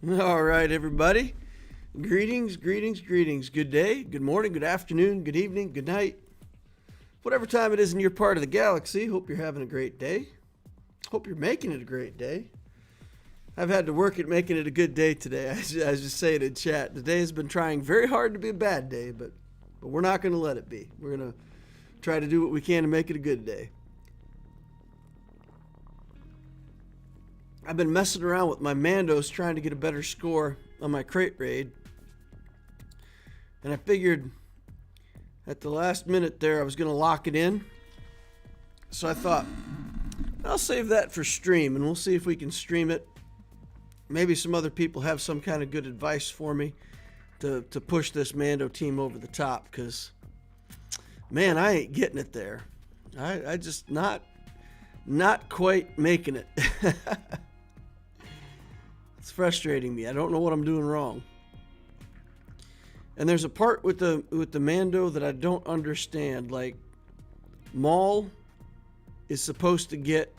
All right, everybody. Greetings, greetings, greetings. Good day, good morning, good afternoon, good evening, good night. Whatever time it is in your part of the galaxy, hope you're having a great day. Hope you're making it a great day. I've had to work at making it a good day today. I was just saying in chat. Today has been trying very hard to be a bad day, but we're not going to let it be. We're going to try to do what we can to make it a good day. I've been messing around with my Mandos trying to get a better score on my Krayt raid. And I figured at the last minute there I was going to lock it in. So I thought, I'll save that for stream and we'll see if we can stream it. Maybe some other people have some kind of good advice for me to push this Mando team over the top, because, man, I ain't getting it there. I just not quite making it. It's frustrating me. I don't know what I'm doing wrong. And there's a part with the Mando that I don't understand. Like, Maul is supposed to get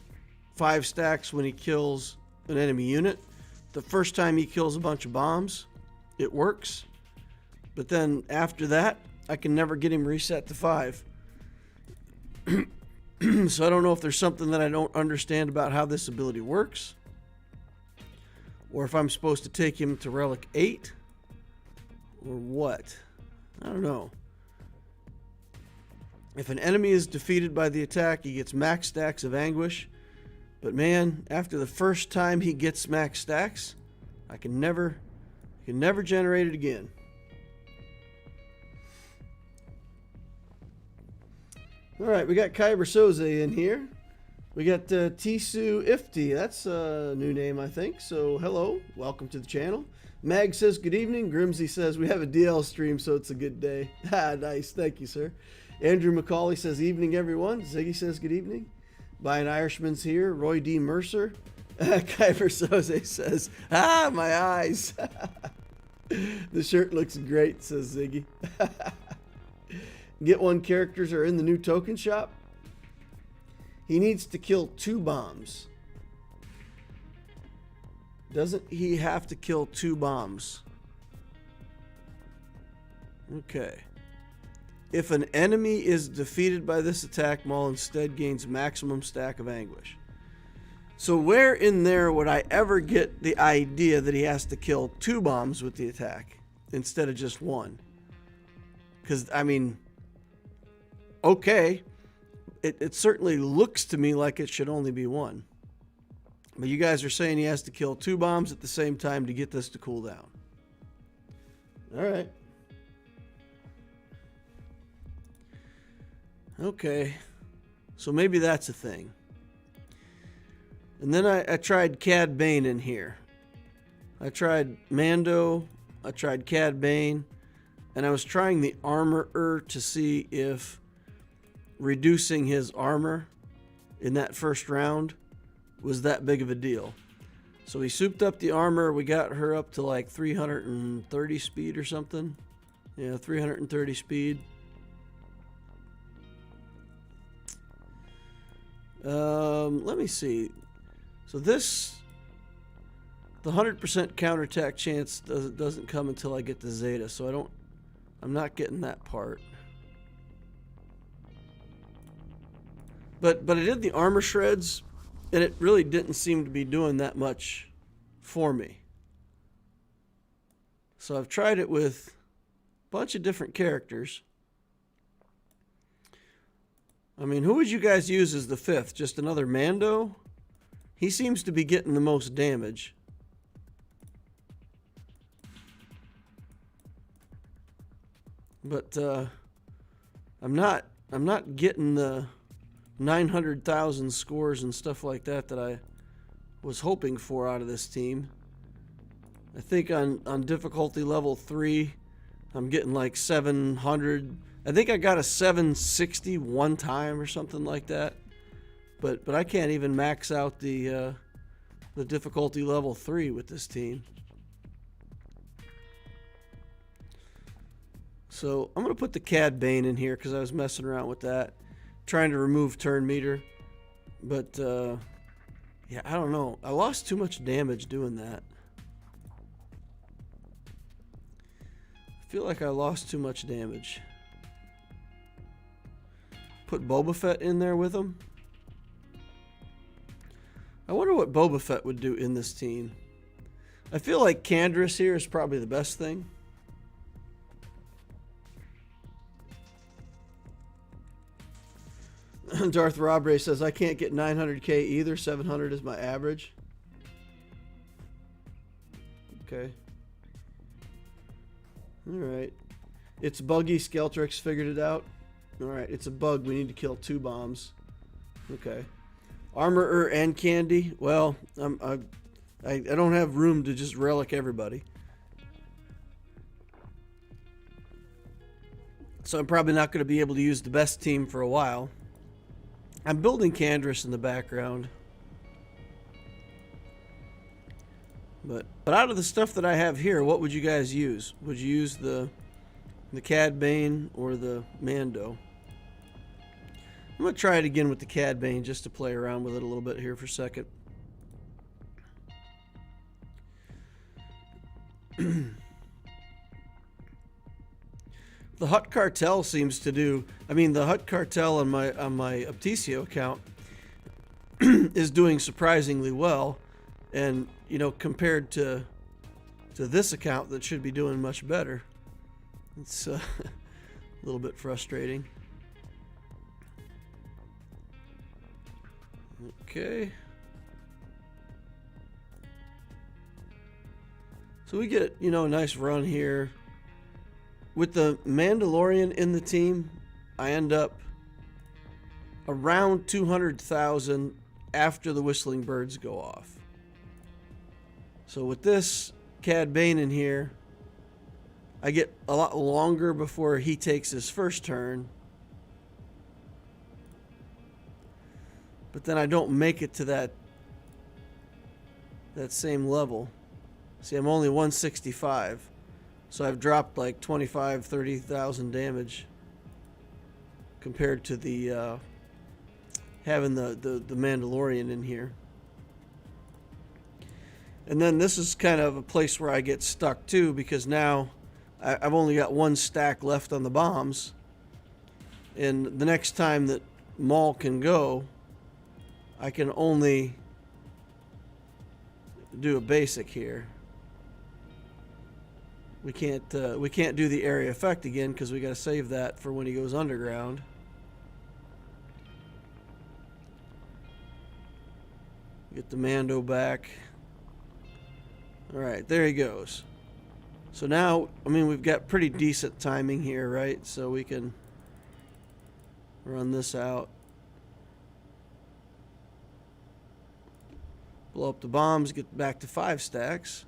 5 stacks when he kills an enemy unit. The first time he kills a bunch of bombs, it works. But then after that, I can never get him reset to 5. So I don't know if there's something that I don't understand about how this ability works, or if I'm supposed to take him to Relic 8, or what. I don't know. If an enemy is defeated by the attack, he gets max stacks of anguish. But man, after the first time he gets max stacks, I can never generate it again. All right, we got Kyber Soze in here. We got Tisu Ifti. That's a new name, I think. So hello, welcome to the channel. Mag says good evening. Grimsy says we have a DL stream, so it's a good day. Ah, nice. Thank you, sir. Andrew McCauley says evening, everyone. Ziggy says good evening. Brian Irishman's here. Roy D. Mercer. Kyber Soze says, my eyes. The shirt looks great, says Ziggy. Get one characters are in the new token shop. He needs to kill 2 bombs. Doesn't he have to kill 2 bombs? Okay. If an enemy is defeated by this attack, Maul instead gains maximum stack of anguish. So where in there would I ever get the idea that he has to kill 2 bombs with the attack instead of just 1? Because, I mean, okay. It certainly looks to me like it should only be 1. But you guys are saying he has to kill 2 bombs at the same time to get this to cool down. All right. Okay. So maybe that's a thing. And then I tried Cad Bane in here. I tried Mando. I tried Cad Bane. And I was trying the Armorer to see if reducing his armor in that first round was that big of a deal. So we souped up the armor. We got her up to like 330 speed or something. Yeah, 330 speed. Let me see. So this, the 100% counterattack chance doesn't come until I get the Zeta. So I'm not getting that part. But I did the armor shreds, and it really didn't seem to be doing that much for me. So I've tried it with a bunch of different characters. I mean, who would you guys use as the 5th? Just another Mando? He seems to be getting the most damage. But I'm not getting the 900,000 scores and stuff like that I was hoping for out of this team. I think on difficulty level 3, I'm getting like 700. I think I got a 760 one time or something like that. But I can't even max out the difficulty level 3 with this team. So I'm going to put the Cad Bane in here because I was messing around with that, trying to remove turn meter. But yeah, I don't know. I lost too much damage doing that. feel like I lost too much damage. Put Boba Fett in there with him. I wonder what Boba Fett would do in this team. I feel like Canderous here is probably the best thing. Darth Robre says, I can't get 900k either. 700 is my average. Okay. Alright. It's buggy. Skeltrix figured it out. Alright, it's a bug. We need to kill 2 bombs. Okay. Armorer and Candy. Well, I don't have room to just relic everybody. So I'm probably not going to be able to use the best team for a while. I'm building Canderous in the background. But out of the stuff that I have here, what would you guys use? Would you use the Cad Bane or the Mando? I'm going to try it again with the Cad Bane just to play around with it a little bit here for a second. The Hutt Cartel seems to do. I mean, the Hutt Cartel on my Opticio account is doing surprisingly well, and you know, compared to this account that should be doing much better, it's a little bit frustrating. Okay. So we get, you know, a nice run here. With the Mandalorian in the team, I end up around 200,000 after the Whistling Birds go off. So with this Cad Bane in here, I get a lot longer before he takes his first turn. But then I don't make it to that same level. See, I'm only 165. So I've dropped like 25, 30,000 damage compared to the having the Mandalorian in here. And then this is kind of a place where I get stuck too, because now I've only got 1 stack left on the bombs. And the next time that Maul can go, I can only do a basic here. We can't do the area effect again because we got to save that for when he goes underground. Get the Mando back. All right, there he goes. So now, I mean, we've got pretty decent timing here, right? So we can run this out. Blow up the bombs, get back to 5 stacks.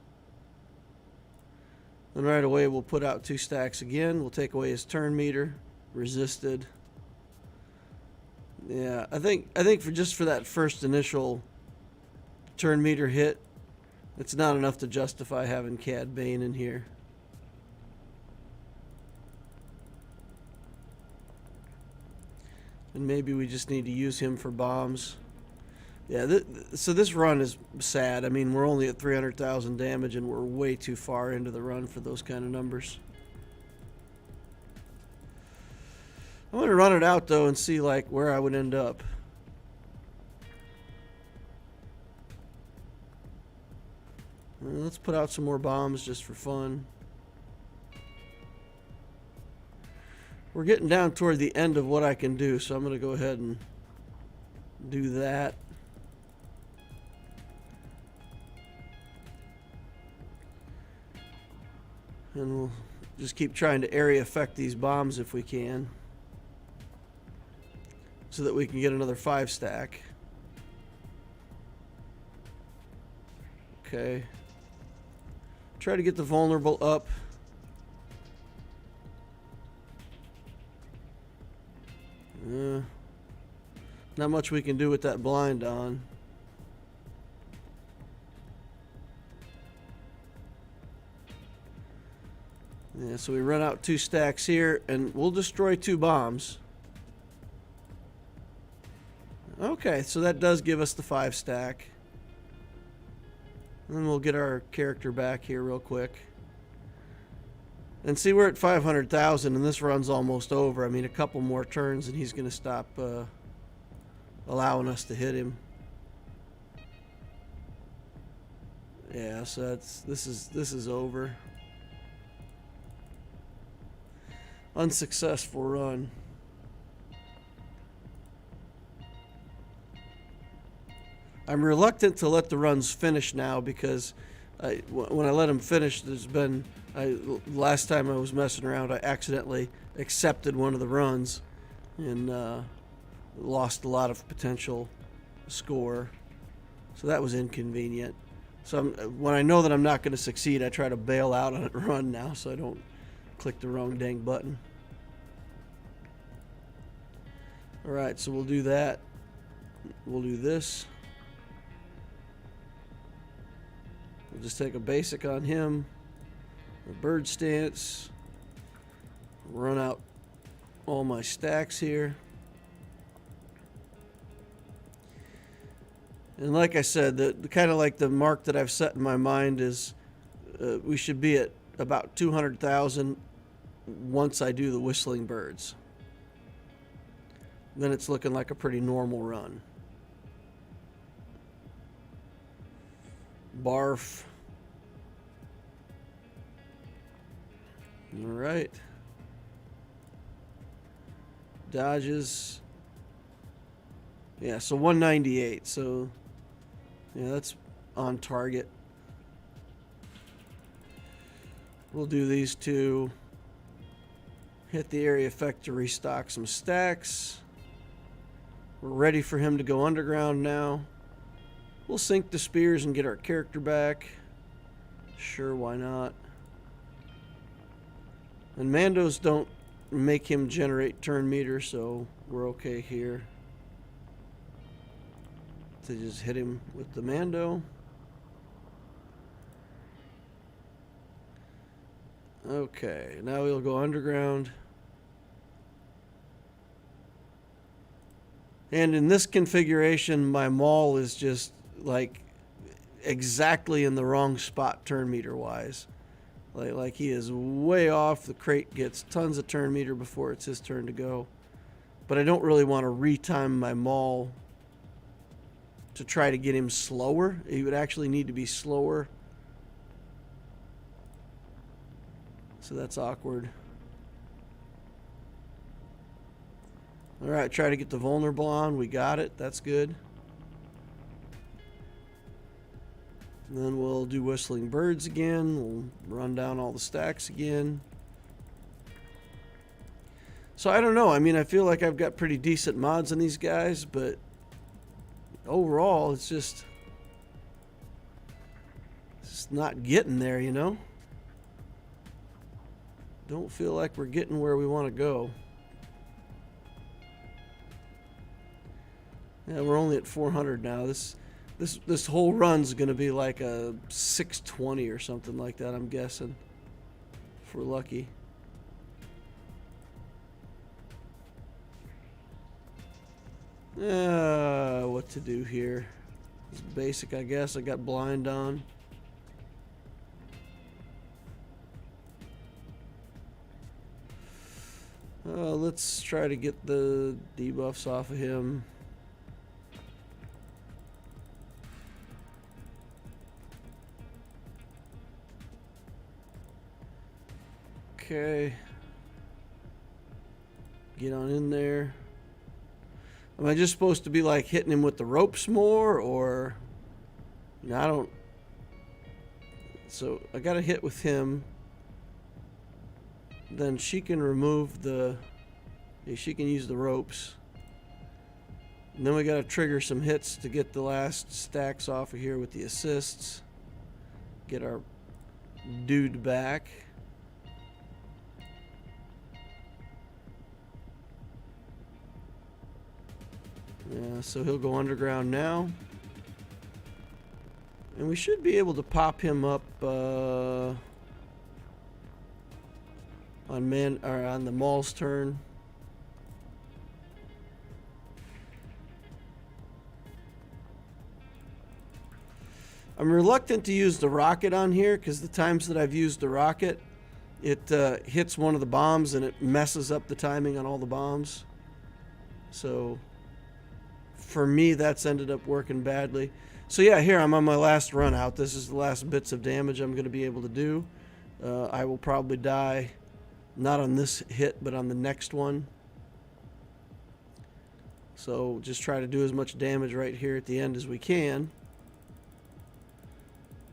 Then right away we'll put out 2 stacks again. We'll take away his turn meter. Resisted. Yeah, I think for that first initial turn meter hit, it's not enough to justify having Cad Bane in here. And maybe we just need to use him for bombs. Yeah, so this run is sad. I mean, we're only at 300,000 damage, and we're way too far into the run for those kind of numbers. I'm going to run it out, though, and see, like, where I would end up. Let's put out some more bombs just for fun. We're getting down toward the end of what I can do, so I'm going to go ahead and do that. And we'll just keep trying to area effect these bombs if we can, so that we can get another 5 stack. Okay. Try to get the vulnerable up. Not much we can do with that blind on. Yeah, so we run out 2 stacks here, and we'll destroy 2 bombs. Okay, so that does give us the 5 stack. And then we'll get our character back here real quick. And see, we're at 500,000 and this run's almost over. I mean, a couple more turns and he's going to stop allowing us to hit him. Yeah, so this is over. Unsuccessful run. I'm reluctant to let the runs finish now because when I let them finish, there's been last time I was messing around, I accidentally accepted one of the runs and lost a lot of potential score. So that was inconvenient. So when I know that I'm not going to succeed, I try to bail out on a run now so I don't click the wrong dang button. Alright, so we'll do that. We'll do this. We'll just take a basic on him. A bird stance. Run out all my stacks here. And like I said, the kind of like the mark that I've set in my mind is we should be at about 200,000 once I do the whistling birds. Then it's looking like a pretty normal run. Barf. All right. Dodges. Yeah, so 198. So, yeah, that's on target. We'll do these two. Hit the area effect to restock some stacks. We're ready for him to go underground now. We'll sink the spears and get our character back. Sure, why not? And Mandos don't make him generate turn meter, so we're okay here. To just hit him with the Mando. Okay, now we'll go underground. And in this configuration, my maul is just like exactly in the wrong spot turn meter wise. Like he is way off. The Krayt gets tons of turn meter before it's his turn to go. But I don't really want to retime my maul to try to get him slower. He would actually need to be slower. So that's awkward. Alright, try to get the vulnerable on. We got it. That's good. And then we'll do whistling birds again. We'll run down all the stacks again. So I don't know. I mean, I feel like I've got pretty decent mods on these guys, but overall, it's just not getting there, you know? Don't feel like we're getting where we want to go. Yeah, we're only at 400 now. This whole run's going to be like a 620 or something like that, I'm guessing. If we're lucky. What to do here? It's basic, I guess. I got blind on. Let's try to get the debuffs off of him. Okay. Get on in there. Am I just supposed to be like hitting him with the ropes more, or you know, I don't. So I got a hit with him. Then she can remove the. Yeah, she can use the ropes. And then we got to trigger some hits to get the last stacks off of here with the assists. Get our dude back. Yeah, so he'll go underground now. And we should be able to pop him up on the Maul's turn. I'm reluctant to use the rocket on here because the times that I've used the rocket, it hits one of the bombs and it messes up the timing on all the bombs. So for me, that's ended up working badly. So yeah, here I'm on my last run out. This is the last bits of damage I'm going to be able to do. I will probably die, not on this hit, but on the next one. So just try to do as much damage right here at the end as we can.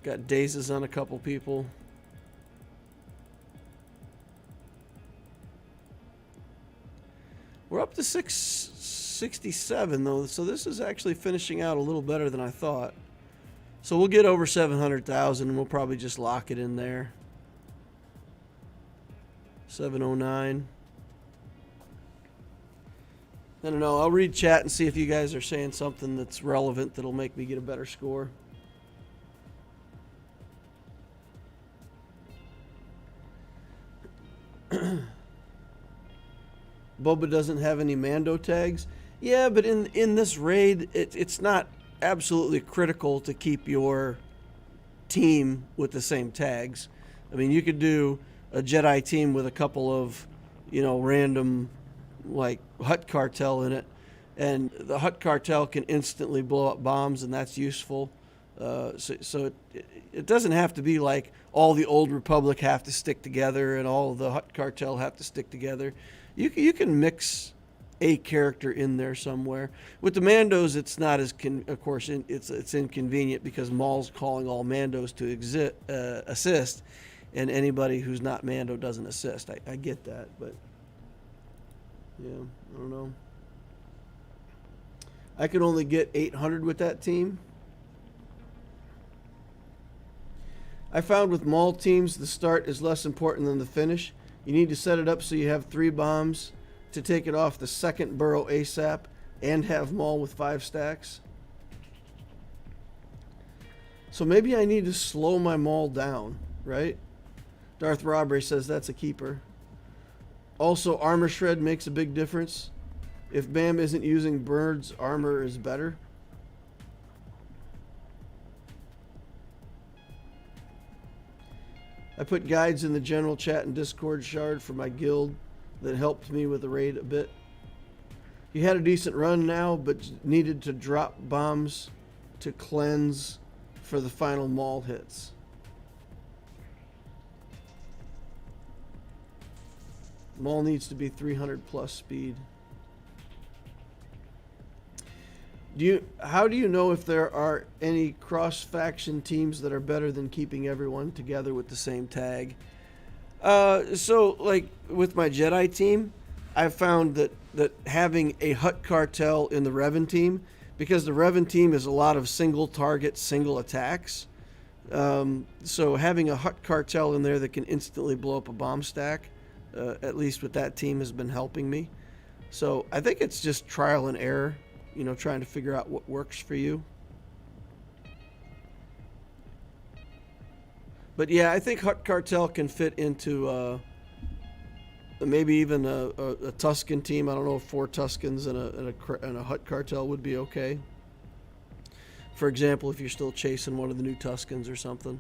Got dazes on a couple people. We're up to 667 though, so this is actually finishing out a little better than I thought. So we'll get over 700,000 and we'll probably just lock it in there. 709. I don't know, I'll read chat and see if you guys are saying something that's relevant that'll make me get a better score. Boba doesn't have any Mando tags. Yeah, but in this raid, it's not absolutely critical to keep your team with the same tags. I mean, you could do a Jedi team with a couple of, random, like, Hutt Cartel in it, and the Hutt Cartel can instantly blow up bombs, and that's useful. So it doesn't have to be like all the Old Republic have to stick together and all the Hutt Cartel have to stick together. You can mix a character in there somewhere. With the Mandos, it's not as of course it's inconvenient because Maul's calling all Mandos to assist, and anybody who's not Mando doesn't assist. I get that, but yeah, I don't know. I could only get 800 with that team. I found with Maul teams, the start is less important than the finish. You need to set it up so you have 3 bombs to take it off the second burrow ASAP and have Maul with 5 stacks. So maybe I need to slow my Maul down, right? Darth Robbery says that's a keeper. Also, armor shred makes a big difference. If Bam isn't using birds, armor is better. I put guides in the general chat and Discord shard for my guild that helped me with the raid a bit. You had a decent run now, but needed to drop bombs to cleanse for the final Maul hits. Maul needs to be 300 plus speed. How do you know if there are any cross-faction teams that are better than keeping everyone together with the same tag? So, like, with my Jedi team, I've found that having a Hutt Cartel in the Revan team, because the Revan team is a lot of single target, single attacks, so having a Hutt Cartel in there that can instantly blow up a bomb stack, at least with that team, has been helping me. So I think it's just trial and error. Trying to figure out what works for you. But yeah, I think Hutt Cartel can fit into maybe even a Tusken team. I don't know if 4 Tuskens and a Hutt Cartel would be okay. For example, if you're still chasing one of the new Tuskens or something.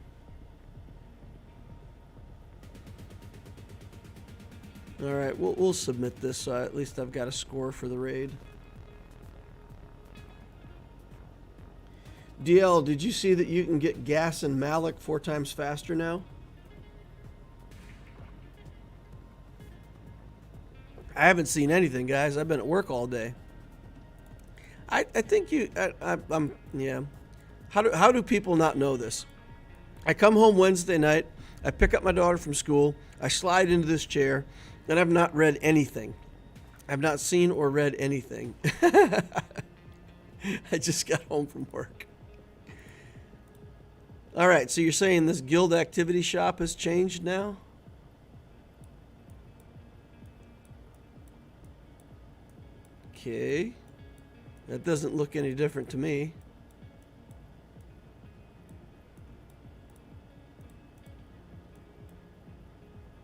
All right, we'll submit this so at least I've got a score for the raid. DL, did you see that you can get gas and Malak 4 times faster now? I haven't seen anything, guys. I've been at work all day. I think yeah. How do people not know this? I come home Wednesday night. I pick up my daughter from school. I slide into this chair, and I've not read anything. I've not seen or read anything. I just got home from work. All right, so you're saying this guild activity shop has changed now? Okay. That doesn't look any different to me.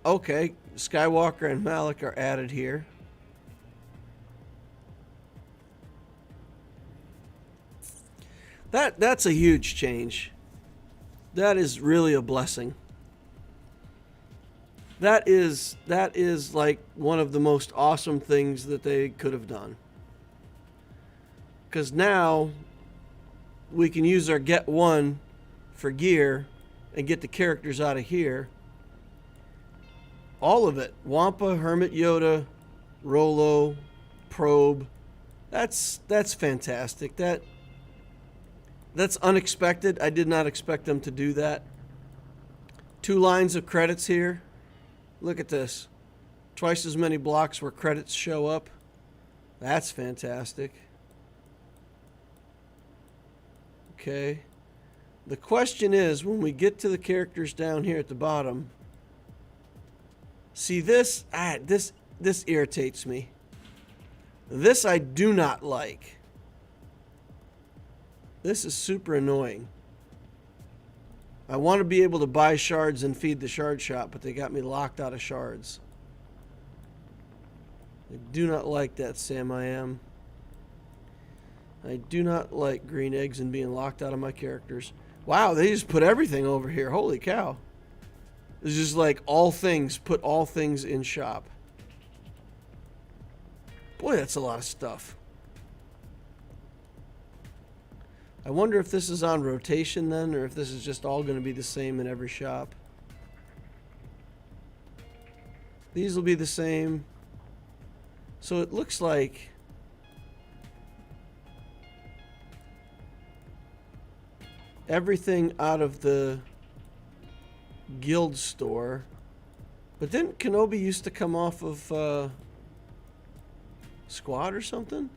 Okay, Skywalker and Malak are added here. That's a huge change. That is really a blessing. That is like one of the most awesome things that they could have done. Because now we can use our get one for gear and get the characters out of here. All of it. Wampa, Hermit Yoda, Rolo, Probe. That's fantastic. That's unexpected. I did not expect them to do that. 2 lines of credits here. Look at this. Twice as many blocks where credits show up. That's fantastic. Okay. The question is, when we get to the characters down here at the bottom, see this irritates me. This I do not like. This is super annoying. I want to be able to buy shards and feed the shard shop, but they got me locked out of shards. I do not like that, Sam I Am. I do not like green eggs and being locked out of my characters. Wow, they just put everything over here. Holy cow. It's just like all things, put all things in shop. Boy, that's a lot of stuff. I wonder if this is on rotation then, or if this is just all going to be the same in every shop. These will be the same. So it looks like everything out of the guild store. But didn't Kenobi used to come off of Squad or something?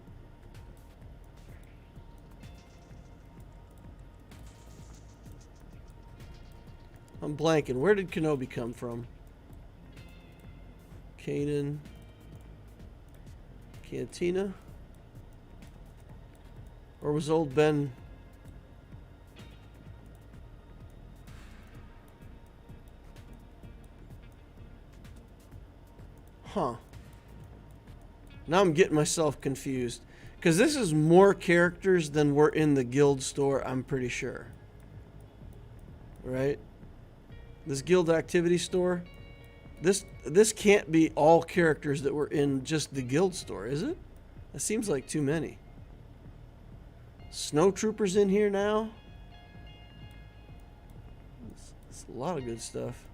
I'm blanking. Where did Kenobi come from? Kanan. Cantina? Or was old Ben... Huh. Now I'm getting myself confused. Because this is more characters than were in the guild store, I'm pretty sure. Right? This guild activity store. This can't be all characters that were in just the guild store, is it? That seems like too many. Snowtroopers in here now. It's a lot of good stuff.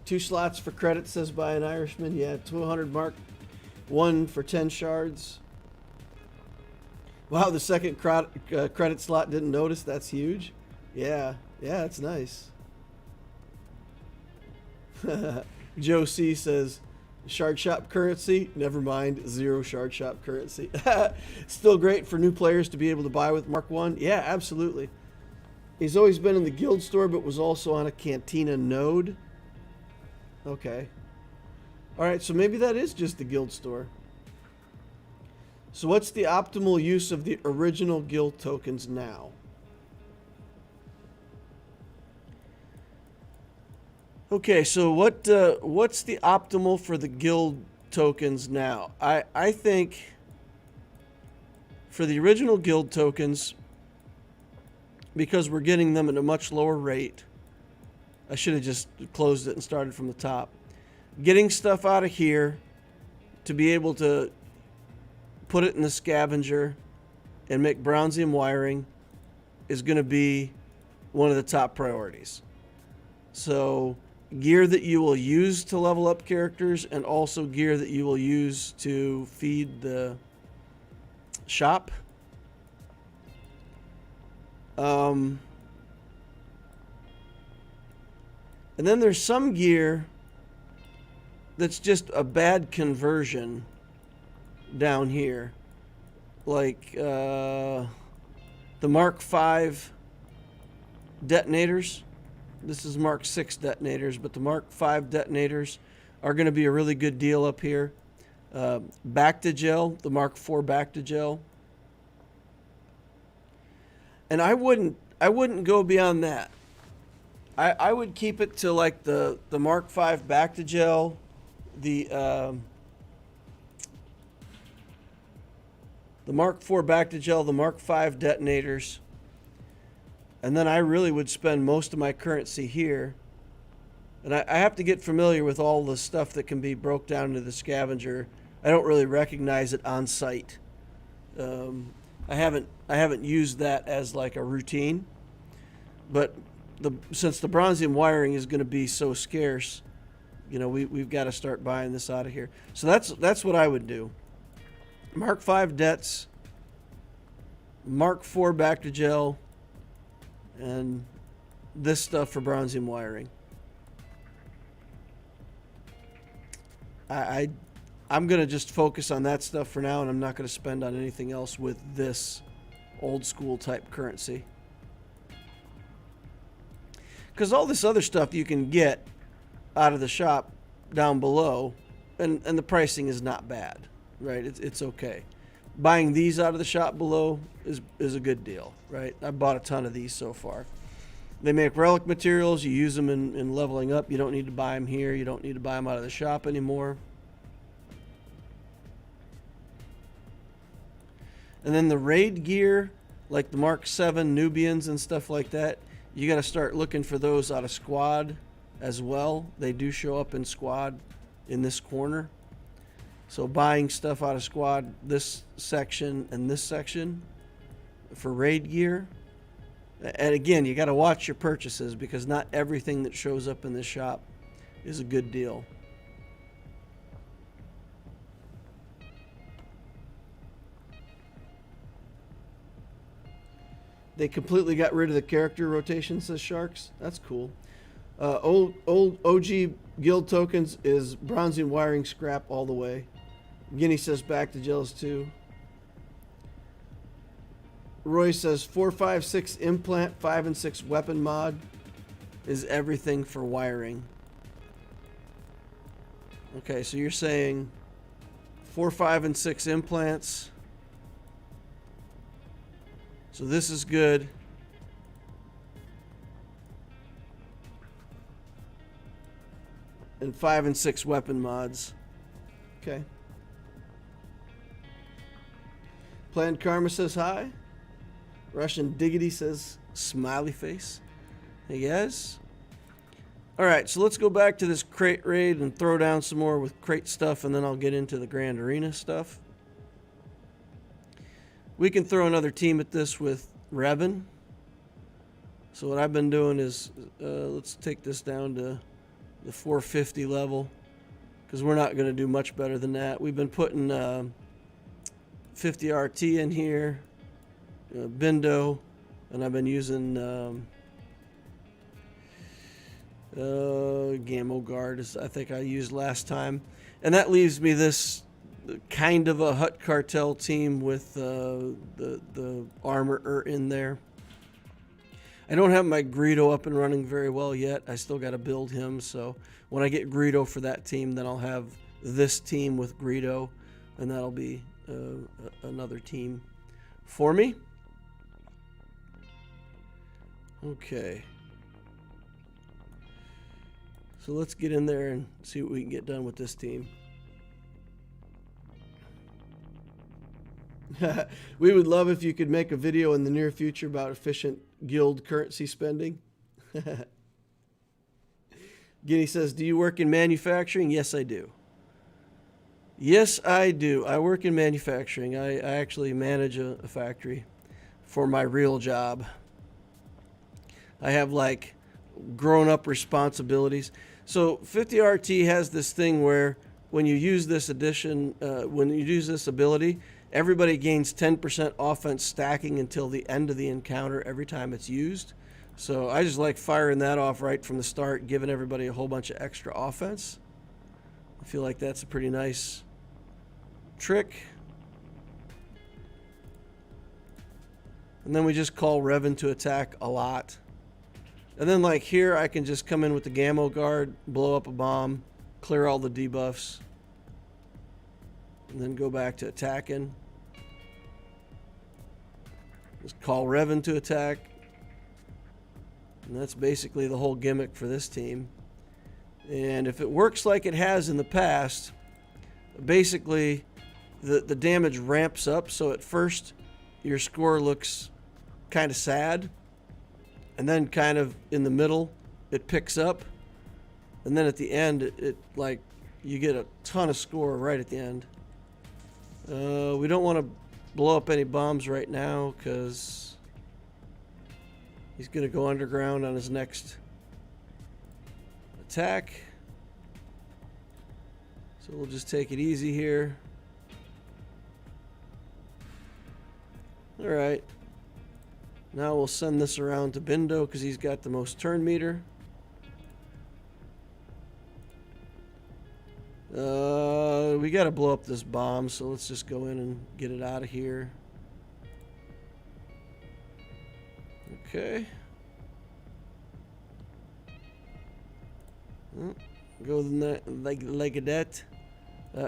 Two slots for credit, says by an Irishman. Yeah, 200 mark. 1 for 10 shards. Wow, the second credit slot didn't notice. That's huge. Yeah, that's nice. Joe C says, shard shop currency? Never mind, 0 shard shop currency. Still great for new players to be able to buy with Mark 1. Yeah, absolutely. He's always been in the guild store, but was also on a Cantina node. Okay. Alright, so maybe that is just the guild store. So what's the optimal use of the original guild tokens now? Okay, so what's the optimal for the guild tokens now? I think for the original guild tokens, because we're getting them at a much lower rate, I should have just closed it and started from the top. Getting stuff out of here to be able to put it in the scavenger and make bronzium wiring is going to be one of the top priorities. So gear that you will use to level up characters, and also gear that you will use to feed the shop. And then there's some gear that's just a bad conversion down here, like the Mark 5 detonators. This is Mark 6 detonators, but the Mark 5 detonators are going to be a really good deal up here. Back-to-gel, the Mark 4 back-to-gel. And I wouldn't go beyond that. I would keep it to like the Mark 5 back-to-gel, the the Mark IV Back-to-Gel, the Mark V detonators, and then I really would spend most of my currency here. And I have to get familiar with all the stuff that can be broke down into the scavenger. I don't really recognize it on site. I haven't used that as like a routine, but since the bronzium wiring is going to be so scarce, you know, we've got to start buying this out of here. So that's what I would do. Mark V dets, Mark IV Back-to-Gel, and this stuff for bronzium wiring. I'm going to just focus on that stuff for now, and I'm not going to spend on anything else with this old school type currency. Because all this other stuff you can get out of the shop down below, and the pricing is not bad, right? It's okay. Buying these out of the shop below is a good deal, right? I bought a ton of these so far. They make relic materials. You use them in leveling up. You don't need to buy them here. You don't need to buy them out of the shop anymore. And then the raid gear, like the Mark VII Nubians and stuff like that, you got to start looking for those out of squad as well. They do show up in squad in this corner. So buying stuff out of squad, this section and this section for raid gear. And again, you got to watch your purchases because not everything that shows up in this shop is a good deal. They completely got rid of the character rotation, says Sharks. That's cool. Old OG guild tokens is bronzium wiring scrap all the way. Guinea says Back-to-Gels too. Roy says 4, 5, 6 implant, 5 and 6 weapon mod is everything for wiring. Okay, so you're saying 4, 5, and 6 implants. So this is good. And 5 and 6 weapon mods. Okay. Planned Karma says hi. Russian Diggity says smiley face. Hey guys. Alright, so let's go back to this Krayt raid and throw down some more with Krayt stuff, and then I'll get into the Grand Arena stuff. We can throw another team at this with Revan. So what I've been doing is, let's take this down to the 450 level, because we're not going to do much better than that. We've been putting 50 RT in here. Bindo, and I've been using Gamo Guard, as I think I used last time, and that leaves me this kind of a Hut Cartel team with the armor in there. I don't have my Greedo up and running very well yet. I still got to build him, so when I get Greedo for that team, then I'll have this team with Greedo, and that'll be another team for me. Okay. So let's get in there and see what we can get done with this team. We would love if you could make a video in the near future about efficient guild currency spending. Guinea says, do you work in manufacturing? Yes, I do. Yes, I do. I work in manufacturing. I actually manage a factory for my real job. I have like grown-up responsibilities. So 50RT has this thing where when you use this addition, when you use this ability, everybody gains 10% offense stacking until the end of the encounter every time it's used. So I just like firing that off right from the start, giving everybody a whole bunch of extra offense. I feel like that's a pretty nice trick. And then we just call Revan to attack a lot. And then like here, I can just come in with the Gamo Guard, blow up a bomb, clear all the debuffs, and then go back to attacking. Just call Revan to attack. And that's basically the whole gimmick for this team. And if it works like it has in the past, basically the damage ramps up. So at first, your score looks kind of sad, and then kind of in the middle, it picks up, and then at the end, it like you get a ton of score right at the end. We don't want to blow up any bombs right now because he's going to go underground on his next attack. So we'll just take it easy here. Alright. Now we'll send this around to Bindo because he's got the most turn meter. We got to blow up this bomb, so let's just go in and get it out of here. Okay. Go like that.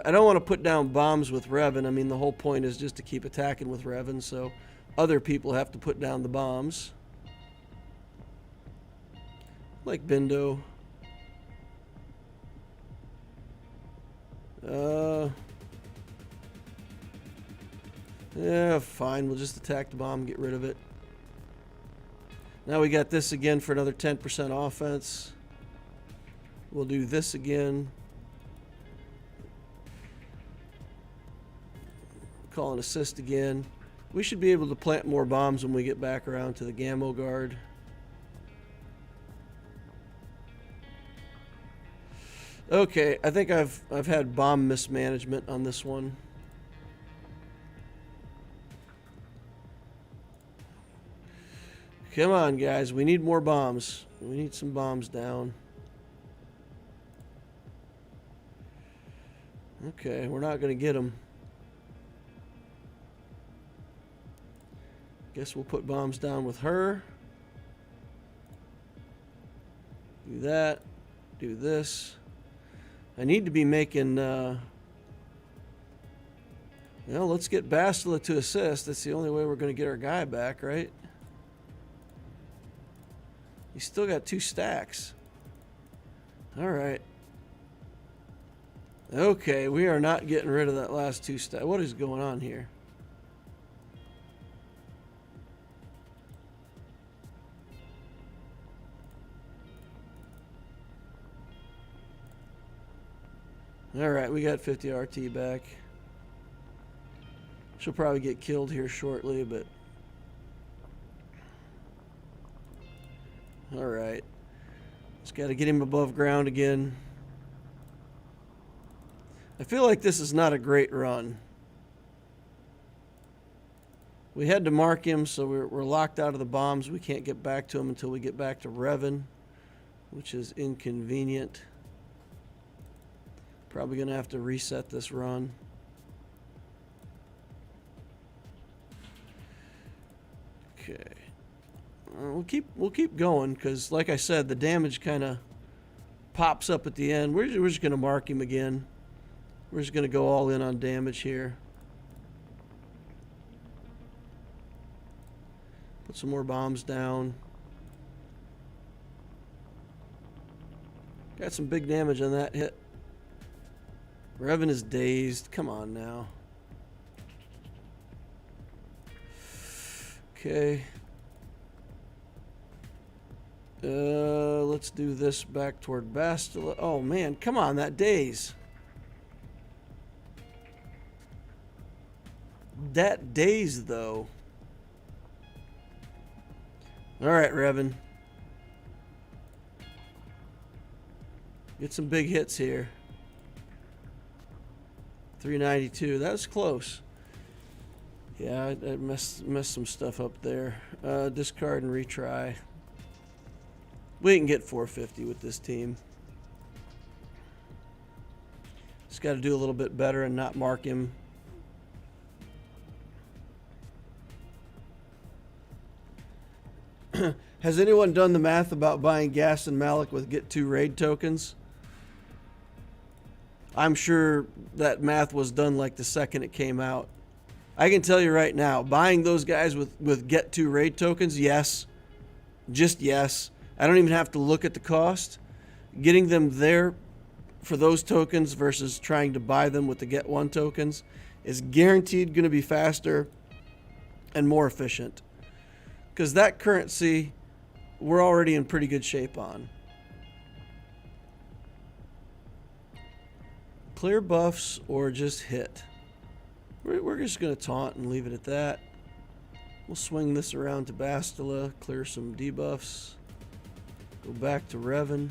I don't want to put down bombs with Revan. I mean, the whole point is just to keep attacking with Revan, so other people have to put down the bombs. Like Bindo. Yeah, fine. We'll just attack the bomb, get rid of it. Now we got this again for another 10% offense. We'll do this again. Call an assist again. We should be able to plant more bombs when we get back around to the Gammo Guard. Okay, I think I've had bomb mismanagement on this one. Come on, guys. We need more bombs. We need some bombs down. Okay, we're not going to get them. Guess we'll put bombs down with her. Do that. Do this. I need to be making... Well, let's get Bastila to assist. That's the only way we're going to get our guy back, right? He's still got 2 stacks. Alright. Okay, we are not getting rid of that last 2 stacks. What is going on here? Alright, we got 50 RT back. She'll probably get killed here shortly, but... Alright. Just got to get him above ground again. I feel like this is not a great run. We had to mark him, so we're locked out of the bombs. We can't get back to him until we get back to Revan, which is inconvenient. Probably going to have to reset this run. Okay. We'll keep going because, like I said, the damage kind of pops up at the end. We're just going to mark him again. We're just going to go all in on damage here. Put some more bombs down. Got some big damage on that hit. Revan is dazed. Come on now. Okay. Let's do this back toward Bastila. Oh man, come on, that daze. That daze though. Alright, Revan. Get some big hits here. 392. That was close. Yeah, I messed some stuff up there. Discard and retry. We can get 450 with this team. Just got to do a little bit better and not mark him. Has anyone done the math about buying Gas and Malik with Get 2 raid tokens? I'm sure that math was done like the second it came out. I can tell you right now, buying those guys with Get 2 raid tokens, yes. Just yes. I don't even have to look at the cost. Getting them there for those tokens versus trying to buy them with the Get 1 tokens is guaranteed going to be faster and more efficient. Because that currency, we're already in pretty good shape on. Clear buffs or just hit. We're just going to taunt and leave it at that. We'll swing this around to Bastila, clear some debuffs. Go back to Revan.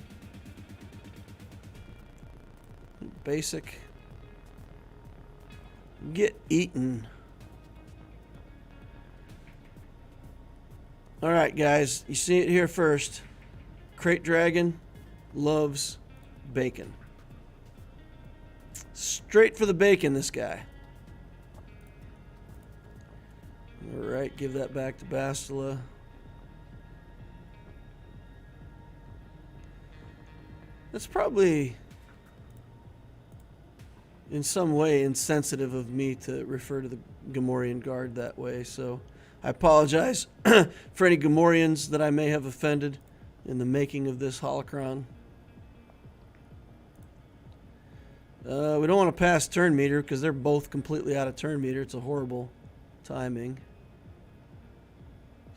Basic. Get eaten. Alright guys, you see it here first. Krayt Dragon loves bacon. Straight for the bacon, this guy. Alright, give that back to Bastila. That's probably in some way insensitive of me to refer to the Gamorrean Guard that way, so I apologize for any Gamorreans that I may have offended in the making of this holocron. We don't want to pass turn meter because they're both completely out of turn meter. It's a horrible timing.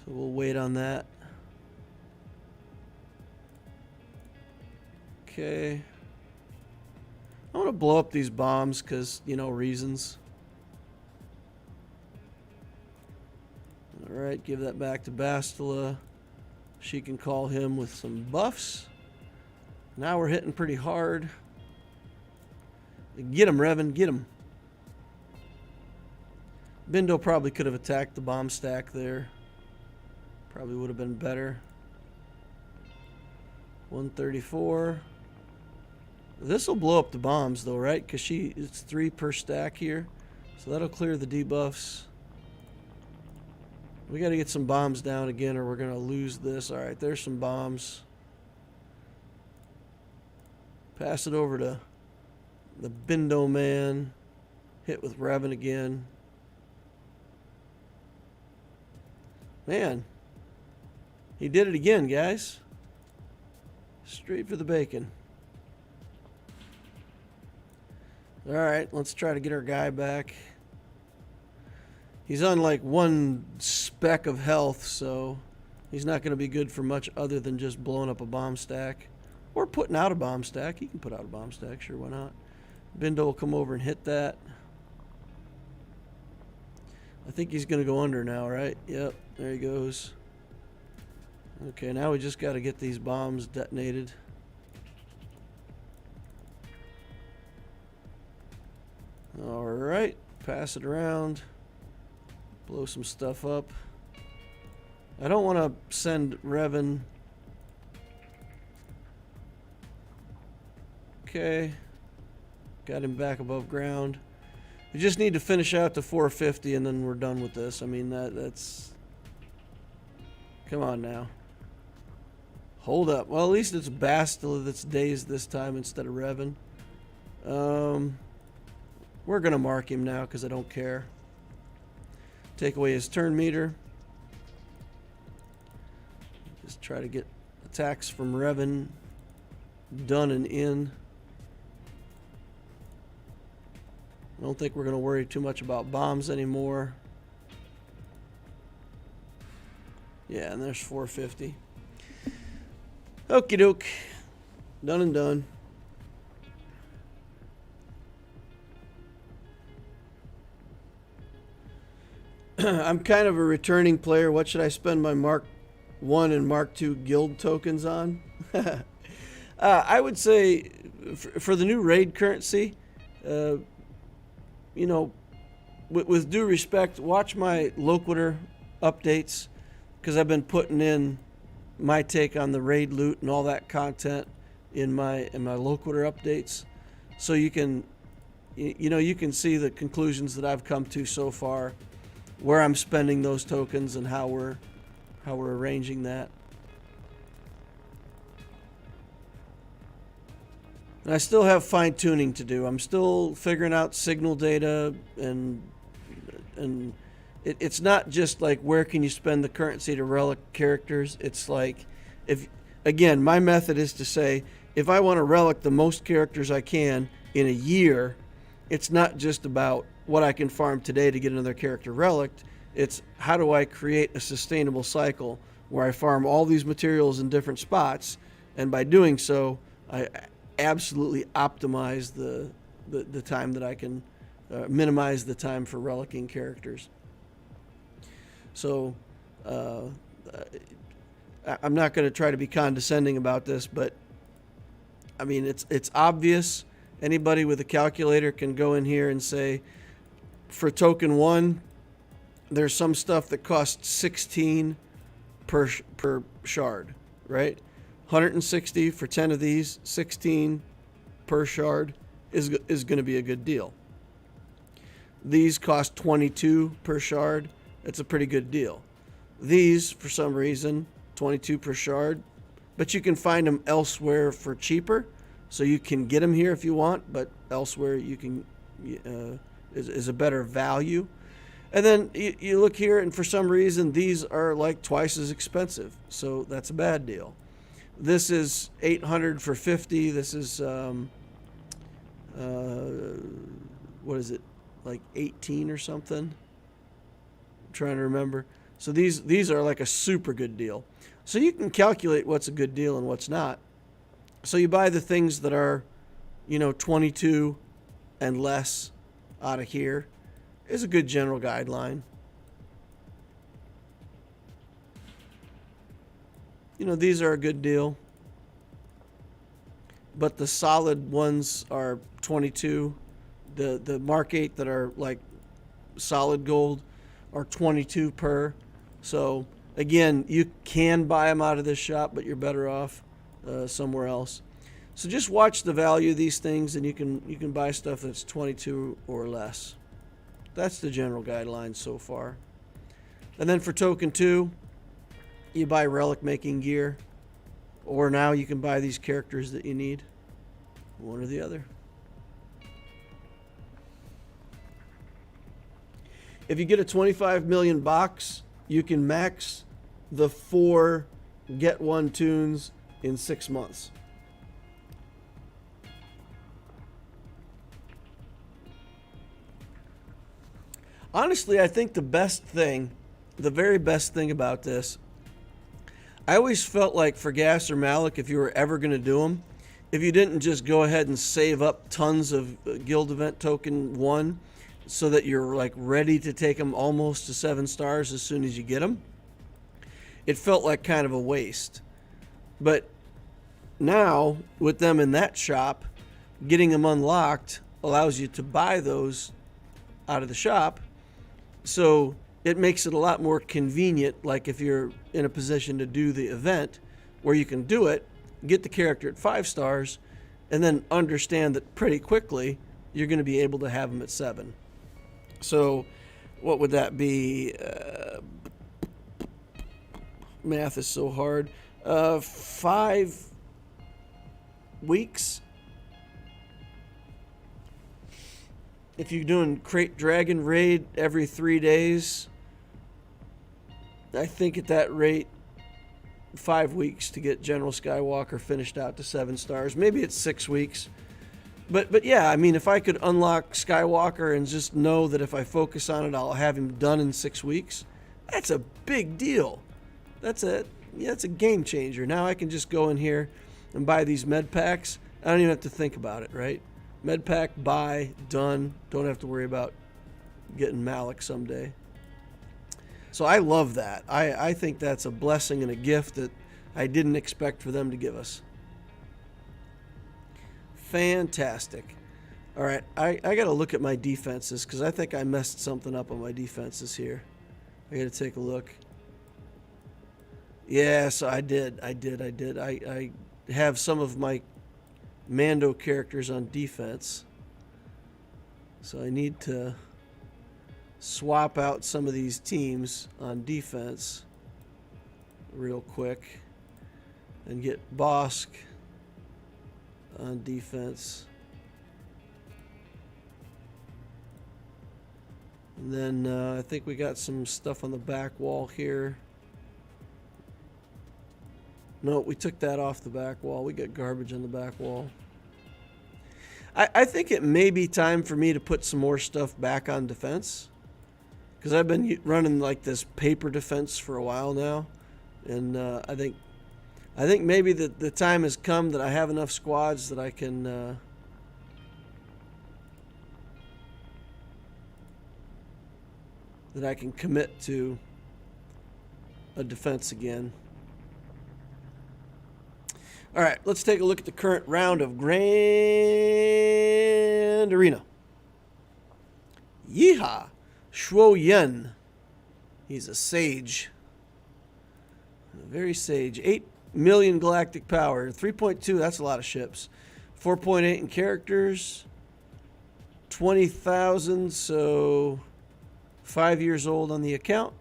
So we'll wait on that. Okay. I want to blow up these bombs because, you know, reasons. Alright, give that back to Bastila. She can call him with some buffs. Now we're hitting pretty hard. Get him, Revan, get him. Bindo probably could have attacked the bomb stack there. Probably would have been better. 134. This will blow up the bombs though, right? Because it's 3 per stack here. So that'll clear the debuffs. We got to get some bombs down again or we're going to lose this. Alright, there's some bombs. Pass it over to the Bindo man. Hit with Revan again. Man. He did it again, guys. Straight for the bacon. Alright, let's try to get our guy back. He's on like 1 speck of health, so he's not going to be good for much other than just blowing up a bomb stack. Or putting out a bomb stack. He can put out a bomb stack, sure, why not? Bindo will come over and hit that. I think he's going to go under now, right? Yep, there he goes. Okay, now we just got to get these bombs detonated. Alright, pass it around. Blow some stuff up. I don't want to send Revan. Okay. Got him back above ground. We just need to finish out to 450 and then we're done with this. I mean, that's... Come on now. Hold up. Well, at least it's Bastila that's dazed this time instead of Revan. We're going to mark him now because I don't care. Take away his turn meter. Just try to get attacks from Revan done and in. I don't think we're going to worry too much about bombs anymore. Yeah, and there's 450. Okie doke. Done and done. I'm kind of a returning player. What should I spend my Mark 1 and Mark 2 guild tokens on? I would say for the new raid currency, you know, with due respect, watch my Loquitur updates because I've been putting in my take on the raid loot and all that content in my Loquitur updates, so you can, you know, you can see the conclusions that I've come to so far, where I'm spending those tokens and how we're arranging that. And I still have fine-tuning to do. I'm still figuring out signal data and it's not just like where can you spend the currency to relic characters. It's like, if again, my method is to say, if I want to relic the most characters I can in a year, it's not just about what I can farm today to get another character relic. It's how do I create a sustainable cycle where I farm all these materials in different spots, and by doing so, I absolutely optimize the time that I can minimize the time for relicking characters. So I'm not going to try to be condescending about this, but I mean it's obvious. Anybody with a calculator can go in here and say, for token 1, there's some stuff that costs 16 per shard, right? 160 for 10 of these, 16 per shard is going to be a good deal. These cost 22 per shard. That's a pretty good deal. These, for some reason, 22 per shard, but you can find them elsewhere for cheaper. So you can get them here if you want, but elsewhere you can is a better value. And then you look here, and for some reason these are like twice as expensive, so that's a bad deal. This is 800 for 50. This is what is it, like 18 or something? I'm trying to remember. So these are like a super good deal. So you can calculate what's a good deal and what's not. So you buy the things that are, 22 and less out of here is a good general guideline. These are a good deal. But the solid ones are 22. The Mark 8 that are like solid gold are 22 per. So again, you can buy them out of this shop, but you're better off somewhere else. So just watch the value of these things, and you can buy stuff that's 22 or less. That's the general guidelines so far. And then for token 2, you buy relic making gear, or now you can buy these characters that you need, one or the other. If you get a 25 million box, you can max the 4 get 1 tunes in 6 months. Honestly, I think the very best thing about this, I always felt like for Gas or Malik, if you were ever going to do them, if you didn't just go ahead and save up tons of guild event token 1 so that you're like ready to take them almost to 7 stars as soon as you get them, it felt like kind of a waste. But now with them in that shop, getting them unlocked allows you to buy those out of the shop. So it makes it a lot more convenient, like if you're in a position to do the event where you can do it, get the character at 5 stars, and then understand that pretty quickly you're going to be able to have them at 7. So what would that be? Math is so hard. 5 weeks. If you're doing Krayt Dragon Raid every 3 days, I think at that rate, 5 weeks to get General Skywalker finished out to 7 stars. Maybe it's 6 weeks. But yeah, I mean, if I could unlock Skywalker and just know that if I focus on it, I'll have him done in 6 weeks, that's a big deal. That's a game changer. Now I can just go in here and buy these med packs. I don't even have to think about it, right? Med pack, buy, done. Don't have to worry about getting Malik someday. So I love that. I think that's a blessing and a gift that I didn't expect for them to give us. Fantastic. All right, I got to look at my defenses because I think I messed something up on my defenses here. I got to take a look. Yes, I did. I have some of my Mando characters on defense. So I need to swap out some of these teams on defense real quick and get Bosk on defense. And then I think we got some stuff on the back wall here. No, we took that off the back wall. We got garbage on the back wall. I think it may be time for me to put some more stuff back on defense. Because I've been running like this paper defense for a while now. And I think maybe the time has come that I have enough squads that I can... that I can commit to a defense again. All right, let's take a look at the current round of Grand Arena. Yeehaw! Swgoh. He's a sage. Very sage. 8 million galactic power. 3.2, that's a lot of ships. 4.8 in characters. 20,000, so 5 years old on the account.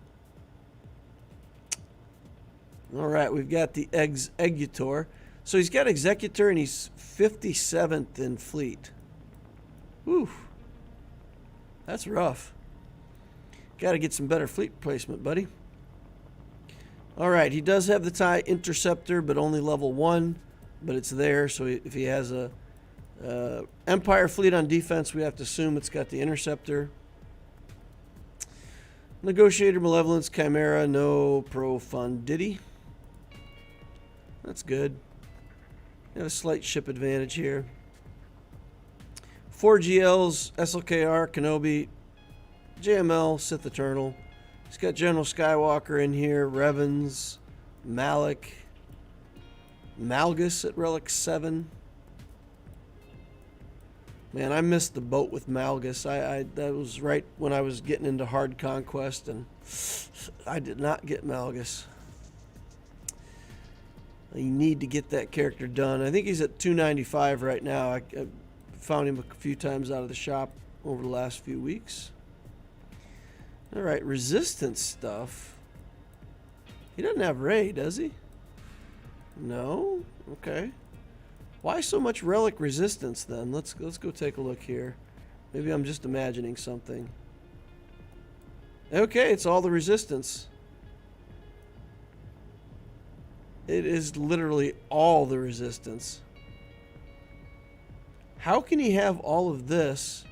All right, we've got the Executor. So he's got Executor and he's 57th in fleet. Whew. That's rough. Got to get some better fleet placement, buddy. All right, he does have the TIE Interceptor, but only level 1. But it's there, so if he has a Empire fleet on defense, we have to assume it's got the Interceptor. Negotiator, Malevolence, Chimera, no profundity. That's good. Got a slight ship advantage here. 4 GLs, SLKR, Kenobi, JML, Sith Eternal. He's got General Skywalker in here, Revans, Malik, Malgus at Relic 7. Man, I missed the boat with Malgus. That was right when I was getting into hard conquest, and I did not get Malgus. You need to get that character done. I think he's at 295 right now. I found him a few times out of the shop over the last few weeks. All right, resistance stuff. He doesn't have Rey, does he? No? Okay. Why so much relic resistance then? Let's go take a look here. Maybe I'm just imagining something. Okay, it's all the resistance. It is literally all the resistance. How can he have all of this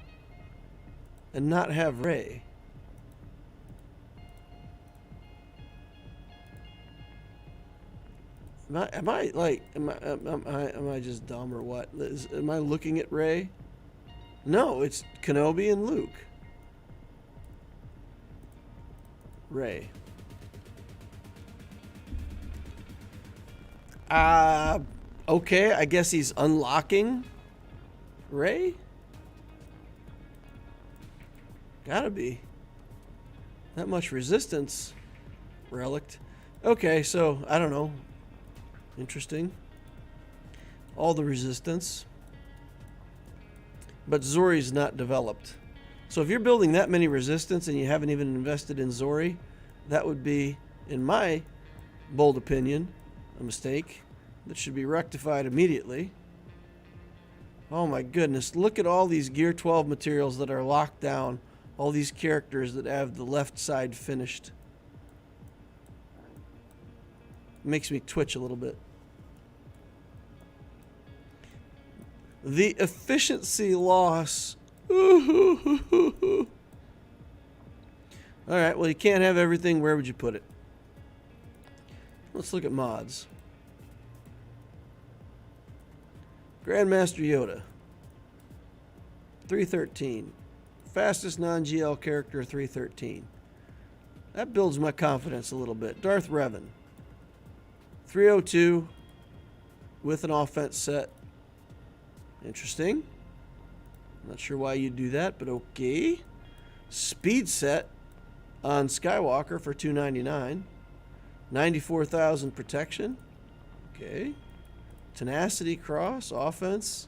and not have Rey? Am I just dumb or what? Am I looking at Rey? No, it's Kenobi and Luke. Rey. Okay, I guess he's unlocking Rey? Gotta be. That much resistance. Relic. Okay, so, I don't know. Interesting. All the resistance. But Zori's not developed. So if you're building that many resistance and you haven't even invested in Zori, that would be, in my bold opinion, a mistake that should be rectified immediately. Oh my goodness, look at all these Gear 12 materials that are locked down. All these characters that have the left side finished. Makes me twitch a little bit. The efficiency loss. Alright, well, you can't have everything. Where would you put it? Let's look at mods. Grandmaster Yoda. 313. Fastest non-GL character, 313. That builds my confidence a little bit. Darth Revan. 302 with an offense set. Interesting. Not sure why you'd do that, but okay. Speed set on Skywalker for 299. 94,000 protection. Okay. Tenacity cross, offense.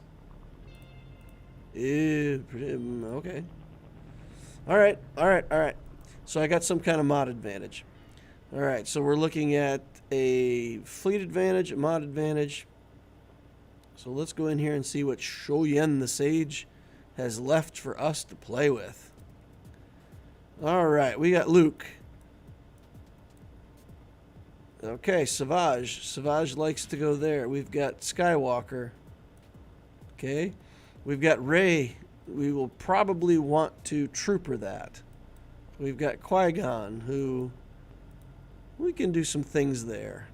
Okay. Alright. So I got some kind of mod advantage. Alright, so we're looking at a fleet advantage, a mod advantage. So let's go in here and see what Swgoh the Sage has left for us to play with. Alright, we got Luke. Okay, Savage. Savage likes to go there. We've got Skywalker. Okay. We've got Rey. We will probably want to trooper that. We've got Qui-Gon, who we can do some things there.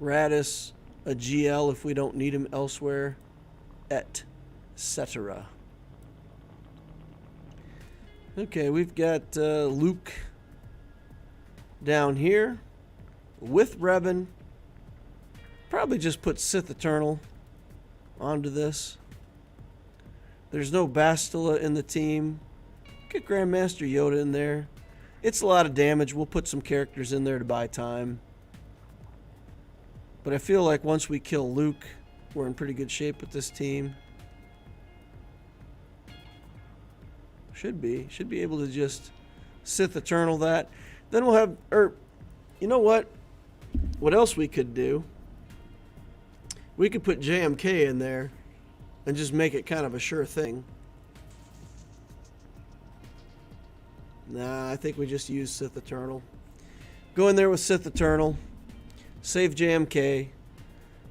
Radis, a GL if we don't need him elsewhere, etc. Okay, we've got Luke down here with Revan. Probably just put Sith Eternal onto this. There's no Bastila in the team. Get Grandmaster Yoda in there. It's a lot of damage. We'll put some characters in there to buy time. But I feel like once we kill Luke, we're in pretty good shape with this team. Should be able to just Sith Eternal that. Then we'll have, you know what? What else we could do? We could put JMK in there and just make it kind of a sure thing. Nah, I think we just use Sith Eternal. Go in there with Sith Eternal. Save JMK.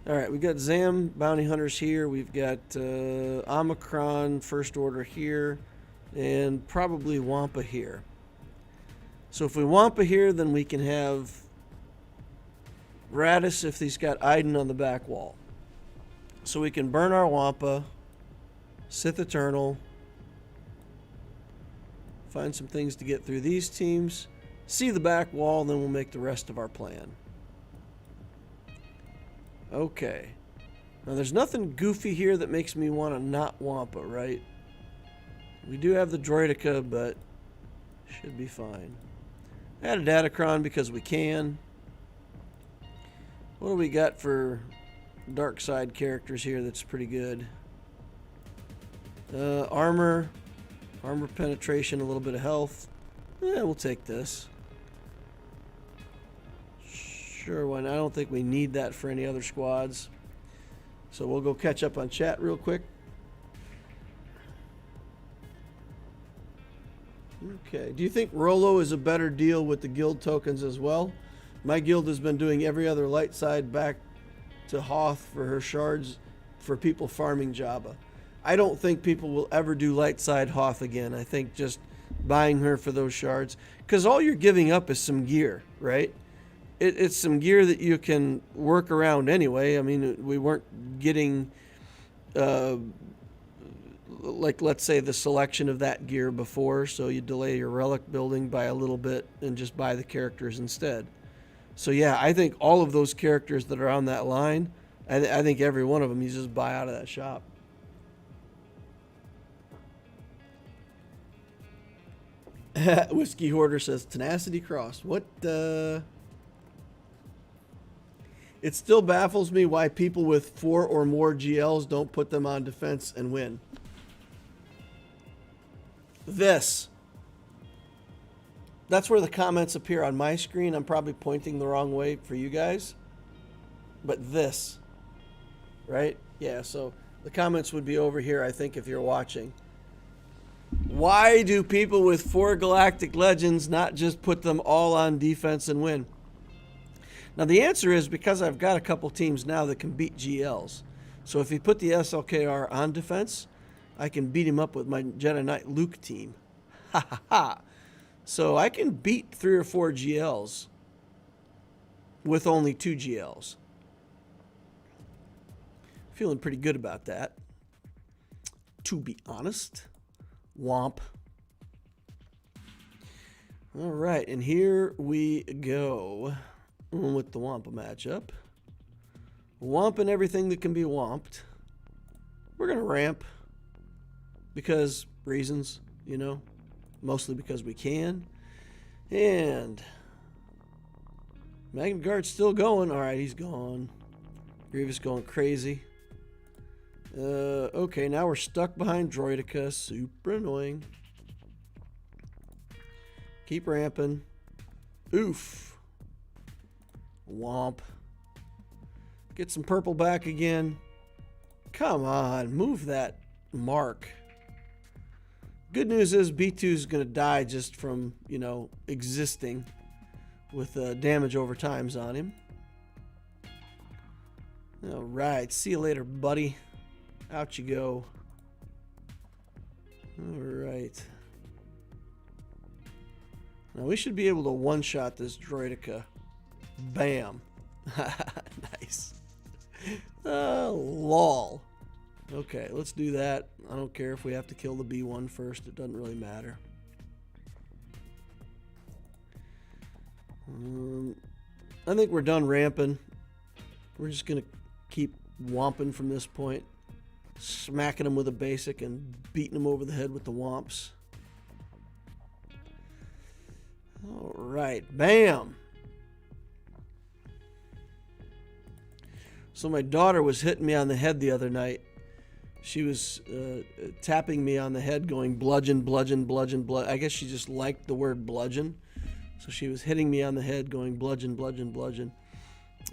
Alright, we got Zam Bounty Hunters here. We've got Omicron First Order here. And probably Wampa here. So if we Wampa here, then we can have Radis if he's got Iden on the back wall. So we can burn our Wampa, Sith Eternal, find some things to get through these teams, see the back wall, then we'll make the rest of our plan. Okay. Now there's nothing goofy here that makes me want to not Wampa, right? We do have the Droideka, but should be fine. Add a Datacron because we can. What do we got for dark side characters here that's pretty good? Armor penetration, a little bit of health. Yeah, we'll take this. Sure, why not? I don't think we need that for any other squads. So we'll go catch up on chat real quick. Okay, do you think Rolo is a better deal with the guild tokens as well? My guild has been doing every other light side back to Hoth for her shards for people farming Jabba. I don't think people will ever do light side Hoth again. I think just buying her for those shards, because all you're giving up is some gear, right? It's some gear that you can work around anyway. I mean, we weren't getting like, let's say, the selection of that gear before, so you delay your relic building by a little bit and just buy the characters instead. So yeah, I think all of those characters that are on that line, I think every one of them you just buy out of that shop. Whiskey Hoarder says Tenacity Cross. What the? It still baffles me why people with 4 or more GLs don't put them on defense and win. This. That's where the comments appear on my screen. I'm probably pointing the wrong way for you guys. But this. Right? Yeah, so the comments would be over here, I think, if you're watching. Why do people with 4 Galactic Legends not just put them all on defense and win? Now, the answer is because I've got a couple teams now that can beat GLs. So if you put the SLKR on defense, I can beat him up with my Jedi Knight Luke team. Ha ha ha. So I can beat 3 or 4 GLs with only 2 GLs. Feeling pretty good about that, to be honest. Womp. All right, and here we go with the Wampa matchup. Womping everything that can be womped. We're going to ramp because reasons, you know, mostly because we can. And Magna Guard's still going. All right, he's gone. Grievous going crazy. Okay, now we're stuck behind Droideka. Super annoying. Keep ramping. Oof. Womp. Get some purple back again. Come on, move that mark. Good news is B2 is going to die just from, you know, existing with damage over times on him. All right, see you later, buddy. Out you go. Alright. Now we should be able to one-shot this droideka. Bam. Nice. Lol. Okay, let's do that. I don't care if we have to kill the B1 first. It doesn't really matter. I think we're done ramping. We're just going to keep womping from this point. Smacking them with a basic and beating them over the head with the womps. Alright, bam! So my daughter was hitting me on the head the other night. She was tapping me on the head going bludgeon, bludgeon, bludgeon, bludgeon. I guess she just liked the word bludgeon. So she was hitting me on the head going bludgeon, bludgeon, bludgeon.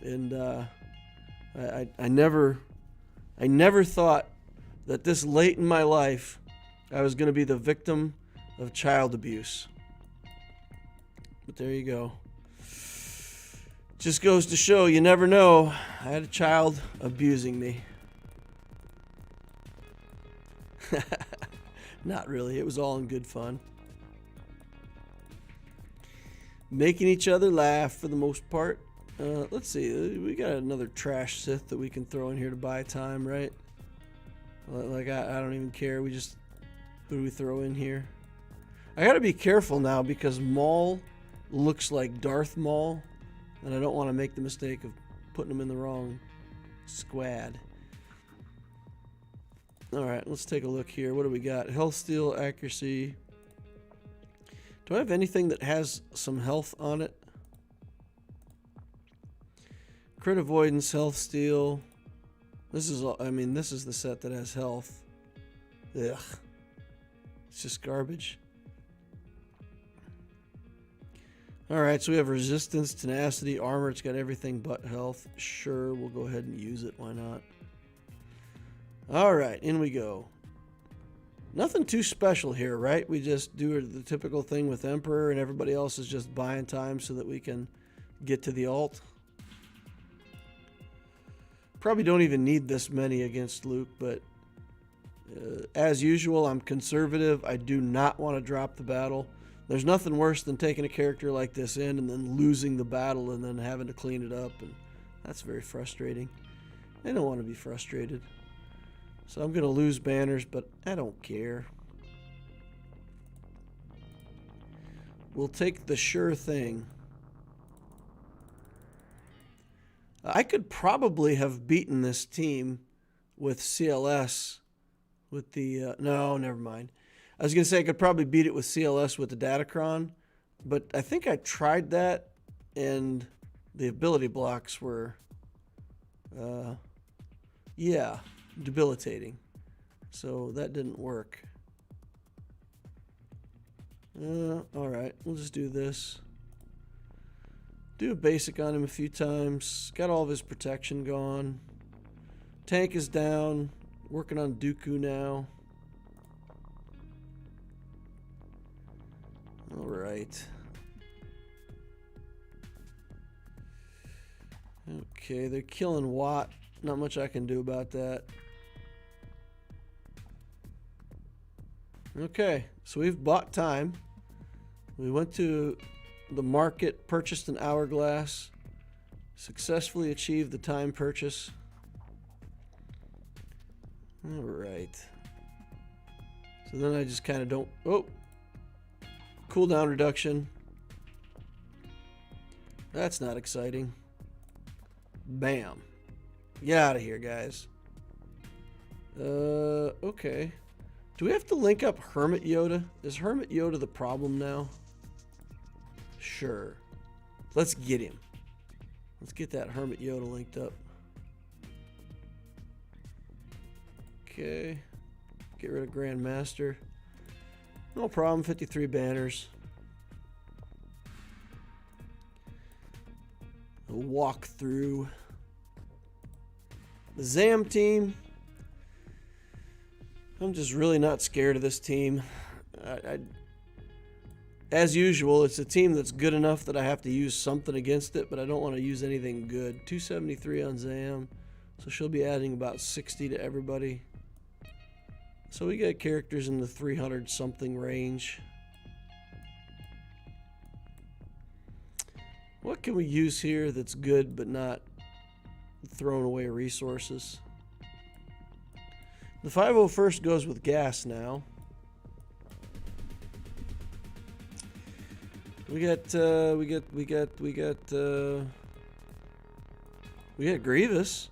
And I never thought that this late in my life I was going to be the victim of child abuse. But there you go. Just goes to show, you never know. I had a child abusing me. Not really. It was all in good fun. Making each other laugh for the most part. Let's see. We got another trash Sith that we can throw in here to buy time, right? Like, I don't even care. We just... Who do we throw in here? I gotta be careful now because Maul looks like Darth Maul. And I don't want to make the mistake of putting him in the wrong squad. Alright, let's take a look here. What do we got? Health steal, accuracy. Do I have anything that has some health on it? Crit avoidance, health steal. This is all, I mean, this is the set that has health. Ugh. It's just garbage. Alright, so we have resistance, tenacity, armor. It's got everything but health. Sure, we'll go ahead and use it. Why not? Alright, in we go. Nothing too special here, right? We just do the typical thing with Emperor and everybody else is just buying time so that we can get to the alt. Probably don't even need this many against Luke, but as usual, I'm conservative. I do not want to drop the battle. There's nothing worse than taking a character like this in and then losing the battle and then having to clean it up, and that's very frustrating. I don't want to be frustrated. So I'm going to lose banners, but I don't care. We'll take the sure thing. I could probably have beaten this team with CLS with the... no, never mind. I was going to say I could probably beat it with CLS with the Datacron, but I think I tried that, and the ability blocks were, yeah, debilitating. So that didn't work. Alright, we'll just do this. Do a basic on him a few times. Got all of his protection gone. Tank is down. Working on Dooku now. Alright. Okay, they're killing Watt. Not much I can do about that. Okay, so we've bought time. We went to the market, purchased an hourglass, successfully achieved the time purchase. Alright. So then I just kind of don't... Oh! Cooldown reduction. That's not exciting. Bam. Get out of here, guys. Okay. Do we have to link up Hermit Yoda? Is Hermit Yoda the problem now? Sure. Let's get him. Let's get that Hermit Yoda linked up. Okay. Get rid of Grandmaster. No problem, 53 banners. A walk through. The Zam team. I'm just really not scared of this team. As usual, it's a team that's good enough that I have to use something against it, but I don't want to use anything good. 273 on Zam, so she'll be adding about 60 to everybody. So we got characters in the 300 something range. What can we use here that's good but not throwing away resources? The 501st goes with gas now. We got Grievous.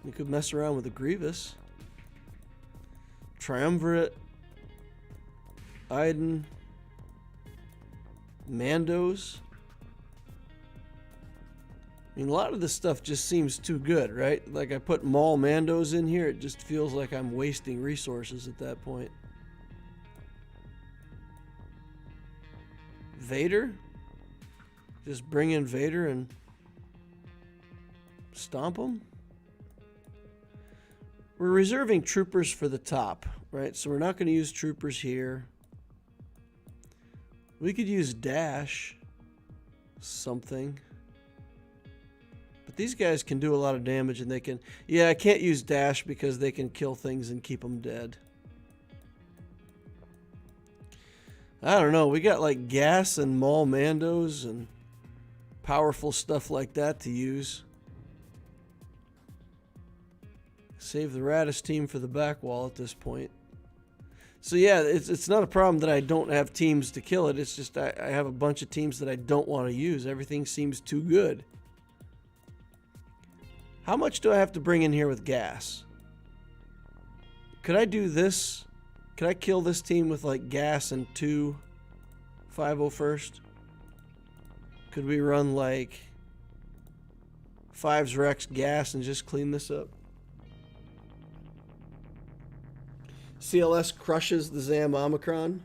We could mess around with the Grievous. Triumvirate. Iden. Mandos. I mean, a lot of this stuff just seems too good, right? Like, I put Maul Mandos in here, it just feels like I'm wasting resources at that point. Vader? Just bring in Vader and stomp him? We're reserving troopers for the top, right? So we're not going to use troopers here. We could use dash something. But these guys can do a lot of damage, and they can... Yeah, I can't use dash because they can kill things and keep them dead. I don't know. We got like gas and Maul Mandos and powerful stuff like that to use. Save the Radis team for the back wall at this point. So yeah, it's not a problem that I don't have teams to kill it. It's just I have a bunch of teams that I don't want to use. Everything seems too good. How much do I have to bring in here with gas? Could I do this? Could I kill this team with like gas and 2 501st? Could we run like 5's Rex gas and just clean this up? CLS crushes the Zam Omicron.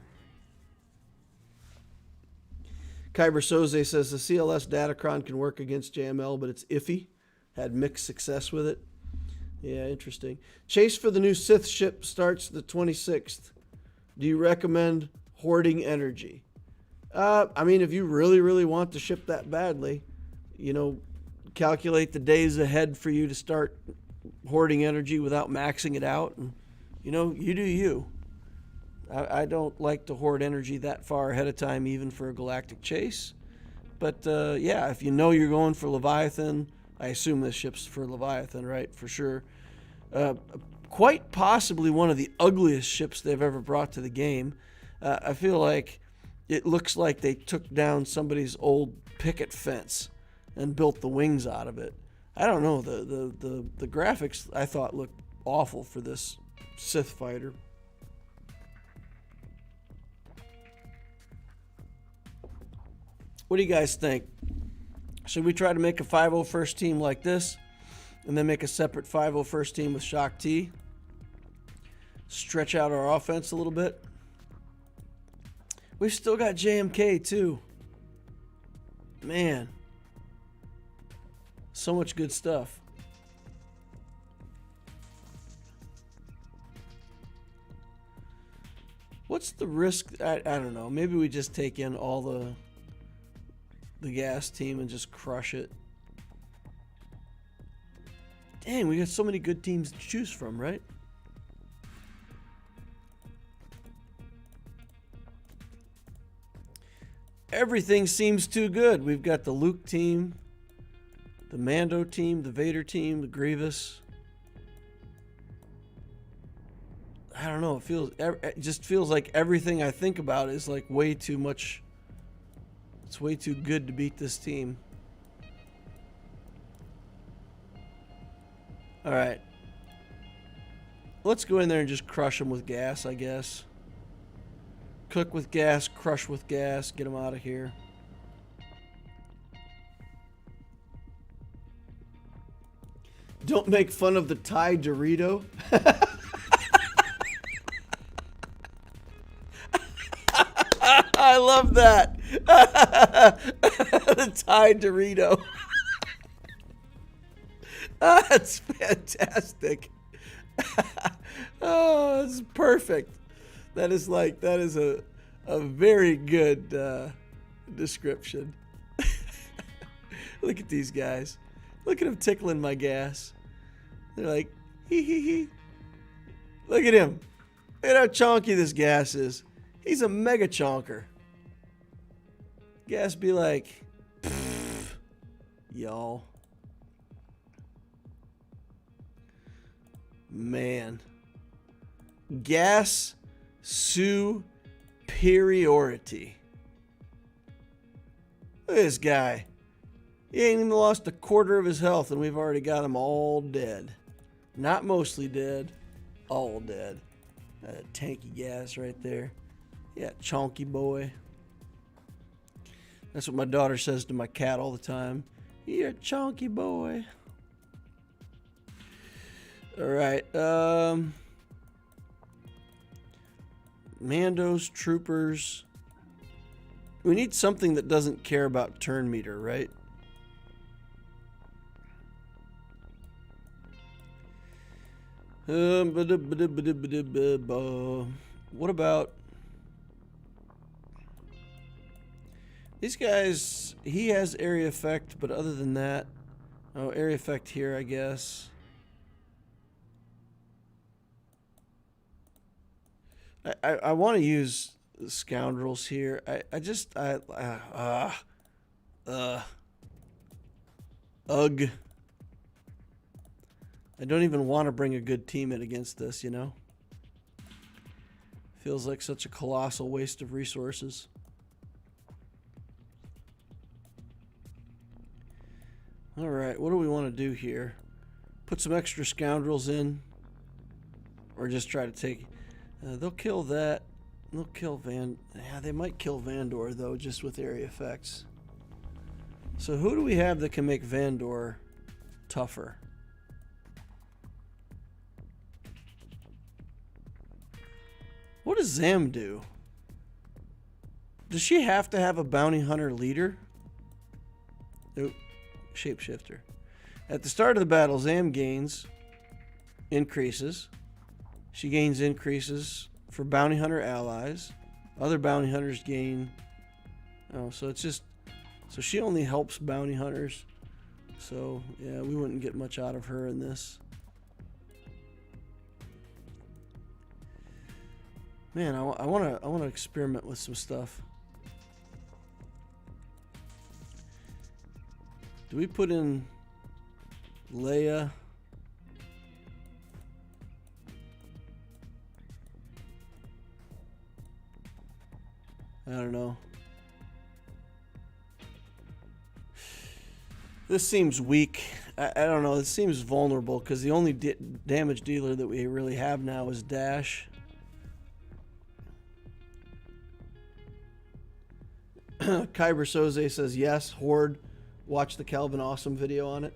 Kyber Soze says the CLS Datacron can work against JML, but it's iffy. Had mixed success with it. Yeah, interesting. Chase for the new Sith ship starts the 26th. Do you recommend hoarding energy? I mean, if you really, really want the ship that badly, you know, calculate the days ahead for you to start hoarding energy without maxing it out. And, you know, you do you. I don't like to hoard energy that far ahead of time, even for a galactic chase. But, yeah, if you know you're going for Leviathan, I assume this ship's for Leviathan, right? For sure. Quite possibly one of the ugliest ships they've ever brought to the game. I feel like it looks like they took down somebody's old picket fence and built the wings out of it. I don't know. The graphics I thought looked awful for this Sith fighter. What do you guys think? Should we try to make a 501st team like this and then make a separate 501st team with Shock T? Stretch out our offense a little bit. We've still got JMK too. Man. So much good stuff. What's the risk? I don't know. Maybe we just take in all the gas team and just crush it. Dang, we got so many good teams to choose from, right? Everything seems too good. We've got the Luke team, the Mando team, the Vader team, the Grievous. I don't know. It just feels like everything I think about is like way too much. It's way too good to beat this team. All right. Let's go in there and just crush them with gas, I guess. Cook with gas, crush with gas, get them out of here. Don't make fun of the Thai Dorito. I love that. The Thai Dorito. That's fantastic. Oh, it's perfect. That is a very good description. Look at these guys. Look at them tickling my gas. They're like, hee hee hee. Look at him. Look at how chonky this gas is. He's a mega chonker. Gas be like, y'all. Man. Gas superiority. Look at this guy. He ain't even lost a quarter of his health, and we've already got him all dead. Not mostly dead, all dead. That tanky gas right there. Yeah, chonky boy. That's what my daughter says to my cat all the time. You're a chonky boy. All right. Mandos, troopers. We need something that doesn't care about turn meter, right? What about these guys? He has area effect, but other than that, oh, area effect here, I guess. I want to use scoundrels here. Ugh. I don't even want to bring a good team in against this, you know? Feels like such a colossal waste of resources. Alright, what do we want to do here? Put some extra scoundrels in? Or just try to take... they'll kill that. They'll kill Yeah, they might kill Vandor, though, just with area effects. So who do we have that can make Vandor tougher? What does Zam do? Does she have to have a bounty hunter leader? Nope. Shapeshifter. At the start of the battle, Zam gains increases. She gains increases for bounty hunter allies. Other bounty hunters gain... Oh, so it's just... So she only helps bounty hunters. So, yeah, we wouldn't get much out of her in this. Man, I want to experiment with some stuff. Do we put in Leia? I don't know. This seems weak. I don't know. This seems vulnerable because the only damage dealer that we really have now is Dash. Kyber Soze says yes. Horde, watch the Calvin Awesome video on it.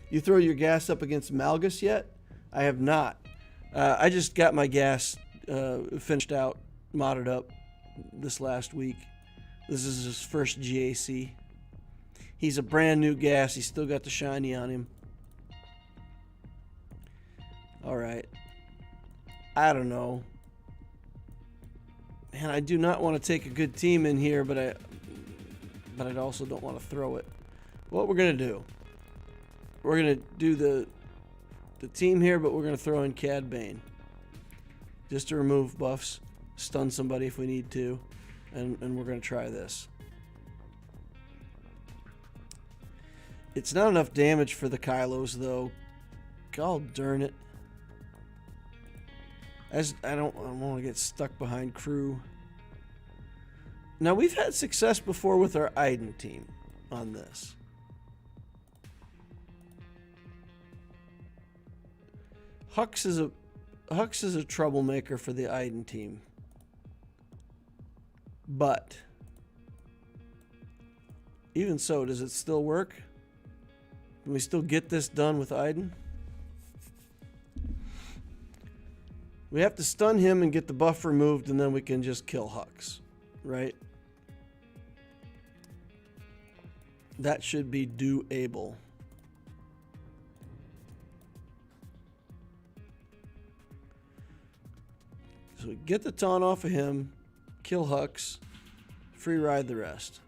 You throw your gas up against Malgus yet? I have not. I just got my gas finished out, modded up this last week. This is his first GAC. He's a brand new gas. He's still got the shiny on him. Alright. I don't know. Man, I do not want to take a good team in here, but I also don't want to throw it. What we're going to do, we're going to do the team here, but we're going to throw in Cad Bane. Just to remove buffs, stun somebody if we need to, and we're going to try this. It's not enough damage for the Kylos, though. God darn it. I don't want to get stuck behind crew. Now, we've had success before with our Iden team on this. Hux is a troublemaker for the Iden team. But even so, does it still work? Can we still get this done with Iden? We have to stun him and get the buff removed, and then we can just kill Hux, right? That should be doable. So we get the taunt off of him, kill Hux, free ride the rest.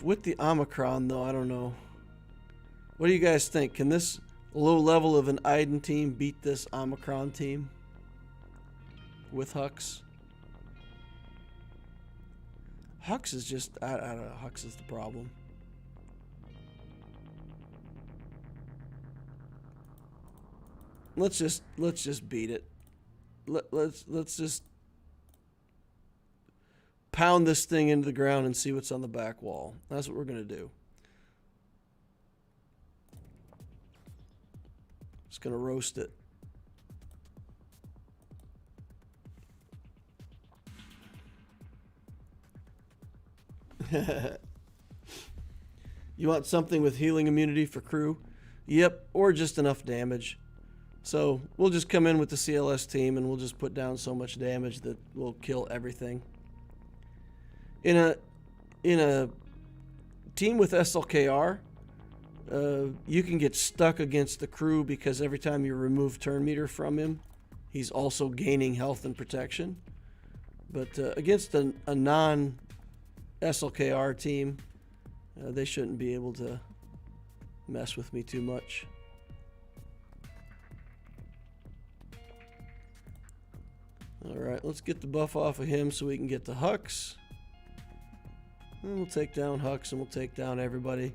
With the Omicron, though, I don't know. What do you guys think? Can this low level of an Iden team beat this Omicron team with Hux? Hux is just, I don't know, Hux is the problem. Let's just beat it. Let's just pound this thing into the ground and see what's on the back wall. That's what we're gonna do. Just gonna roast it. You want something with healing immunity for crew? Yep, or just enough damage. So we'll just come in with the CLS team and we'll just put down so much damage that we'll kill everything. In a team with SLKR, you can get stuck against the crew because every time you remove turn meter from him, he's also gaining health and protection. But against a non-SLKR team, they shouldn't be able to mess with me too much. Alright, let's get the buff off of him so we can get the Hux. And we'll take down Hux and we'll take down everybody.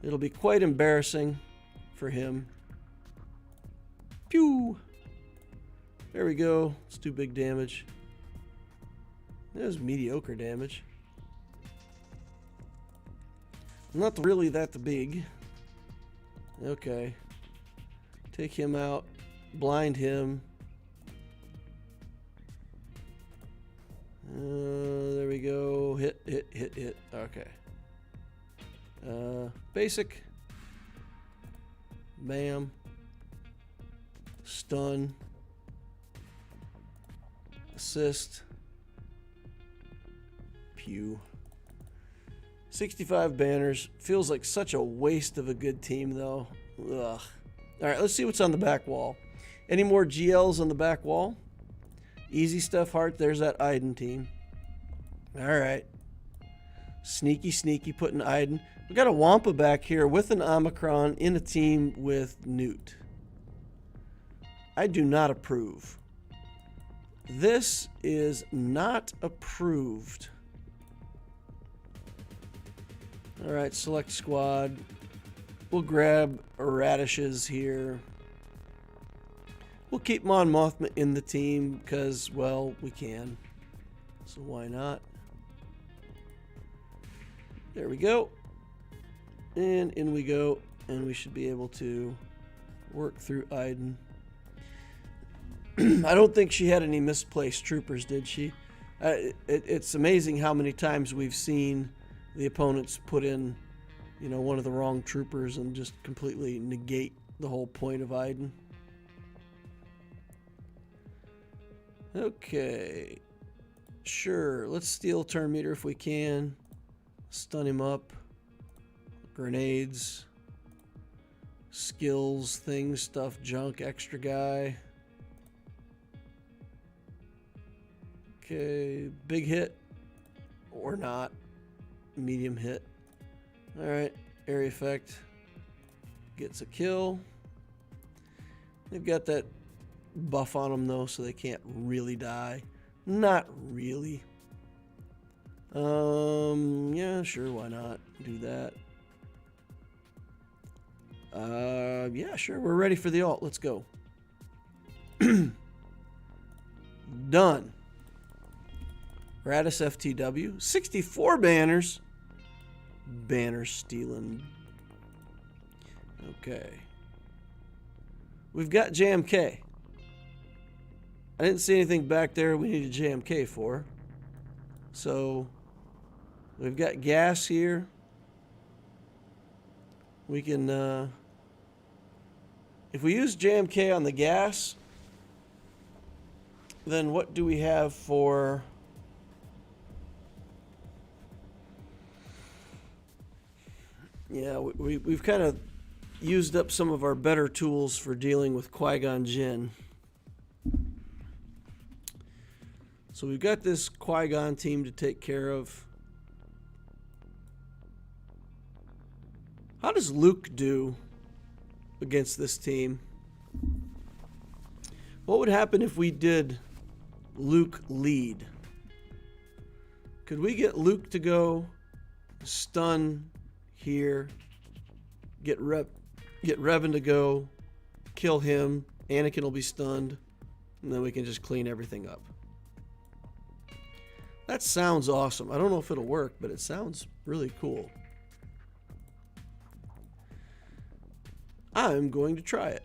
It'll be quite embarrassing for him. Pew! There we go. Let's do big damage. That was mediocre damage. Not really that big. Okay. Take him out. Blind him. There we go. Hit. Okay. Basic. Bam. Stun. Assist. Pew. 65 banners. Feels like such a waste of a good team, though. Ugh. Alright, let's see what's on the back wall. Any more GLs on the back wall? Easy stuff, Heart. There's that Iden team. Alright. Sneaky putting Iden. We got a Wampa back here with an Omicron in a team with Newt. I do not approve. This is not approved. Alright, select squad. We'll grab radishes here. We'll keep Mon Mothma in the team because, well, we can. So why not? There we go. And in we go. And we should be able to work through Iden. I don't think she had any misplaced troopers, did she? It's amazing how many times we've seen the opponents put in, you know, one of the wrong troopers and just completely negate the whole point of Iden. Okay. Sure. Let's steal turn meter if we can. Stun him up. Grenades. Skills, things, stuff, junk, extra guy. Okay. Big hit. Or not. Medium hit. Alright. Area effect. Gets a kill. They've got that buff on them though, so they can't really die. Not really. Yeah, sure, why not do that? Yeah, sure, we're ready for the ult. Let's go. Done. Radis FTW. 64 banners. Banner stealing. Okay. We've got JMK. I didn't see anything back there we need a JMK for. So we've got gas here. We can, if we use JMK on the gas, then what do we have for... Yeah, we've kind of used up some of our better tools for dealing with Qui-Gon Jinn. So we've got this Qui-Gon team to take care of. How does Luke do against this team? What would happen if we did Luke lead? Could we get Luke to go stun here, get Revan to go, kill him, Anakin will be stunned, and then we can just clean everything up. That sounds awesome. I don't know if it'll work, but it sounds really cool. I'm going to try it.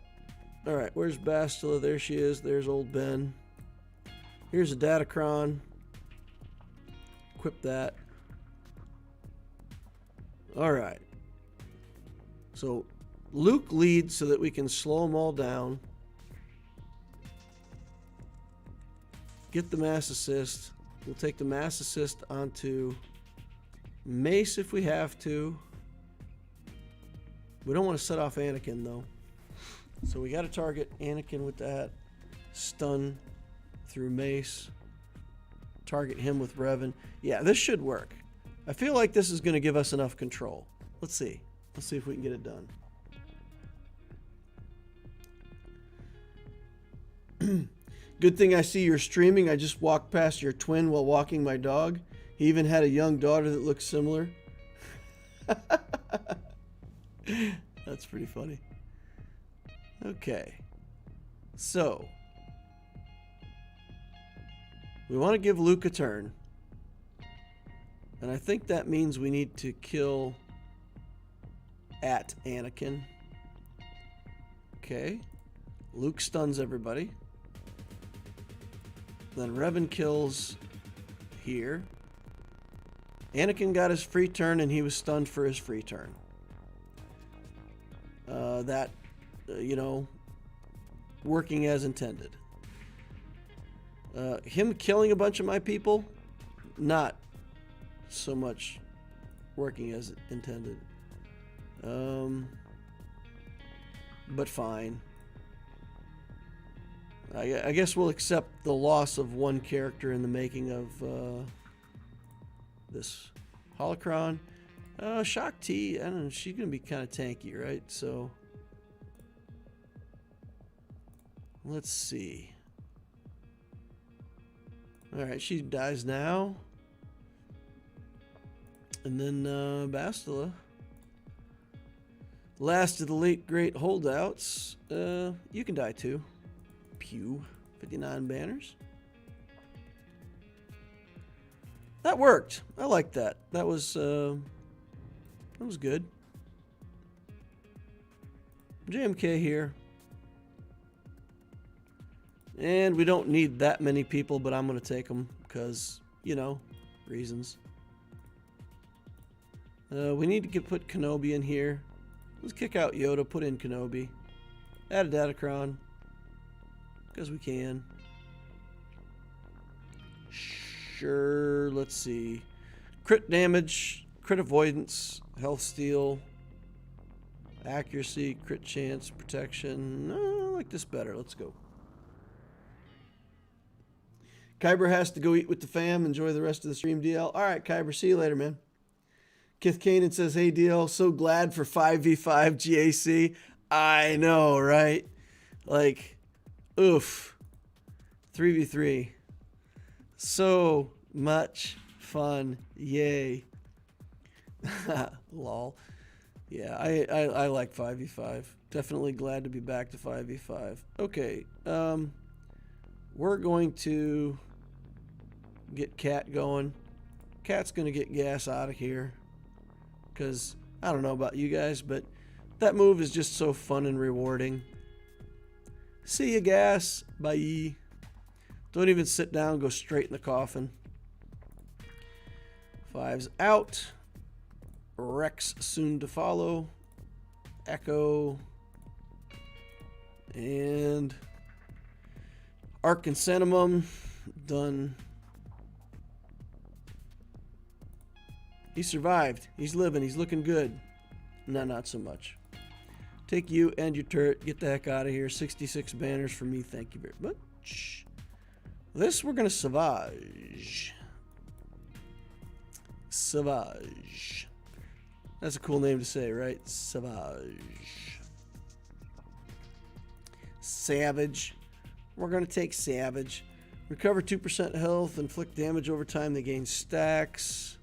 Alright, where's Bastila? There she is. There's old Ben. Here's a Datacron. Equip that. Alright. So, Luke leads so that we can slow them all down. Get the mass assist. We'll take the mass assist onto Mace if we have to. We don't want to set off Anakin, though. So we got to target Anakin with that. Stun through Mace. Target him with Revan. Yeah, this should work. I feel like this is going to give us enough control. Let's see. Let's see if we can get it done. Good thing I see you're streaming. I just walked past your twin while walking my dog. He even had a young daughter that looks similar. That's pretty funny. Okay. So, we want to give Luke a turn. And I think that means we need to kill at Anakin. Okay. Luke stuns everybody. Then Revan kills here. Anakin got his free turn and he was stunned for his free turn. You know, working as intended. Him killing a bunch of my people, not so much working as intended. But fine. I guess we'll accept the loss of one character in the making of this holocron. Shock T, I don't know, she's going to be kind of tanky, right? So, let's see. Alright, she dies now. And then Bastila. Last of the late great holdouts. You can die too. Pew. 59 banners. That worked. I like that. That was good. JMK here. And we don't need that many people, but I'm going to take them because, you know, reasons. We need to put Kenobi in here. Let's kick out Yoda, put in Kenobi. Add a Datacron. Because we can. Sure, let's see. Crit damage, crit avoidance, health steal, accuracy, crit chance, protection. No, I like this better. Let's go. Kyber has to go eat with the fam. Enjoy the rest of the stream, DL. All right, Kyber, see you later, man. Kith Kanan says, hey, DL, so glad for 5v5 GAC. I know, right? Like, oof. 3v3. So much fun. Yay. Lol. Yeah, I like 5v5. Definitely glad to be back to 5v5. Okay. We're going to get Cat going. Cat's going to get gas out of here. Because, I don't know about you guys, but that move is just so fun and rewarding. See ya, gas. Bye. Don't even sit down. Go straight in the coffin. 5's out. Rex soon to follow. Echo. And Arc and Sentimum. Done. He survived. He's living. He's looking good. No, not so much. Take you and your turret. Get the heck out of here. 66 banners for me. Thank you very much. This we're going to Savage. Savage. That's a cool name to say, right? Savage. Savage. We're going to take Savage. Recover 2% health. Inflict damage over time. They gain stacks.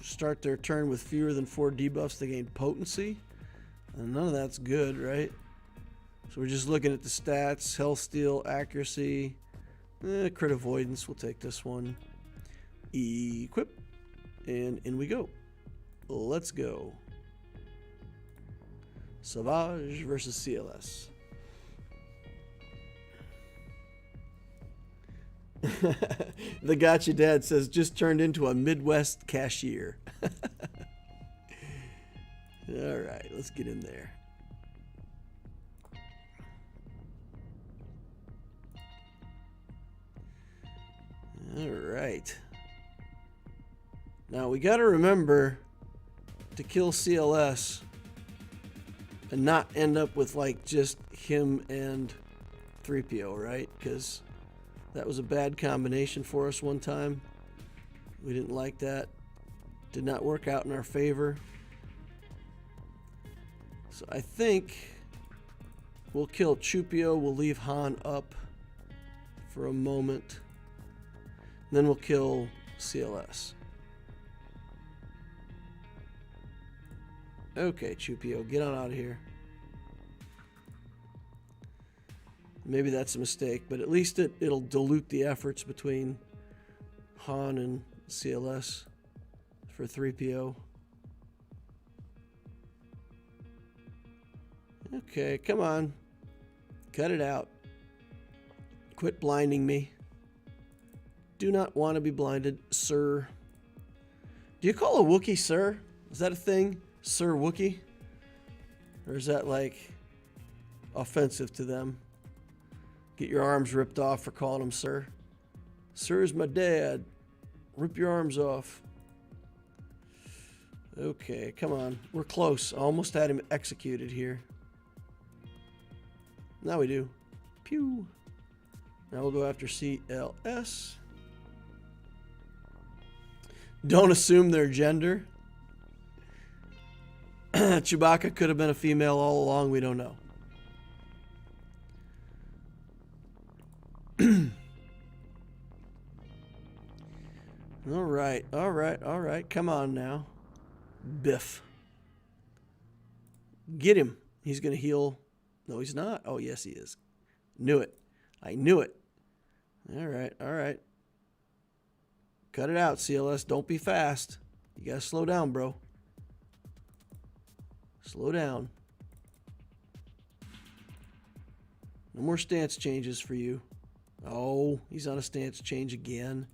Start their turn with fewer than 4 debuffs. They gain potency. And none of that's good, right? So we're just looking at the stats. Health steal, accuracy. Crit avoidance. We'll take this one. Equip. And in we go. Let's go. Savage versus CLS. The Gotcha Dad says, just turned into a Midwest cashier. All right, let's get in there. All right. Now we got to remember to kill CLS and not end up with like just him and 3PO, right? Because that was a bad combination for us one time. We didn't like that. Did not work out in our favor. So I think we'll kill Chupio. We'll leave Han up for a moment. And then we'll kill CLS. Okay, Chupio, get on out of here. Maybe that's a mistake, but at least it'll dilute the efforts between Han and CLS for 3PO. Okay, come on. Cut it out. Quit blinding me. Do not want to be blinded, sir. Do you call a Wookiee sir? Is that a thing? Sir Wookiee? Or is that like offensive to them? Get your arms ripped off for calling him sir. Sir's my dad. Rip your arms off. Okay, come on. We're close. Almost had him executed here. Now we do. Pew. Now we'll go after CLS. Don't assume their gender. Chewbacca could have been a female all along. We don't know. All right, all right, all right. Come on now. Biff. Get him. He's going to heal. No, he's not. Oh, yes, he is. Knew it. I knew it. All right, all right. Cut it out, CLS. Don't be fast. You got to slow down, bro. Slow down. No more stance changes for you. Oh, he's on a stance change again.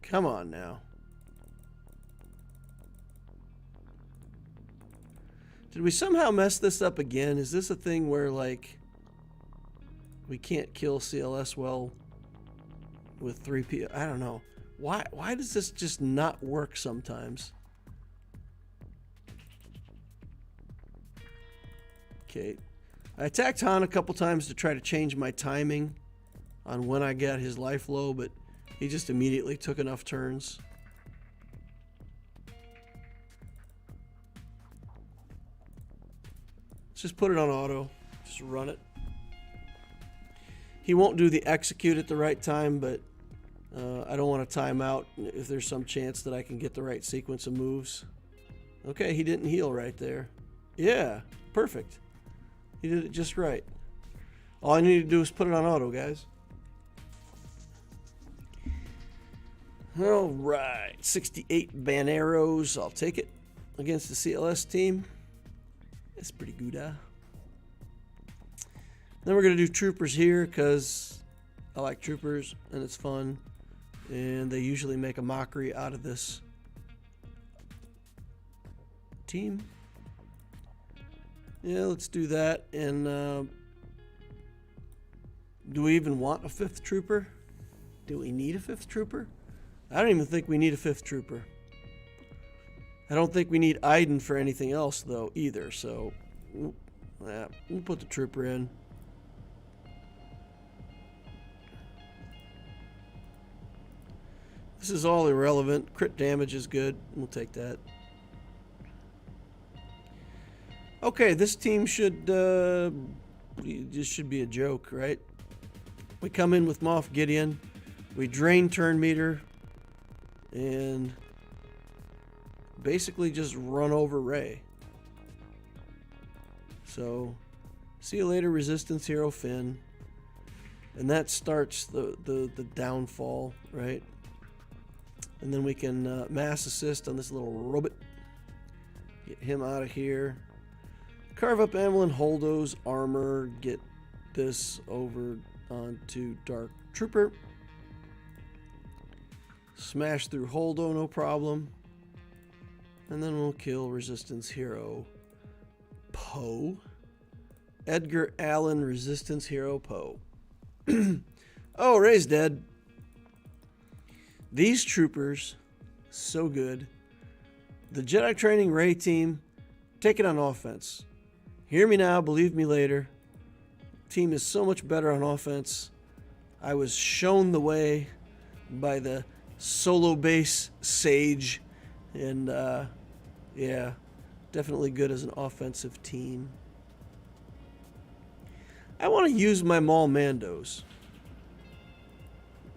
Come on now. Did we somehow mess this up again? Is this a thing where, like, we can't kill CLS well with 3P? I don't know. Why does this just not work sometimes? Okay. I attacked Han a couple times to try to change my timing on when I got his life low, but he just immediately took enough turns. Let's just put it on auto. Just run it. He won't do the execute at the right time, but I don't want to time out if there's some chance that I can get the right sequence of moves. Okay, he didn't heal right there. Yeah, perfect. He did it just right. All I need to do is put it on auto, guys. All right, 68 Baneros. I'll take it against the CLS team. It's pretty good, huh? Then we're going to do troopers here because I like troopers and it's fun. And they usually make a mockery out of this team. Yeah, let's do that. And do we even want a 5th trooper? Do we need a 5th trooper? I don't even think we need a 5th trooper. I don't think we need Iden for anything else, though, either. So, yeah, we'll put the trooper in. This is all irrelevant. Crit damage is good. We'll take that. Okay, this team should this should be a joke, right? We come in with Moff Gideon, we drain turn meter, and basically just run over Rey. So, see you later, Resistance Hero Finn. And that starts the downfall, right? And then we can mass assist on this little robot. Get him out of here. Carve up Amelin Holdo's armor. Get this over onto Dark Trooper. Smash through Holdo, no problem. And then we'll kill Resistance Hero Poe. Edgar Allen Resistance Hero Poe. Oh, Rey's dead. These troopers, so good. The Jedi Training Rey team, take it on offense. Hear me now, believe me later. Team is so much better on offense. I was shown the way by the solo base sage. And, yeah, definitely good as an offensive team. I want to use my Maul Mandos.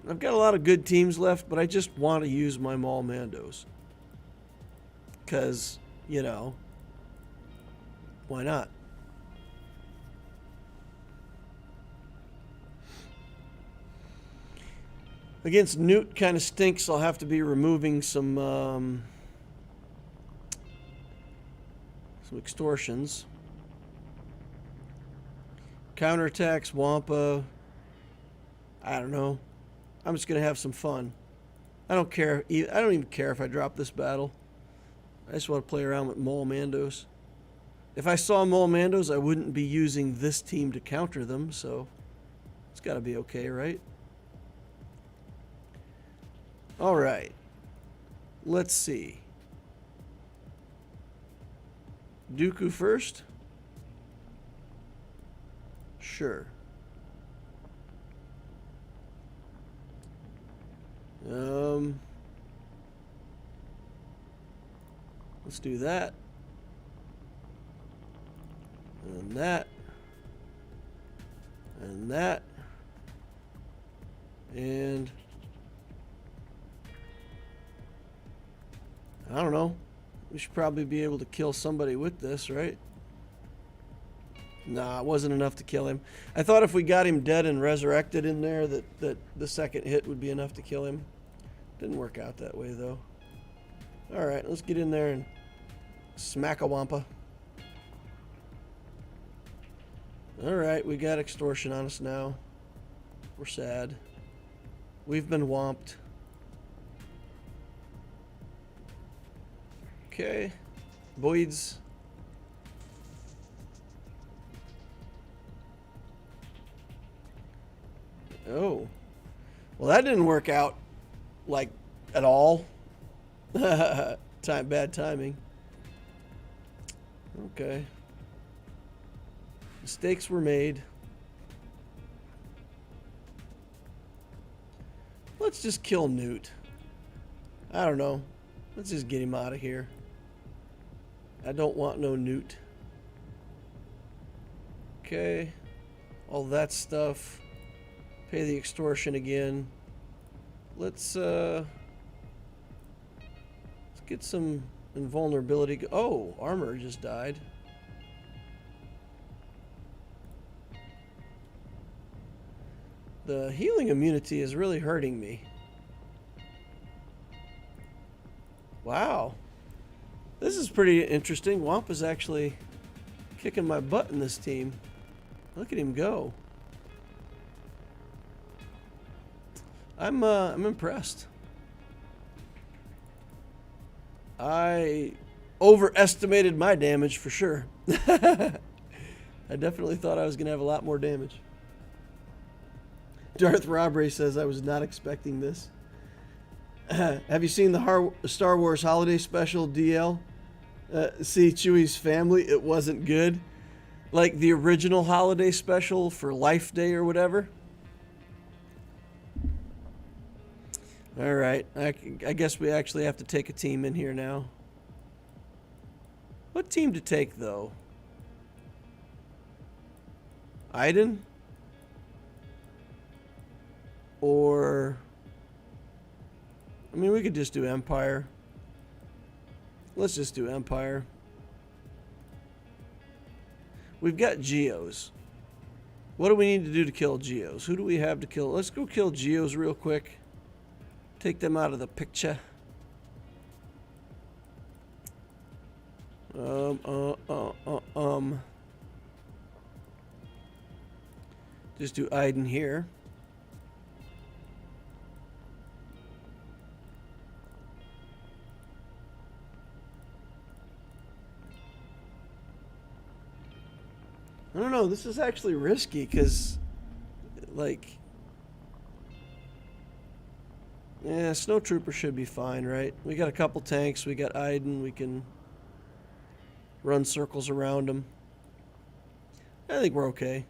I've got a lot of good teams left, but I just want to use my Maul Mandos. Because, you know, why not? Against Newt kind of stinks. I'll have to be removing some extortions. Counterattacks, Wampa. I don't know. I'm just going to have some fun. I don't care. I don't even care if I drop this battle. I just want to play around with Maul Mandos. If I saw Maul Mandos, I wouldn't be using this team to counter them, so it's got to be okay, right? All right. Let's see. Dooku first? Sure. Let's do that. And that. And that. And I don't know. We should probably be able to kill somebody with this, right? Nah, it wasn't enough to kill him. I thought if we got him dead and resurrected in there that the second hit would be enough to kill him. Didn't work out that way, though. Alright, let's get in there and smack a Wampa. Alright, we got extortion on us now. We're sad. We've been whomped. Okay. Boyd's. Oh. Well, that didn't work out, like, at all. Bad timing. Okay. Mistakes were made. Let's just kill Newt. I don't know. Let's just get him out of here. I don't want no Newt. Okay. All that stuff. Pay the extortion again. Let's get some invulnerability. Oh, armor just died. The healing immunity is really hurting me. Wow. This is pretty interesting. Wampa's actually kicking my butt in this team. Look at him go. I'm impressed. I overestimated my damage for sure. I definitely thought I was going to have a lot more damage. Darth Robbery says, I was not expecting this. Have you seen the Star Wars Holiday Special DL? See Chewie's family? It wasn't good. Like the original Holiday Special for Life Day or whatever. Alright, I guess we actually have to take a team in here now. What team to take, though? Iden? Or... I mean, we could just do Empire. Let's just do Empire. We've got Geos. What do we need to do to kill Geos? Who do we have to kill? Let's go kill Geos real quick. Take them out of the picture. Just do Iden here. I don't know, this is actually risky because, like, yeah, Snow Trooper should be fine, right? We got a couple tanks, we got Iden, we can run circles around them. I think we're okay.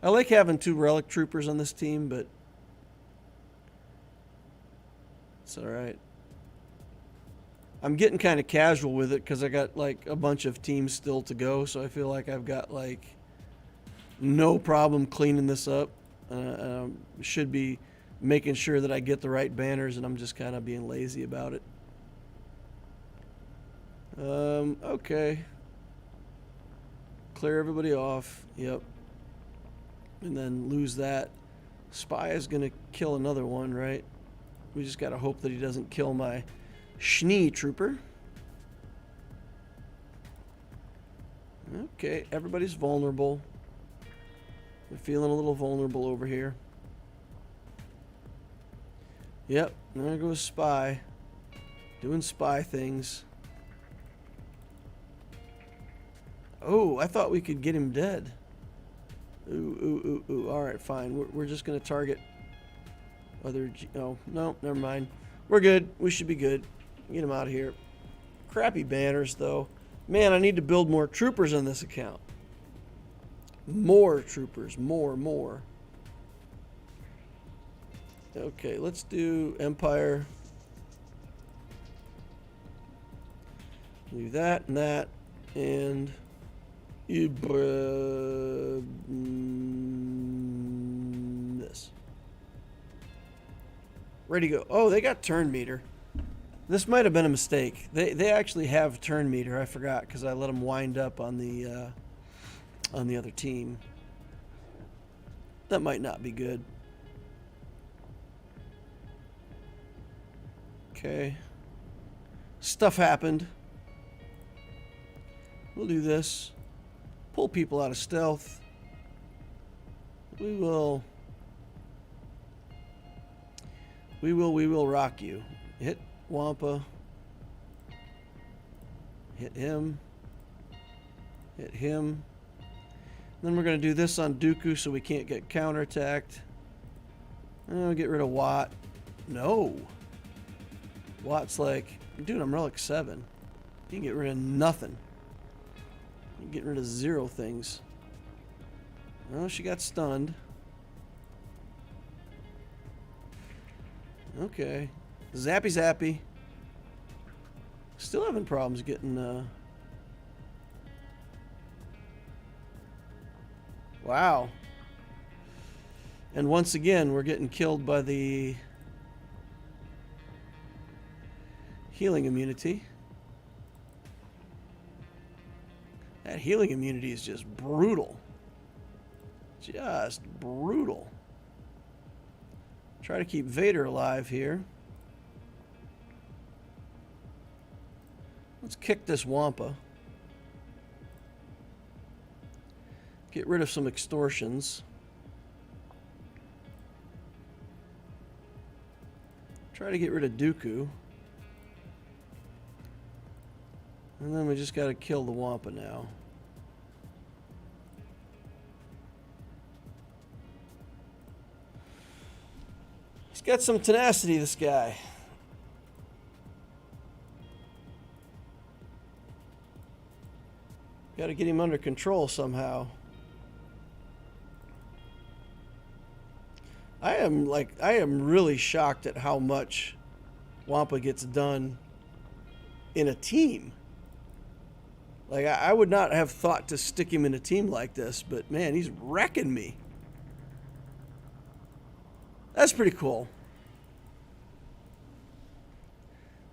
I like having 2 Relic Troopers on this team, but it's alright. I'm getting kind of casual with it because I got like a bunch of teams still to go, so I feel like I've got like no problem cleaning this up. Should be making sure that I get the right banners, and I'm just kind of being lazy about it. Okay. Clear everybody off. Yep. And then lose that. Spy is going to kill another one, right? We just got to hope that he doesn't kill my Schnee Trooper. Okay, everybody's vulnerable. We're feeling a little vulnerable over here. Yep, there goes Spy. Doing spy things. Oh, I thought we could get him dead. Ooh. Alright, fine. We're just going to target other... Oh, no, never mind. We're good. We should be good. Get him out of here. Crappy banners, though. Man, I need to build more troopers on this account. More troopers. More. Okay, let's do Empire. Do that and that. And... this. Ready to go. Oh, they got turn meter. This might have been a mistake. They actually have turn meter. I forgot because I let them wind up on the other team. That might not be good. Okay. Stuff happened. We'll do this. Pull people out of stealth. We will rock you. Hit Wampa. Hit him. Hit him. Then we're going to do this on Dooku so we can't get counterattacked. Get rid of Watt. No. Watt's like, dude, I'm Relic 7. You can get rid of nothing. You can get rid of 0 things. Oh, she got stunned. Okay. Zappy. Still having problems getting, Wow. And once again, we're getting killed by the healing immunity. That healing immunity is just brutal. Just brutal. Try to keep Vader alive here. Let's kick this Wampa. Get rid of some extortions. Try to get rid of Dooku. And then we just got to kill the Wampa now. He's got some tenacity, this guy. Got to get him under control somehow. I am really shocked at how much Wampa gets done in a team. Like, I would not have thought to stick him in a team like this, but man, he's wrecking me. That's pretty cool.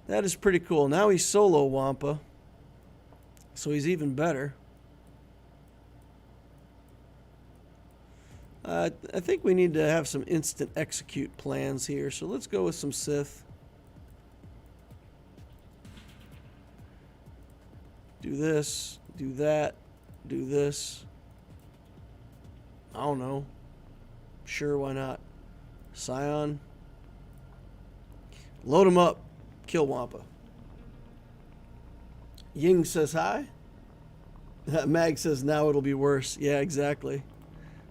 That is pretty cool. Now he's solo Wampa, so he's even better. I think we need to have some instant execute plans here, so let's go with some Sith. Do this, do that, do this. I don't know. Sure, why not? Scion. Load him up. Kill Wampa. Ying says hi. Mag says now it'll be worse. Yeah, exactly.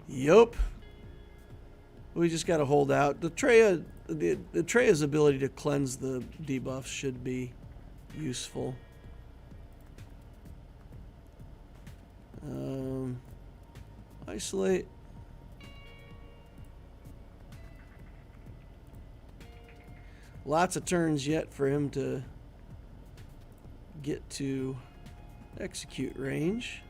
Yup. We just got to hold out. The Treya's ability to cleanse the debuffs should be useful. Isolate. Lots of turns yet for him to get to execute range.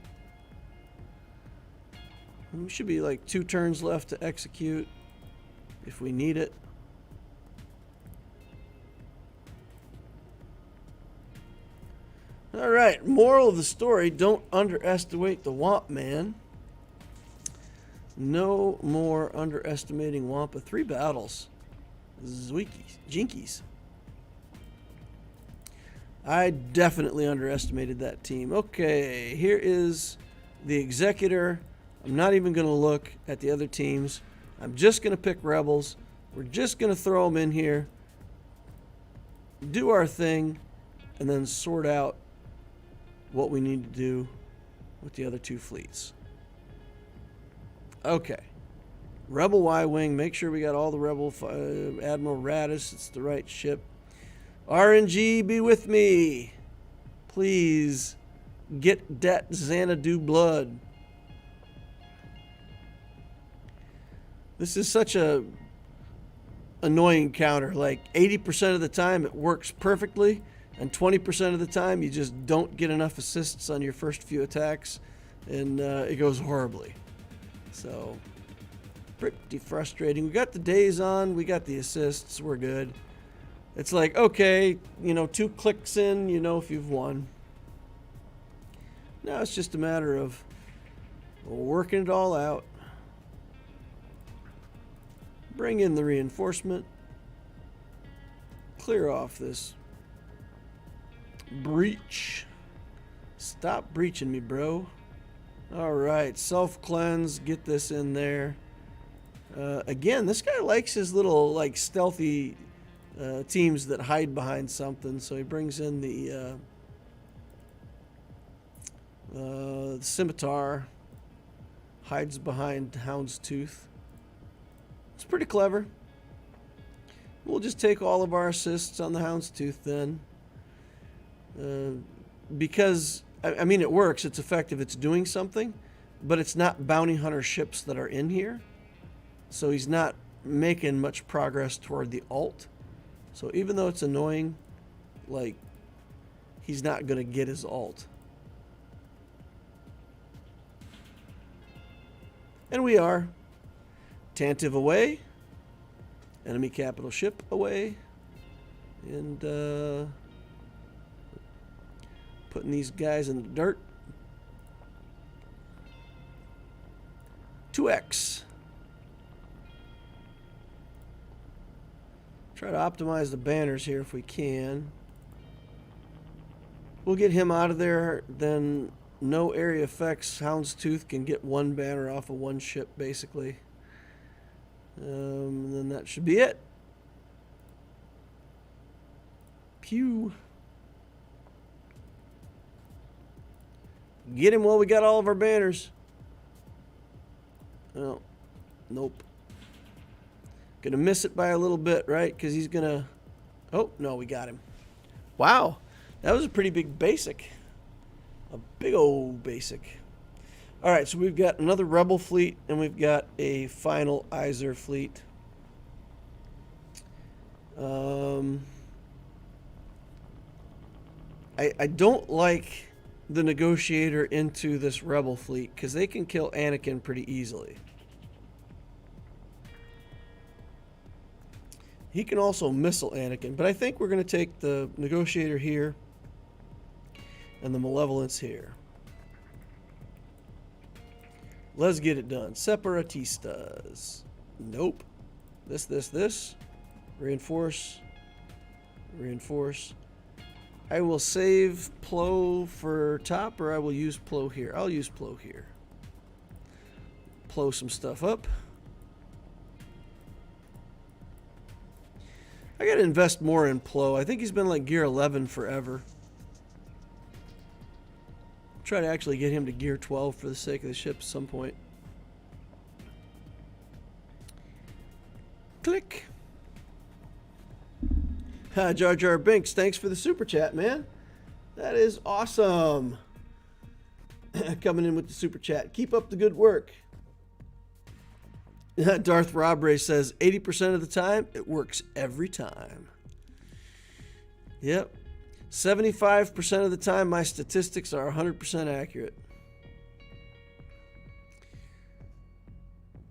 There should be like 2 turns left to execute if we need it. All right, moral of the story, don't underestimate the Wamp Man. No more underestimating Wampa. 3 battles. Zwinkies. Jinkies. I definitely underestimated that team. Okay, here is the Executor. I'm not even going to look at the other teams. I'm just going to pick Rebels. We're just going to throw them in here, do our thing, and then sort out what we need to do with the other 2 fleets. Okay. Rebel Y-Wing. Make sure we got all the Rebel Admiral Radis. It's the right ship. RNG, be with me. Please get that Xanadu blood. This is such a annoying counter. Like 80% of the time it works perfectly, and 20% of the time you just don't get enough assists on your first few attacks, and it goes horribly. So pretty frustrating. We got the days on, we got the assists, we're good. It's like, okay, 2 clicks in, if you've won. Now it's just a matter of working it all out. Bring in the reinforcement. Clear off this breach. Stop breaching me, bro. Alright, self-cleanse. Get this in there. Again, this guy likes his little, stealthy teams that hide behind something. So he brings in the Scimitar. Hides behind Houndstooth. It's pretty clever. We'll just take all of our assists on the Houndstooth then. Because, I mean, it works. It's effective. It's doing something. But it's not bounty hunter ships that are in here. So he's not making much progress toward the ult. So even though it's annoying, he's not going to get his ult. And we are. Tantive away. Enemy capital ship away. And putting these guys in the dirt. 2x. Try to optimize the banners here if we can. We'll get him out of there, then no area effects. Houndstooth can get 1 banner off of 1 ship, basically. And then that should be it. Pew. Get him while we got all of our banners. Oh, nope. Gonna miss it by a little bit, right? Because he's gonna... Oh, no, we got him. Wow. That was a pretty big basic. A big old basic. Alright, so we've got another Rebel fleet, and we've got a final Iser fleet. I don't like the negotiator into this rebel fleet because they can kill Anakin pretty easily. He can also missile Anakin, but I think we're going to take the negotiator here and the malevolence here. Let's get it done. Separatistas. Nope. This. Reinforce. Reinforce. I will save Plo for top, or I will use Plo here. I'll use Plo here. Plo some stuff up. I gotta invest more in Plo. I think he's been like gear 11 forever. Try to actually get him to gear 12 for the sake of the ship at some point. Click. Hi, Jar Jar Binks. Thanks for the super chat, man. That is awesome. Coming in with the super chat. Keep up the good work. Darth Robre says 80% of the time, it works every time. Yep. 75% of the time, my statistics are 100% accurate.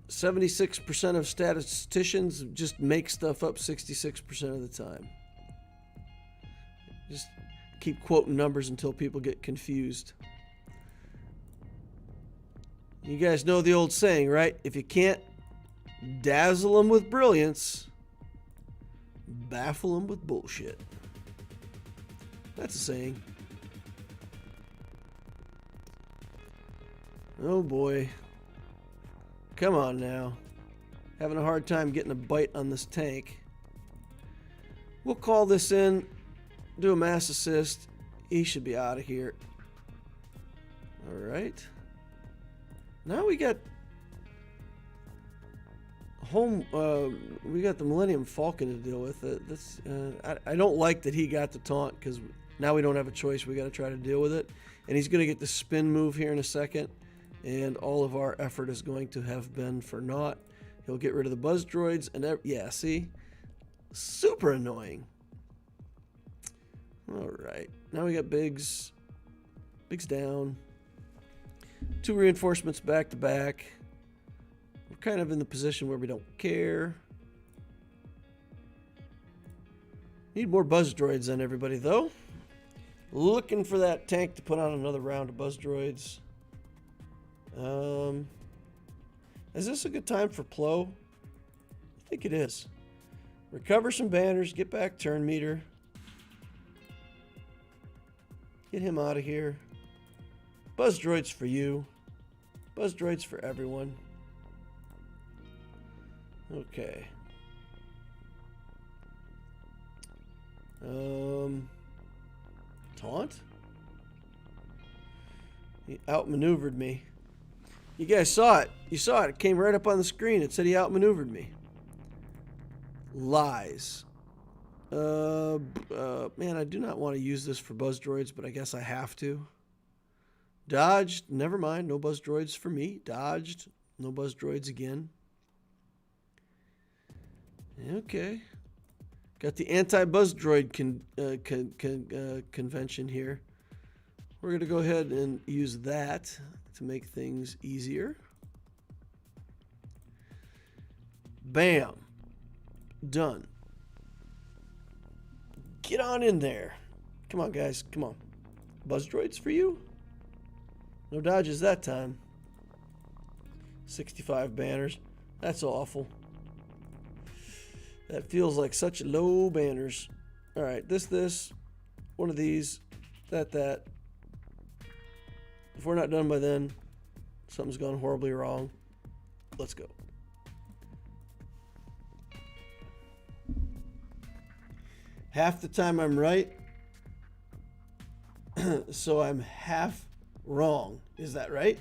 76% of statisticians just make stuff up 66% of the time. Just keep quoting numbers until people get confused. You guys know the old saying, right? If you can't dazzle them with brilliance, baffle them with bullshit. That's a saying. Oh boy. Come on now. Having a hard time getting a bite on this tank. We'll call this in. Do a mass assist. He should be out of here. Alright. Now we got we got the Millennium Falcon to deal with. I don't like that he got the taunt, because now we don't have a choice. We got to try to deal with it. And he's going to get the spin move here in a second. And all of our effort is going to have been for naught. He'll get rid of the buzz droids. And yeah, see? Super annoying. Alright. Now we got Biggs. Biggs down. 2 reinforcements back to back. We're kind of in the position where we don't care. Need more buzz droids on everybody, though. Looking for that tank to put on another round of buzz droids. Is this a good time for Plo? I think it is. Recover some banners, get back turn meter. Get him out of here. Buzz droids for you. Buzz droids for everyone. Okay. Taunt? He outmaneuvered me. You guys saw it. You saw it. It came right up on the screen. It said he outmaneuvered me. Lies. Man, I do not want to use this for buzz droids, but I guess I have to. Dodged. Never mind. No buzz droids for me. Dodged. No buzz droids again. Okay. Got the anti-buzz droid convention here. We're going to go ahead and use that to make things easier. Bam. Done. Get on in there. Come on, guys. Come on. Buzz droids for you? No dodges that time. 65 banners. That's awful. That feels like such low banners. All right, this, one of these, that. If we're not done by then, something's gone horribly wrong. Let's go. Half the time I'm right, so I'm half wrong. Is that right?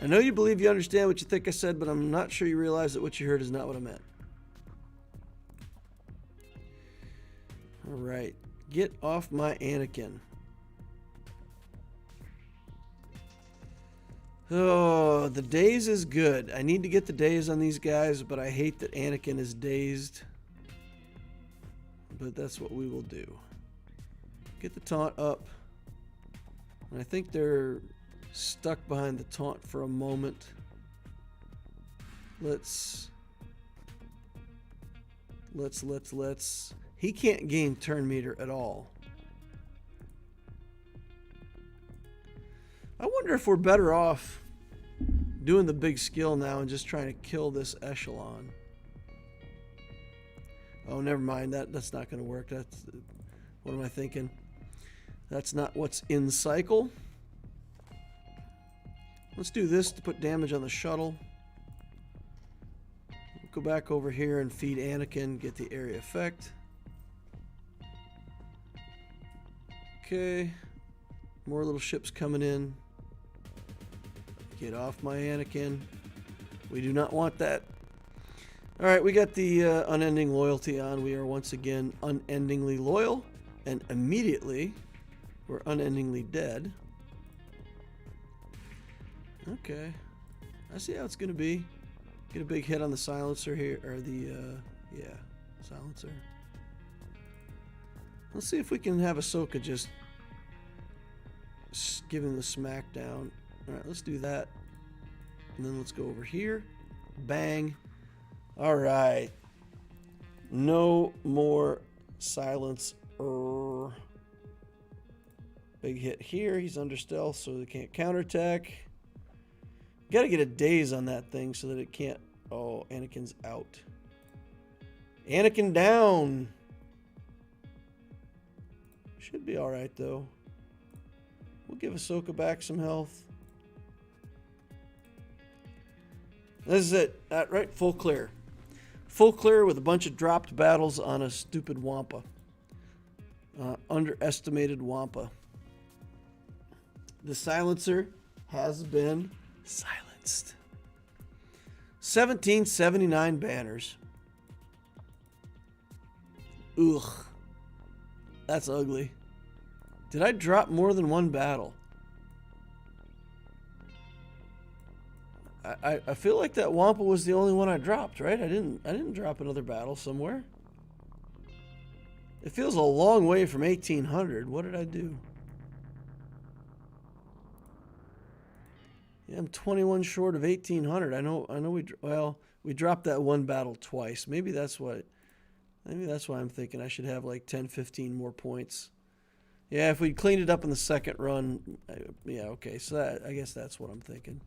I know you believe you understand what you think I said, but I'm not sure you realize that what you heard is not what I meant. All right. Get off my Anakin. Oh, the daze is good. I need to get the daze on these guys, but I hate that Anakin is dazed. But that's what we will do. Get the taunt up. And I think they're stuck behind the taunt for a moment. Let's. He can't gain turn meter at all. I wonder if we're better off doing the big skill now and just trying to kill this echelon. Oh, never mind. That's not going to work. That's, what am I thinking? That's not what's in cycle. Let's do this to put damage on the shuttle. Go back over here and feed Anakin, get the area effect. Okay. More little ships coming in. Get off my Anakin. We do not want that. Alright, we got the unending loyalty on. We are once again unendingly loyal. And immediately, we're unendingly dead. Okay. I see how it's going to be. Get a big hit on the silencer here, or the, yeah, silencer. Let's see if we can have Ahsoka just give him the smackdown. Alright, let's do that. And then let's go over here. Bang. Alright. No more silence. Big hit here. He's under stealth, so they can't counterattack. Gotta get a daze on that thing so that it can't. Oh, Anakin's out. Anakin down. Should be alright, though. We'll give Ahsoka back some health. This is it. Right, full clear. Full clear with a bunch of dropped battles on a stupid Wampa. Underestimated Wampa. The silencer has been silenced. 1779 banners. Ugh. That's ugly. Did I drop more than one battle? I feel like that Wampa was the only one I dropped, right? I didn't drop another battle somewhere. It feels a long way from 1800. What did I do? Yeah, I'm 21 short of 1800. I know we dropped that one battle twice. Maybe that's why I'm thinking I should have like 10, 15 more points. Yeah, if we cleaned it up in the second run, yeah, okay. So I guess that's what I'm thinking.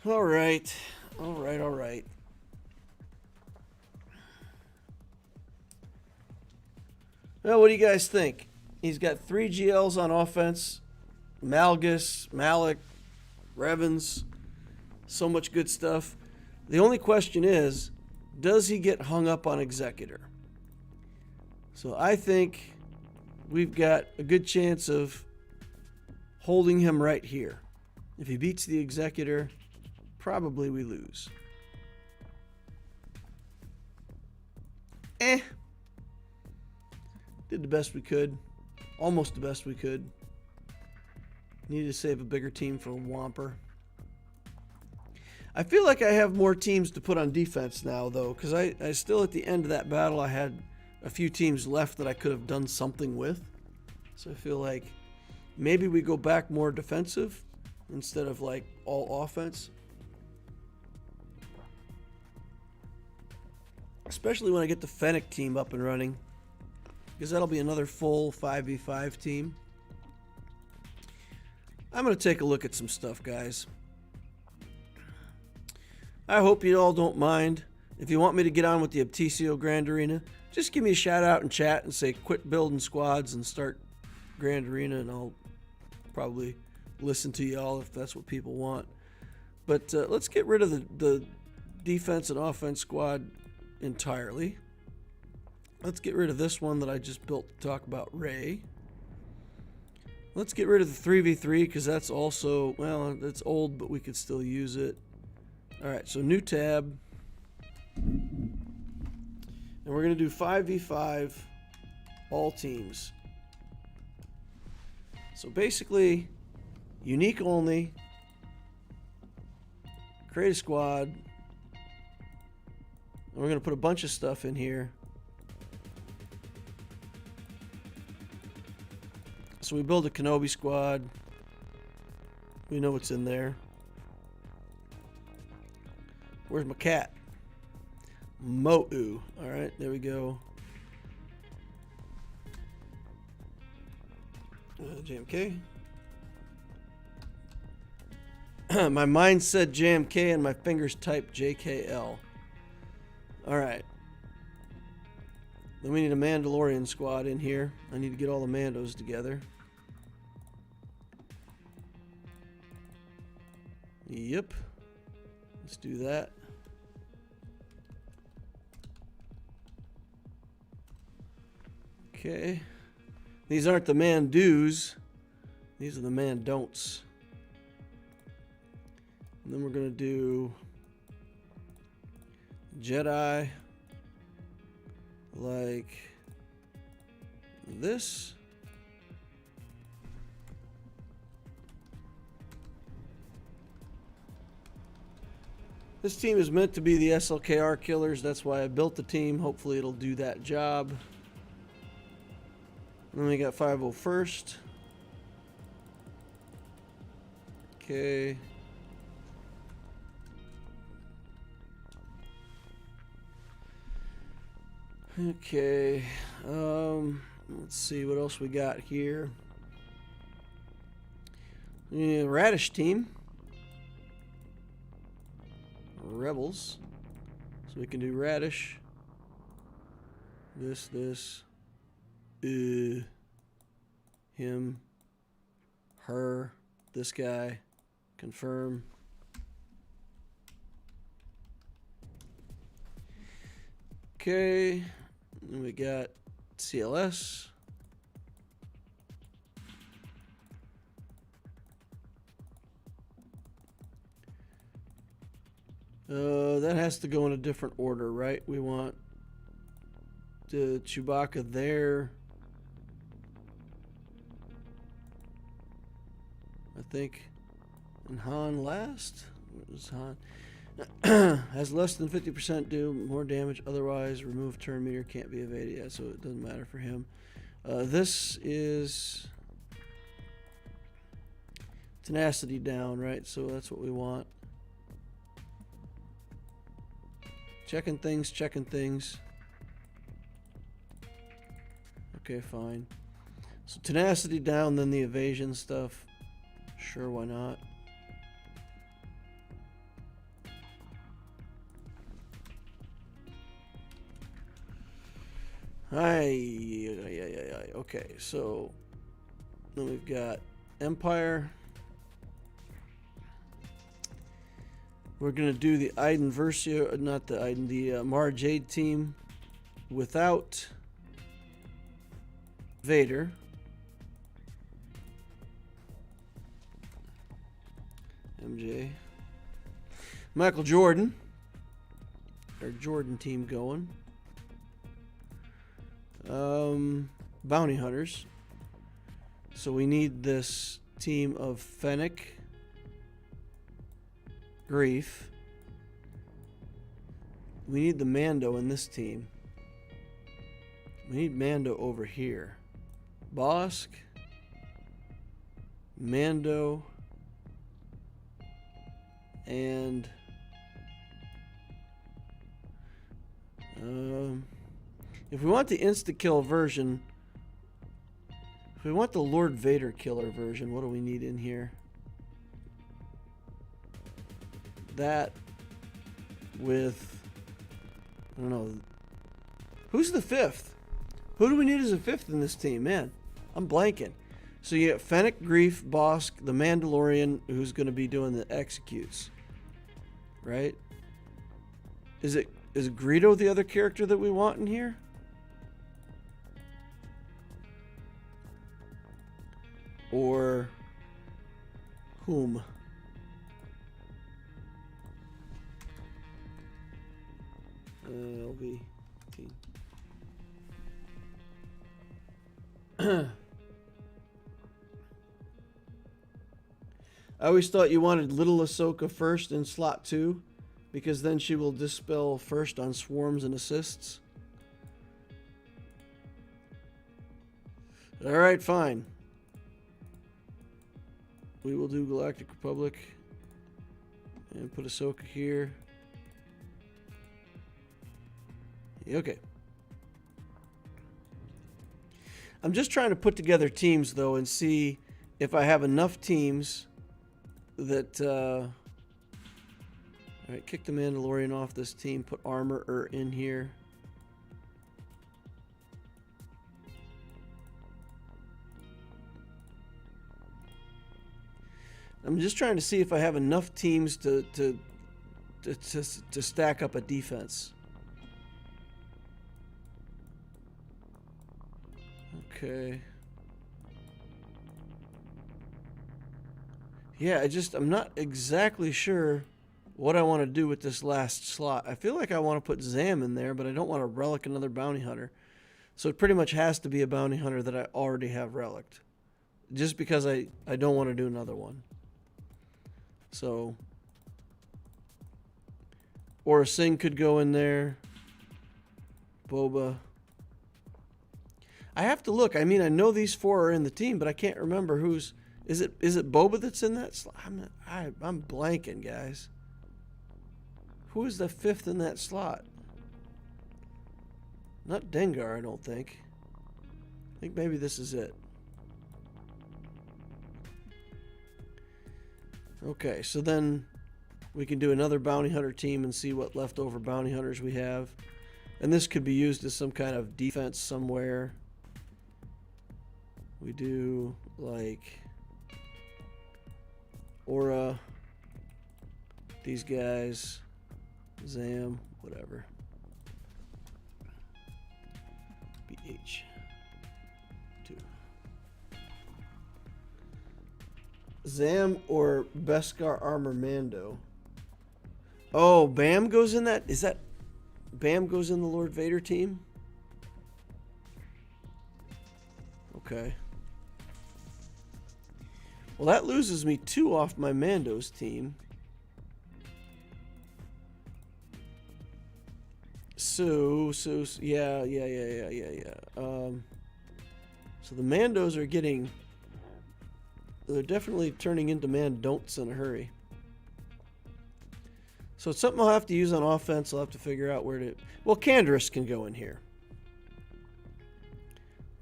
All right. Well, what do you guys think? He's got 3 GLs on offense. Malgus, Malik, Revans. So much good stuff. The only question is, does he get hung up on Executor? So I think we've got a good chance of holding him right here. If he beats the Executor, probably we lose. Did the best we could. Almost the best we could. Needed to save a bigger team for Whomper. I feel like I have more teams to put on defense now, though, because I still, at the end of that battle, I had a few teams left that I could have done something with. So I feel like maybe we go back more defensive instead of, like, all offense. Especially when I get the Fennec team up and running, because that'll be another full 5v5 team. I'm going to take a look at some stuff, guys. I hope you all don't mind. If you want me to get on with the Abtisio Grand Arena, just give me a shout out in chat and say quit building squads and start Grand Arena, and I'll probably listen to y'all if that's what people want. But let's get rid of the defense and offense squad entirely. Let's get rid of this one that I just built to talk about Rey. Let's get rid of the 3v3 because that's also, well, it's old, but we could still use it. Alright, so new tab. And we're going to do 5v5 all teams. So basically, Unique only. Create a squad. And we're going to put a bunch of stuff in here. So we build a Kenobi squad. We know what's in there. Where's my cat? Mo'u. Alright, there we go. JMK. My mind said JMK and my fingers typed JKL. Alright. Then we need a Mandalorian squad in here. I need to get all the Mandos together. Yep. Let's do that. Okay. These aren't the man do's. These are the man don'ts. And then we're going to do Jedi like this. This team is meant to be the SLKR killers. That's why I built the team. Hopefully it'll do that job. And then we got 501st. Okay. Okay. Let's see what else we got here. Yeah, Radish team. Rebels. So we can do Radish. This. Him. Her. This guy. Confirm. Okay. Then we got CLS. That has to go in a different order, right? We want the Chewbacca there. I think. And Han last? What was Han? Has less than 50% do more damage. Otherwise, remove turn meter can't be evaded. Yeah, so it doesn't matter for him. This is tenacity down, right? So that's what we want. Checking things. Okay, fine. So tenacity down, then the evasion stuff. Sure, why not? Okay, so then we've got Empire. We're gonna do the Iden Versio, not the Iden, the Mara Jade team without Vader. MJ. Michael Jordan. Our Jordan team going. Bounty Hunters. So we need this team of Fennec, Grief. We need the Mando in this team. We need Mando over here. Bosk, Mando, and if we want the insta-kill version, if we want the Lord Vader killer version, what do we need in here? That with, I don't know, who's the fifth? Who do we need as a fifth in this team? Man, I'm blanking. So you get Fennec, Grief, Bosk, the Mandalorian, who's going to be doing the executes, right? Is Greedo the other character that we want in here? Or whom? LV team. I always thought you wanted little Ahsoka first in slot 2, because then she will dispel first on swarms and assists. Alright, fine. We will do Galactic Republic. And put Ahsoka here. Okay. I'm just trying to put together teams, though, and see if I have enough teams that... Alright, kick the Mandalorian off this team. Put Armorer in here. I'm just trying to see if I have enough teams to stack up a defense. Okay. Yeah, I'm not exactly sure what I want to do with this last slot. I feel like I want to put Zam in there, but I don't want to relic another bounty hunter. So it pretty much has to be a bounty hunter that I already have relicked. Just because I don't want to do another one. So, or a Singh could go in there. Boba. I have to look. I mean, I know these 4 are in the team, but I can't remember who's. Is it Boba that's in that slot? I'm blanking, guys. Who is the 5th in that slot? Not Dengar, I don't think. I think maybe this is it. Okay, so then we can do another bounty hunter team and see what leftover bounty hunters we have. And this could be used as some kind of defense somewhere. We do like Aura, these guys, Zam, whatever. BH. Zam or Beskar Armor Mando. Oh, Bam goes in that? Is that Bam goes in the Lord Vader team? Okay. Well, that loses me 2 off my Mando's team. So yeah. So the Mandos are getting... They're definitely turning into man-don'ts in a hurry. So it's something I'll have to use on offense. I'll have to figure out where to... Well, Canderous can go in here.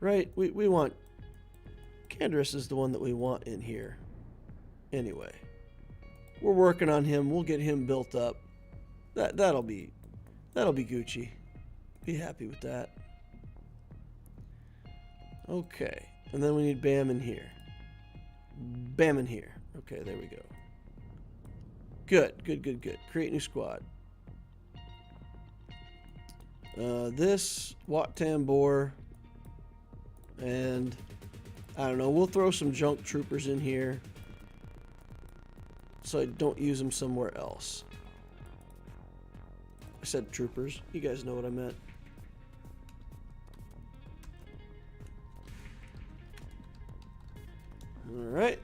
Right? We want... Canderous is the one that we want in here. Anyway. We're working on him. We'll get him built up. That'll be Gucci. Be happy with that. Okay. And then we need Bam in here. Bam in here. Okay, there we go. Good. Create new squad. This, Wat Tambor, and I don't know, we'll throw some junk troopers in here so I don't use them somewhere else. I said troopers. You guys know what I meant. Alright.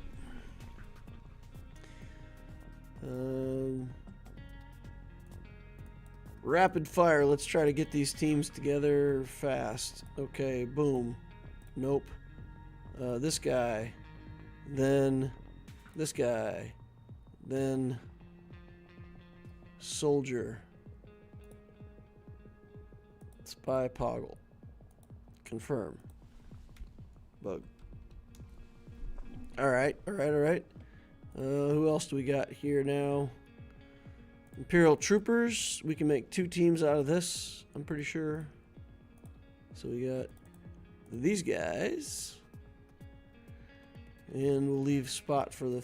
Rapid fire. Let's try to get these teams together fast. Okay, boom. Nope. This guy. Then this guy. Then soldier. Spy Poggle. Confirm. Bug. Alright. Who else do we got here now? Imperial Troopers. We can make 2 teams out of this, I'm pretty sure. So we got these guys. And we'll leave spot for the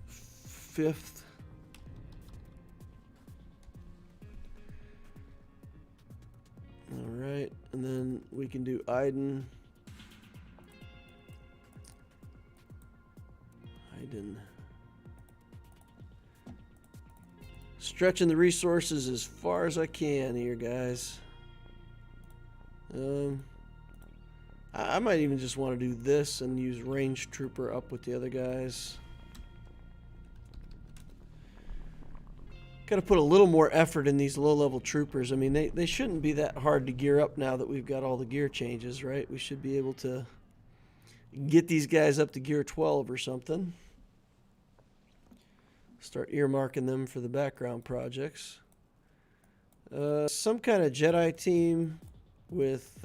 5th. Alright, and then we can do Iden. Stretching the resources as far as I can here, guys. I might even just want to do this and use Range Trooper up with the other guys. Got to put a little more effort in these low-level troopers. I mean, they shouldn't be that hard to gear up now that we've got all the gear changes, right? We should be able to get these guys up to gear 12 or something. Start earmarking them for the background projects. Some kind of Jedi team with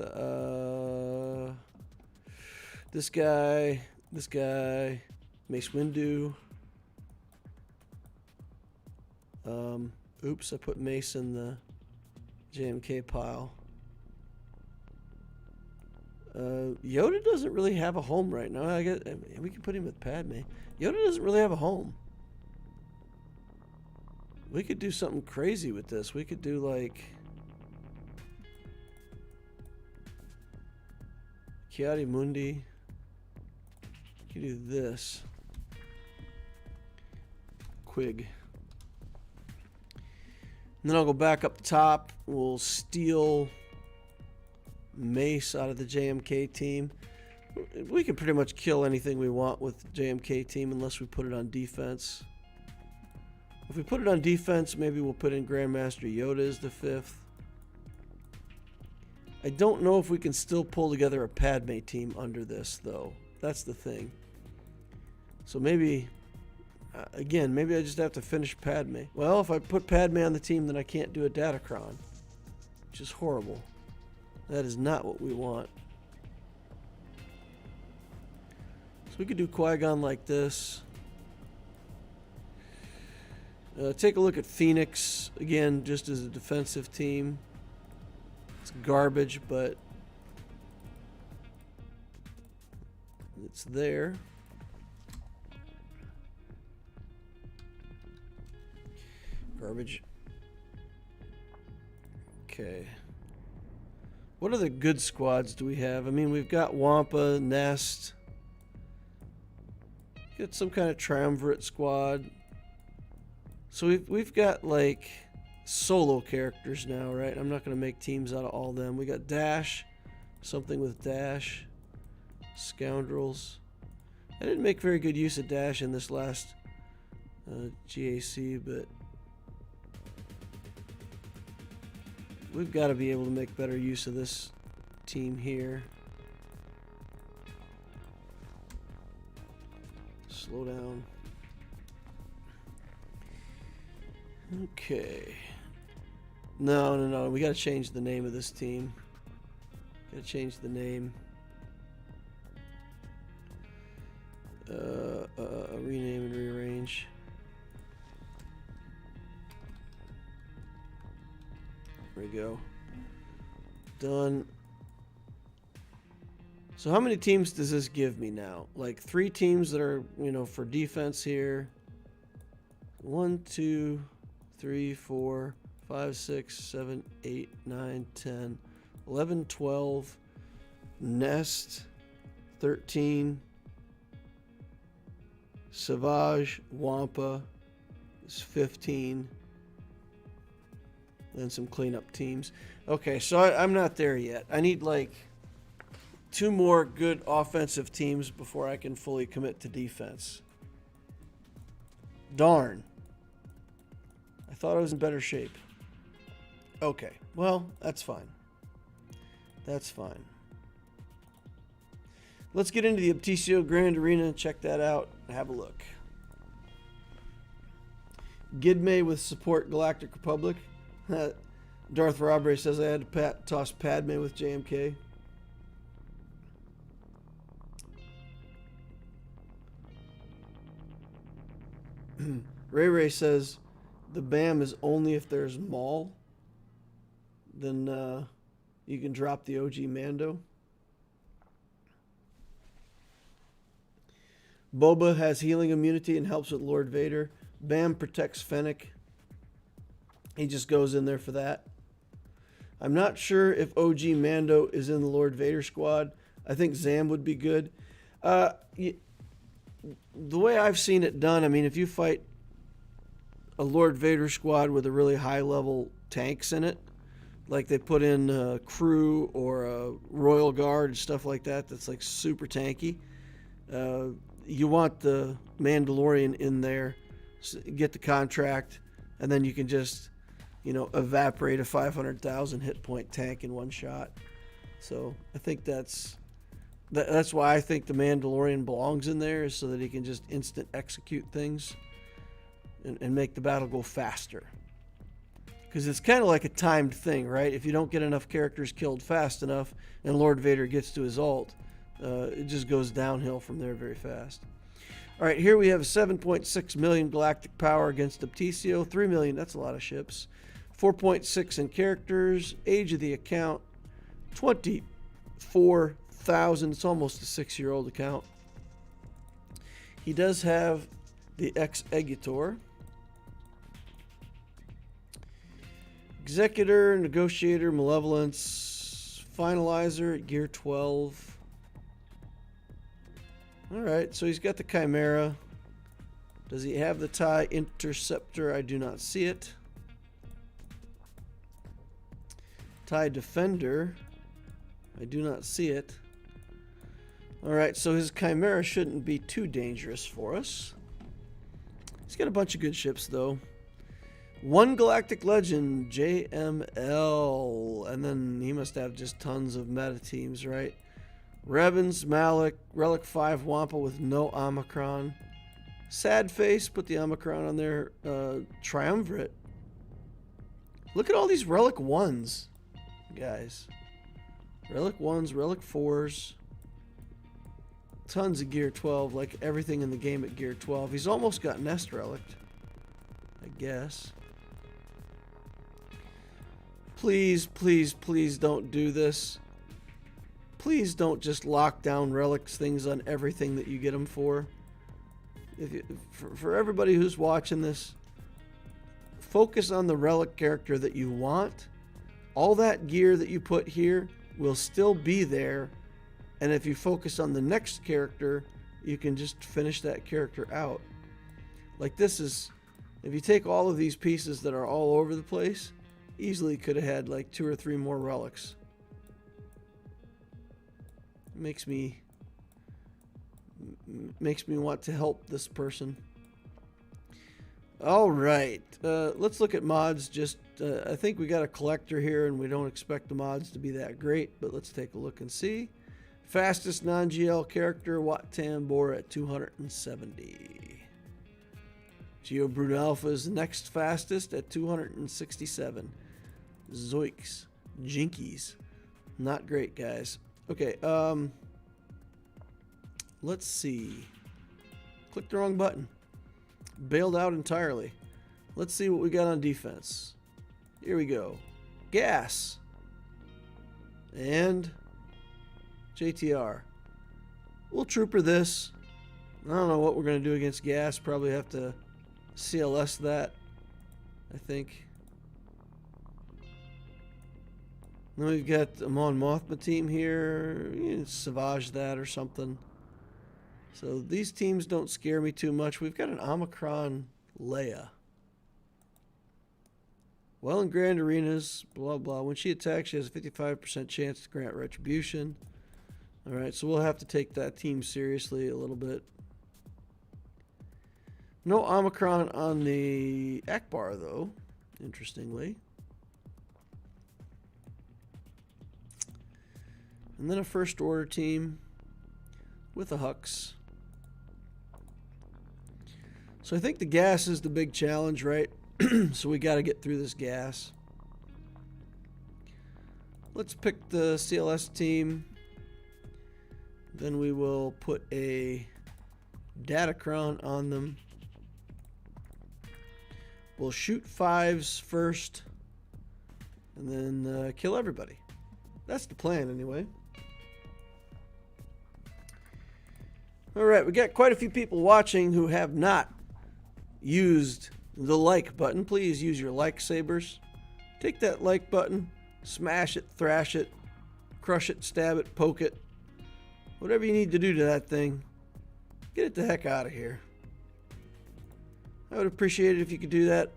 this guy, Mace Windu. Oops, I put Mace in the JMK pile. Yoda doesn't really have a home right now. I guess we can put him with Padme. Yoda doesn't really have a home. We could do something crazy with this. We could do like Kiadi Mundi. We could do this. Quig. And then I'll go back up top. We'll steal Mace out of the JMK team. We can pretty much kill anything we want with JMK team unless we put it on defense. If we put it on defense, maybe we'll put in Grandmaster Yoda as the 5th. I don't know if we can still pull together a Padme team under this, though. That's the thing. So maybe, again, maybe I just have to finish Padme. Well, if I put Padme on the team, then I can't do a Datacron, which is horrible. That is not what we want. So we could do Qui-Gon like this. Take a look at Phoenix, again, just as a defensive team. It's garbage, but it's there. Garbage. Okay. What other good squads do we have? I mean, we've got Wampa, Nest. Got some kind of triumvirate squad. So we've got like solo characters now, right? I'm not going to make teams out of all them. We got Dash, something with Dash, Scoundrels. I didn't make very good use of Dash in this last GAC, but we've got to be able to make better use of this team here. Slow down. Okay. No. We got to change the name of this team. Got to change the name. Rename and rearrange. There we go. Done. So how many teams does this give me now? Like 3 teams that are, for defense here. 1, 2, 3, 4, 5, 6, 7, 8, 9, 10, 11, 12, Nest, 13, Savage, Wampa is 15, then some cleanup teams. Okay, so I'm not there yet. I need like 2 more good offensive teams before I can fully commit to defense. Darn. I thought I was in better shape. Okay, well, that's fine. That's fine. Let's get into the Optio Grand Arena and check that out and have a look. Gidme with support Galactic Republic. Darth Robbery says I had to toss Padme with JMK. Ray says the BAM is only if there's Maul. Then you can drop the OG Mando. Boba has healing immunity and helps with Lord Vader. Bam protects Fennec. He just goes in there for that. I'm not sure if OG Mando is in the Lord Vader squad. I think Zam would be good. The way I've seen it done, I mean, if you fight a Lord Vader squad with a really high-level tanks in it, like they put in a crew or a Royal Guard and stuff like that, that's like super tanky. You want the Mandalorian in there, get the contract, and then you can just, you know, evaporate a 500,000 hit point tank in one shot. So I think that's why I think the Mandalorian belongs in there, is so that he can just instant execute things and make the battle go faster. Because it's kind of like a timed thing, right? If you don't get enough characters killed fast enough and Lord Vader gets to his ult, it just goes downhill from there very fast. All right, here we have 7.6 million galactic power against Apticio. 3 million, that's a lot of ships. 4.6 in characters. Age of the account, 24,000. It's almost a 6-year-old account. He does have the Executor. Executor, Negotiator, Malevolence, Finalizer at Gear 12. Alright, so he's got the Chimera. Does he have the TIE Interceptor? I do not see it. TIE Defender. I do not see it. Alright, so his Chimera shouldn't be too dangerous for us. He's got a bunch of good ships, though. One Galactic Legend, JML. And then he must have just tons of meta teams, right? Revan's, Malik, Relic 5 Wampa with no Omicron. Sad face, put the Omicron on there. Triumvirate. Look at all these Relic 1s, guys. Relic 1s, Relic 4s. Tons of Gear 12, like everything in the game at Gear 12. He's almost got Nest Relic, I guess. Please, please, please don't do this. Please don't just lock down relics things on everything that you get them for. For everybody who's watching this, focus on the relic character that you want. All that gear that you put here will still be there. And if you focus on the next character, you can just finish that character out. Like this is, if you take all of these pieces that are all over the place, easily could have had like 2 or 3 more relics. Makes me want to help this person. All right, let's look at mods. Just I think we got a collector here, and we don't expect the mods to be that great, but let's take a look and see. Fastest non-GL character, Wat Tambor at 270. Geo Brute Alpha is the next fastest at 267. Zoiks. Jinkies. Not great, guys. Okay, let's see. Clicked the wrong button. Bailed out entirely. Let's see what we got on defense. Here we go. Gas. And JTR. We'll trooper this. I don't know what we're going to do against Gas. Probably have to CLS that, I think. Then we've got a Mon Mothma team here. You can Savage that or something. So these teams don't scare me too much. We've got an Omicron Leia. Well, in Grand Arenas, blah, blah. When she attacks, she has a 55% chance to grant retribution. All right, so we'll have to take that team seriously a little bit. No Omicron on the Akbar, though, interestingly. And then a First Order team with a Hux. So I think the gas is the big challenge, right? So we got to get through this gas. Let's pick the CLS team. Then we will put a Datacron on them. We'll shoot 5s first and then kill everybody. That's the plan anyway. Alright, we got quite a few people watching who have not used the like button. Please use your like sabers. Take that like button, smash it, thrash it, crush it, stab it, poke it. Whatever you need to do to that thing, get it the heck out of here. I would appreciate it if you could do that.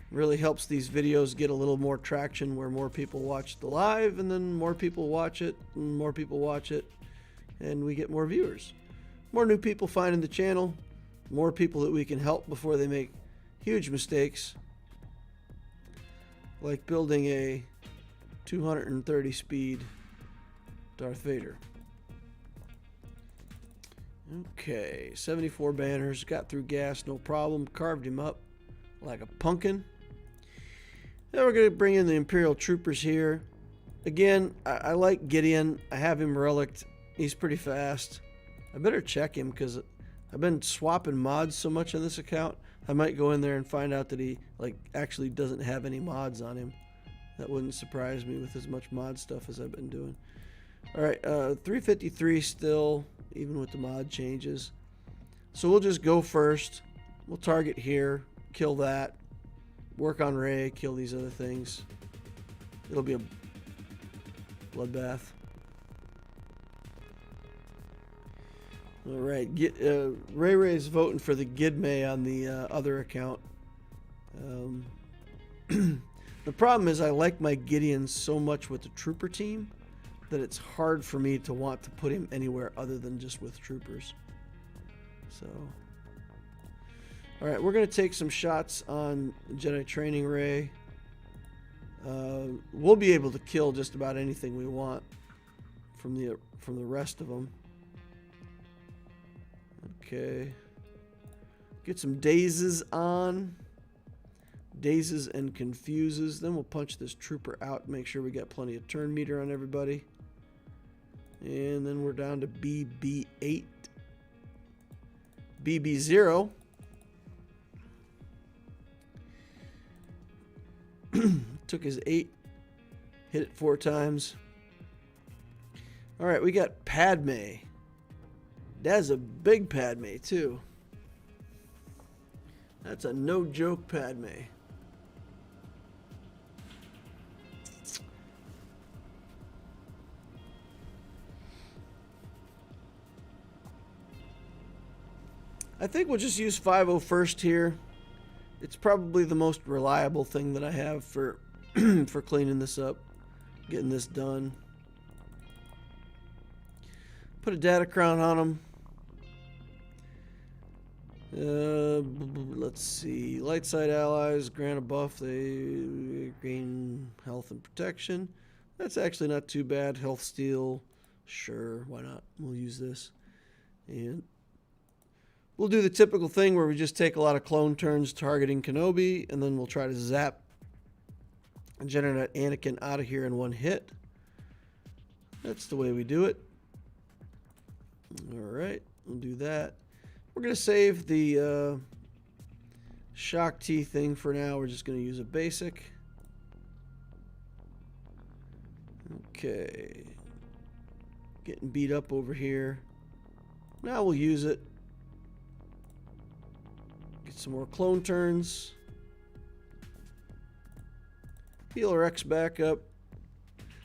Really helps these videos get a little more traction where more people watch the live, and then more people watch it, and more people watch it, and we get more viewers. More new people finding the channel, more people that we can help before they make huge mistakes. Like building a 230 speed Darth Vader. Okay, 74 banners. Got through gas, no problem. Carved him up like a pumpkin. Then we're going to bring in the Imperial Troopers here. Again, I like Gideon. I have him relicked. He's pretty fast. I better check him because I've been swapping mods so much on this account. I might go in there and find out that he actually doesn't have any mods on him. That wouldn't surprise me with as much mod stuff as I've been doing. Alright, 353 still, even with the mod changes. So we'll just go first. We'll target here, kill that. Work on Rey, kill these other things. It'll be a bloodbath. Alright, Ray's voting for the Gidme on the other account. The problem is I like my Gideon so much with the trooper team that it's hard for me to want to put him anywhere other than just with troopers. So, alright, we're going to take some shots on Jedi Training Rey. We'll be able to kill just about anything we want from the rest of them. Okay. Get some dazes on. Dazes and confuses. Then we'll punch this trooper out. Make sure we got plenty of turn meter on everybody. And then we're down to BB8. BB0. Took his 8. Hit it 4 times. Alright, we got Padme. That's a big Padme, too. That's a no-joke Padme. I think we'll just use 50 first here. It's probably the most reliable thing that I have for for cleaning this up, getting this done. Put a data crown on him. Let's see. Light side allies grant a buff. They gain health and protection. That's actually not too bad. Health steal. Sure, why not? We'll use this. And we'll do the typical thing where we just take a lot of clone turns targeting Kenobi, and then we'll try to zap and generate Anakin out of here in one hit. That's the way we do it. Alright, we'll do that. We're going to save the Shock T thing for now. We're just going to use a basic. Okay. Getting beat up over here. Now we'll use it. Get some more clone turns. Heal our X back up.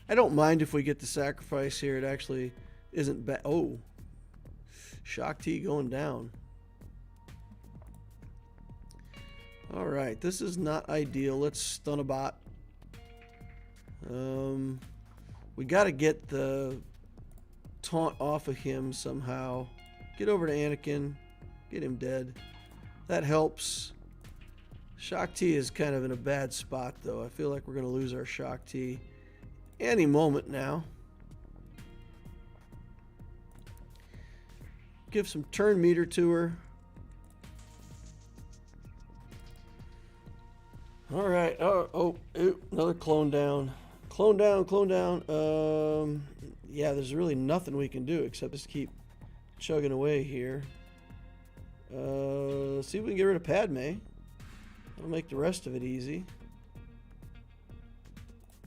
I don't mind if we get the sacrifice here. It actually isn't bad. Oh. Shock T going down. Alright, this is not ideal. Let's stun a bot. We got to get the taunt off of him somehow. Get over to Anakin. Get him dead. That helps. Shock T is kind of in a bad spot, though. I feel like we're going to lose our Shock T any moment now. Give some turn meter to her. All right. Oh, another clone down. Clone down, clone down. Yeah, there's really nothing we can do except just keep chugging away here. See if we can get rid of Padme. That'll make the rest of it easy.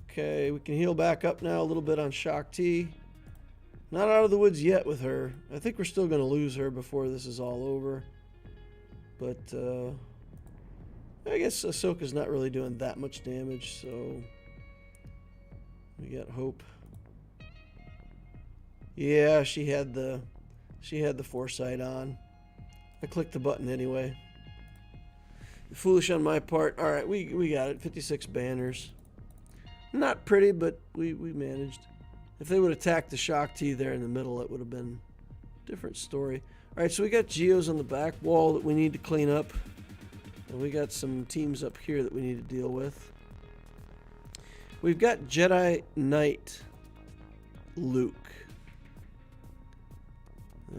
Okay, we can heal back up now a little bit on Shock T. Not out of the woods yet with her. I think we're still going to lose her before this is all over. But, I guess Ahsoka's not really doing that much damage, so we got hope. Yeah, she had the foresight on. I clicked the button anyway. Foolish on my part. All right, we got it. 56 banners. Not pretty, but we managed. If they would attack the Shock T there in the middle, it would have been a different story. All right, so we got Geos on the back wall that we need to clean up. And we got some teams up here that we need to deal with. We've got Jedi Knight Luke.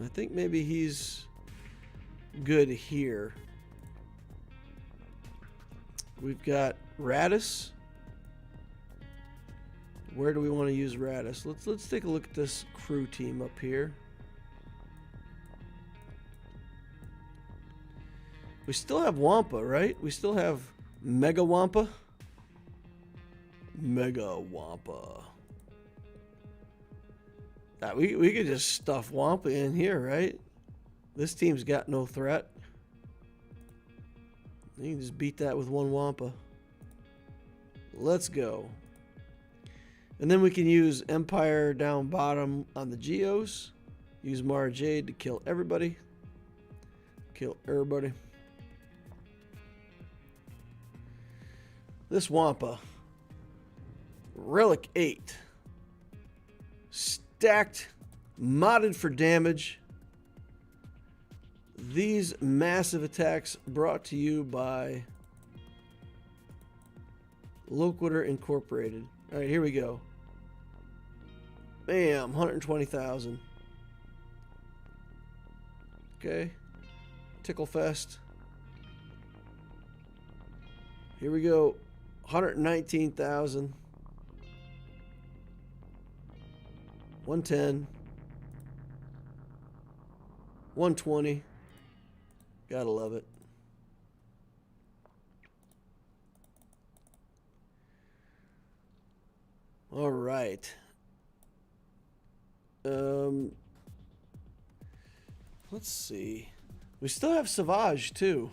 I think maybe he's good here. We've got Radis. Where do we want to use Radis? Let's take a look at this crew team up here. We still have Wampa, right? We still have Mega Wampa. Mega Wampa. We could just stuff Wampa in here, right? This team's got no threat. You can just beat that with one Wampa. Let's go. And then we can use Empire down bottom on the Geos. Use Mara Jade to kill everybody. Kill everybody. This Wampa. Relic 8. Stacked, modded for damage. These massive attacks brought to you by Loquitur Incorporated. All right, here we go. Bam, 120,000. Okay. Tickle Fest. Here we go. 119,000. 110. 120. Gotta love it. All right. Let's see. We still have Savage too.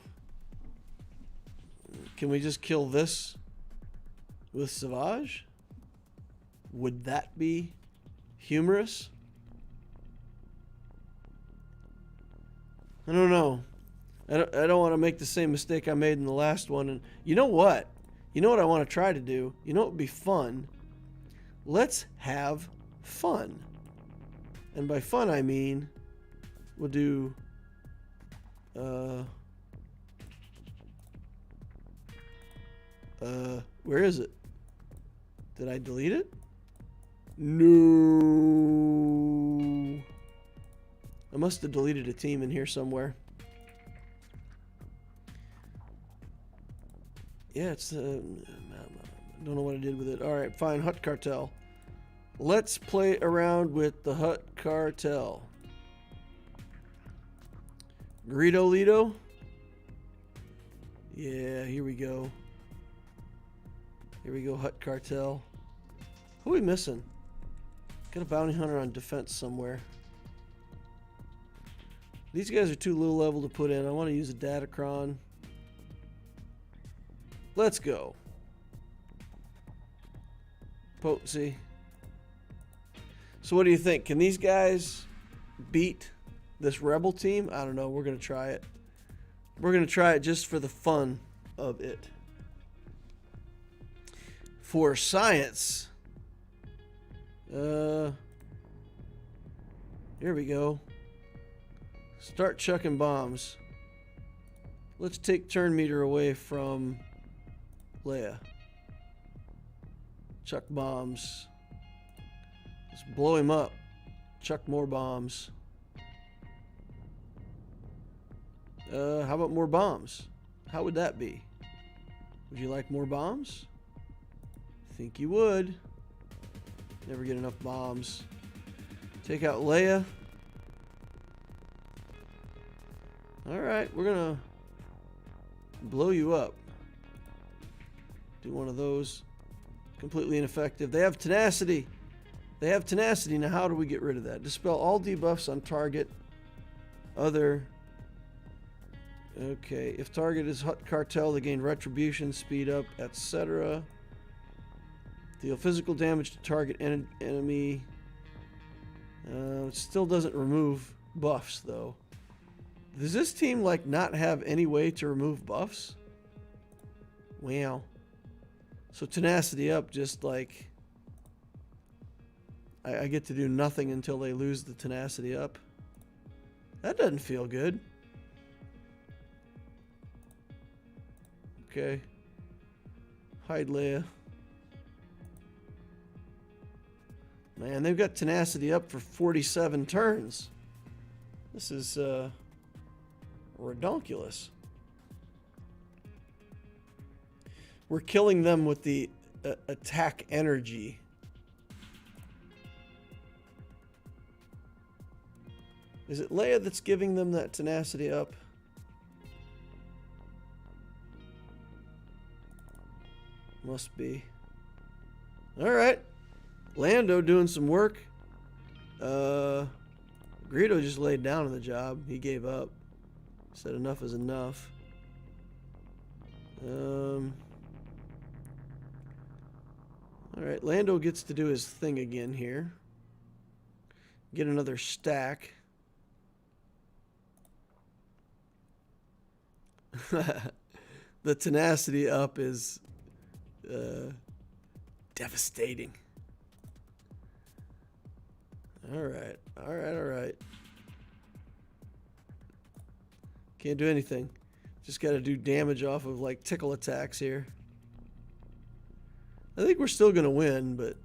Can we just kill this with Savage? Would that be humorous? I don't know. I don't want to make the same mistake I made in the last one. And you know what? You know what I want to try to do? You know what would be fun? Let's have fun. And by fun, I mean we'll do where is it? Did I delete it? No. I must have deleted a team in here somewhere. Yeah, it's I don't know what I did with it. All right, fine. Hut Cartel. Let's play around with the Hut Cartel. Greedo Lido. Yeah, here we go. Here we go, Hut Cartel. Who are we missing? Got a bounty hunter on defense somewhere. These guys are too low level to put in. I want to use a Datacron. Let's go. Potency. So what do you think? Can these guys beat this Rebel team? I don't know. We're going to try it. We're going to try it just for the fun of it. For science. Here we go. Start chucking bombs. Let's take turn meter away from Leia. Chuck bombs. Let's blow him up. Chuck more bombs. How about more bombs? How would that be? Would you like more bombs? I think you would. Never get enough bombs. Take out Leia. Alright, we're gonna blow you up. Do one of those. Completely ineffective. They have tenacity. They have tenacity. Now how do we get rid of that? Dispel all debuffs on target. Other. Okay. If target is Hut Cartel, they gain retribution, speed up, etc. Deal physical damage to target enemy. It still doesn't remove buffs though. Does this team like not have any way to remove buffs? Wow. So tenacity up, just like I get to do nothing until they lose the tenacity up. That doesn't feel good. Okay. Hide Leia. Man, they've got tenacity up for 47 turns. This is redonkulous. We're killing them with the attack energy. Is it Leia that's giving them that tenacity up? Must be. Alright. Lando doing some work. Greedo just laid down on the job. He gave up. Said enough is enough. Alright, Lando gets to do his thing again here. Get another stack. The tenacity up is devastating. Alright, alright. Can't do anything. Just got to do damage off of like tickle attacks here. I think we're still going to win, but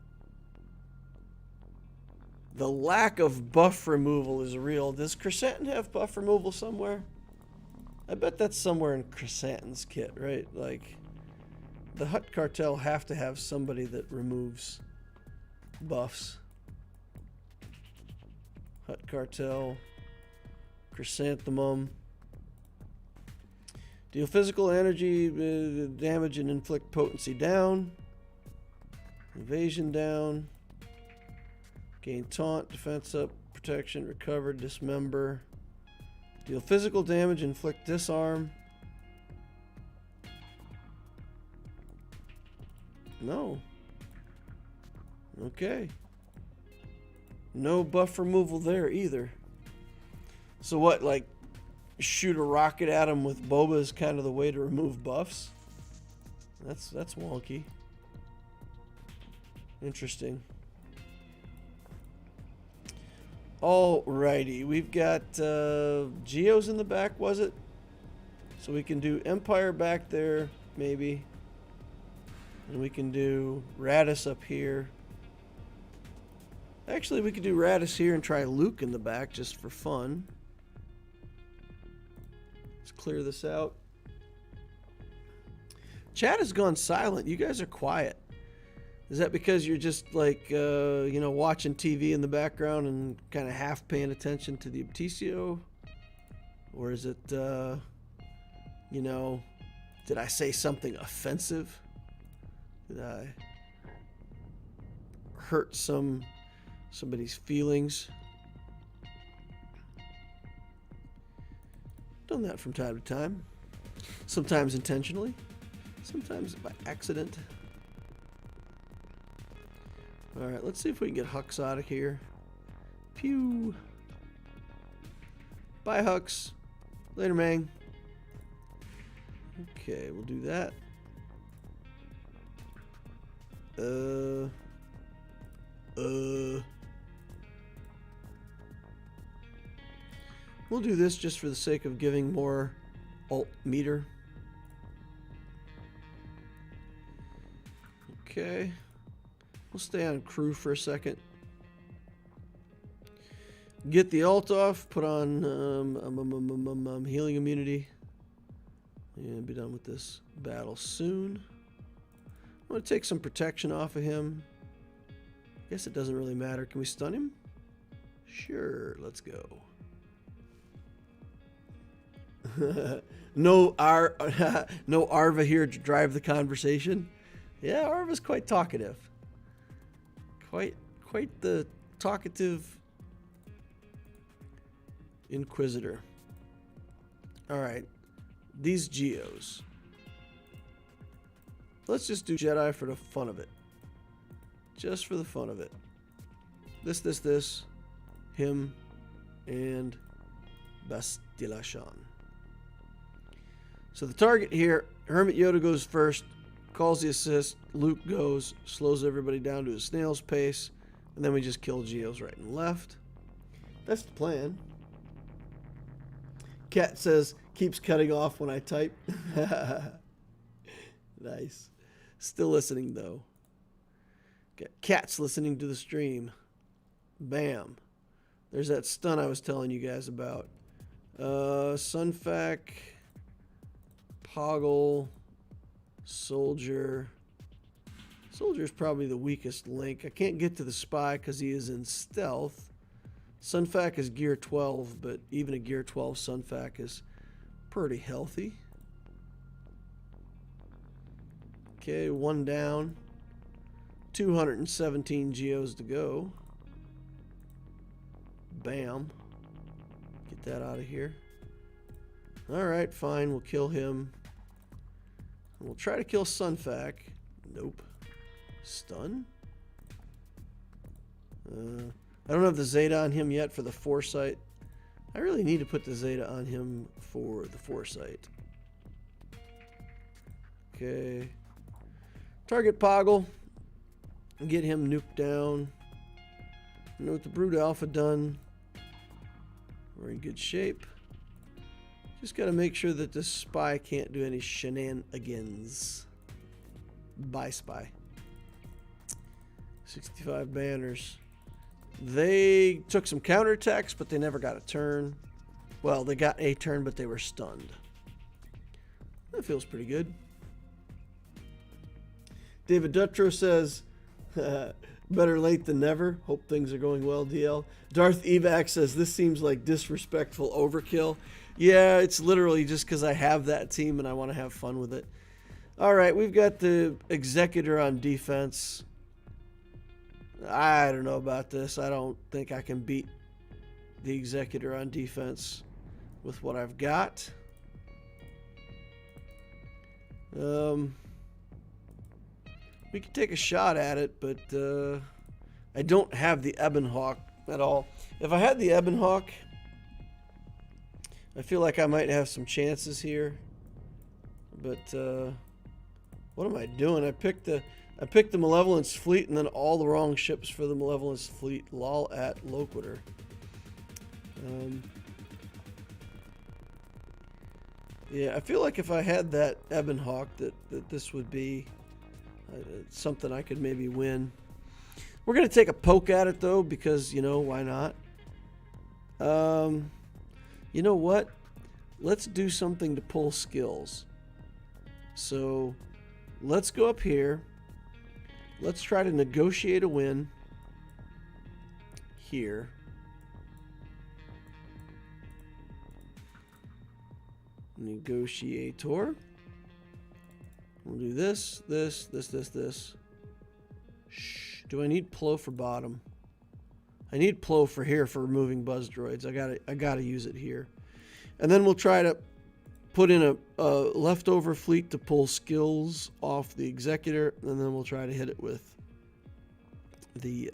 the lack of buff removal is real. Does Krayt have buff removal somewhere? I bet that's somewhere in Krayt's kit, right? Like, the Hutt Cartel have to have somebody that removes buffs. Hutt Cartel, Chrysanthemum. Deal physical energy damage and inflict potency down. Evasion down. Gain taunt, defense up, protection, recover, dismember. Deal physical damage, inflict disarm. No. Okay. No buff removal there either. So what, like, shoot a rocket at him with Boba is kind of the way to remove buffs? That's wonky. Interesting. Alrighty, we've got Geos in the back, was it? So we can do Empire back there, maybe. And we can do Raddus up here. Actually, we could do Raddus here and try Luke in the back just for fun. Let's clear this out. Chat has gone silent. You guys are quiet. Is that because you're just like, you know, watching TV in the background and kind of half paying attention to the Obtisio? Or is it, you know, did I say something offensive? Did I hurt somebody's feelings? Done that from time to time. Sometimes intentionally, sometimes by accident. Alright, let's see if we can get Hux out of here. Pew! Bye, Hux. Later, Mang. Okay, we'll do that. We'll do this just for the sake of giving more alt meter. Okay. We'll stay on crew for a second. Get the alt off, put on healing immunity. And be done with this battle soon. I'm going to take some protection off of him. I guess it doesn't really matter. Can we stun him? Sure, let's go. No Arva here to drive the conversation. Yeah, Arva's quite talkative. Quite the talkative Inquisitor. Alright. These Geos. Let's just do Jedi for the fun of it. Just for the fun of it. This. Him. And Bastila-Shan. So the target here, Hermit Yoda goes first. Calls the assist. Luke goes. Slows everybody down to a snail's pace. And then we just kill Geos right and left. That's the plan. Cat says, keeps cutting off when I type. Nice. Still listening, though. Got cats listening to the stream. Bam. There's that stun I was telling you guys about. Sunfac, Poggle, Soldier. Soldier's probably the weakest link. I can't get to the spy because he is in stealth. Sunfac is gear 12, but even a gear 12 Sunfac is pretty healthy. Okay, one down. 217 geos to go. Bam. Get that out of here. Alright, fine. We'll kill him. We'll try to kill Sunfac. Nope. Stun? I don't have the Zeta on him yet for the Foresight. I really need to put the Zeta on him for the Foresight. Okay. Target Poggle. Get him nuked down. And with the Brood Alpha done, we're in good shape. Just got to make sure that this spy can't do any shenanigans. Bye, spy. 65 banners. They took some counterattacks, but they never got a turn. Well, they got a turn, but they were stunned. That feels pretty good. David Dutro says, better late than never. Hope things are going well, DL. Darth Evac says, this seems like disrespectful overkill. Yeah, it's literally just because I have that team and I want to have fun with it. All right, we've got the Executor on defense. I don't know about this. I don't think I can beat the Executor on defense with what I've got. We could take a shot at it, but I don't have the Ebonhawk at all. If I had the Ebonhawk, I feel like I might have some chances here. But what am I doing? I picked the Malevolence Fleet and then all the wrong ships for the Malevolence Fleet. Lol at Loquitur. Yeah, I feel like if I had that Ebonhawk, that this would be something I could maybe win. We're going to take a poke at it, though, because, you know, why not? You know what? Let's do something to pull skills. So, let's go up here. Let's try to negotiate a win here. Negotiator. We'll do this. Shh. Do I need Plo for bottom? I need Plo for here for removing buzz droids. I gotta use it here. And then we'll try to put in a leftover fleet to pull skills off the Executor, and then we'll try to hit it with the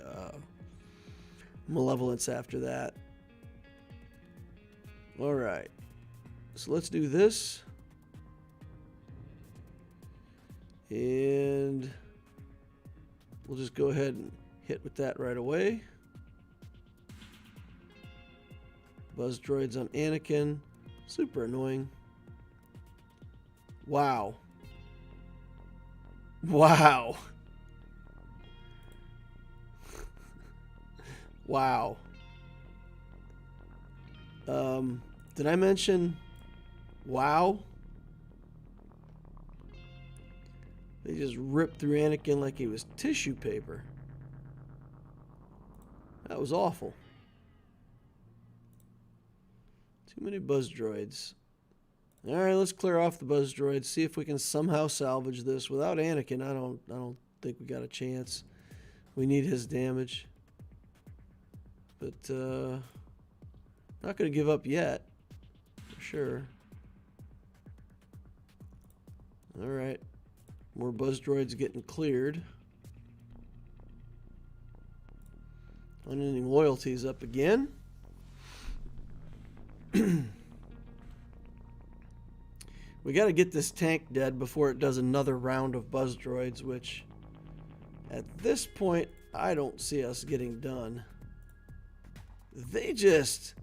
Malevolence after that. All right. So let's do this. And we'll just go ahead and hit with that right away. Buzz droids on Anakin. Super annoying. Wow. Wow. Wow. Did I mention wow? They just ripped through Anakin like he was tissue paper. That was awful. Too many buzz droids. Alright, let's clear off the buzz droids. See if we can somehow salvage this. Without Anakin, I don't think we got a chance. We need his damage. But not gonna give up yet. For sure. Alright. More buzz droids getting cleared. Unending loyalty is up again. We got to get this tank dead before it does another round of buzz droids, which at this point I don't see us getting done. They just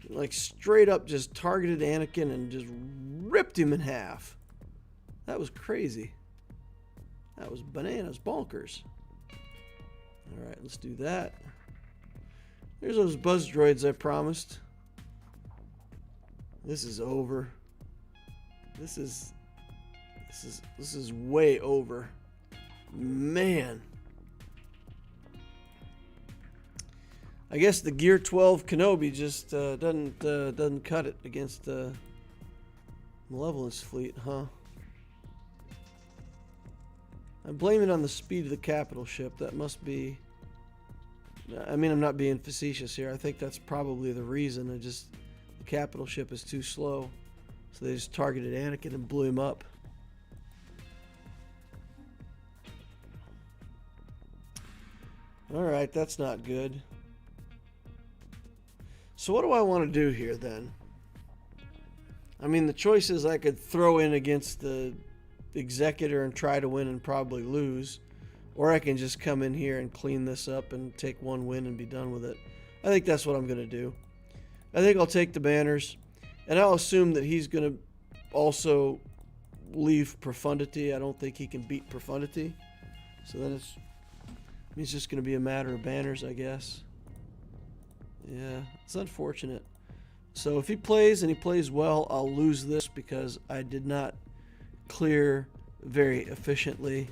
like straight up just targeted Anakin and just ripped him in half. That was crazy. That was bananas, bonkers. All right, let's do that. There's those buzz droids I promised. This is over. This is way over. Man. I guess the Gear 12 Kenobi just doesn't cut it against the Malevolence fleet, huh? I'm blaming it on the speed of the capital ship. That must be... I mean, I'm not being facetious here. I think that's probably the reason. The capital ship is too slow. So they just targeted Anakin and blew him up. Alright, that's not good. So what do I want to do here then? I mean, the choices I could throw in against the Executor and try to win and probably lose. Or I can just come in here and clean this up and take one win and be done with it. I think that's what I'm going to do. I think I'll take the banners. And I'll assume that he's going to also leave Profundity. I don't think he can beat Profundity. So then it's just going to be a matter of banners, I guess. Yeah, it's unfortunate. So if he plays and he plays well, I'll lose this because I did not clear very efficiently.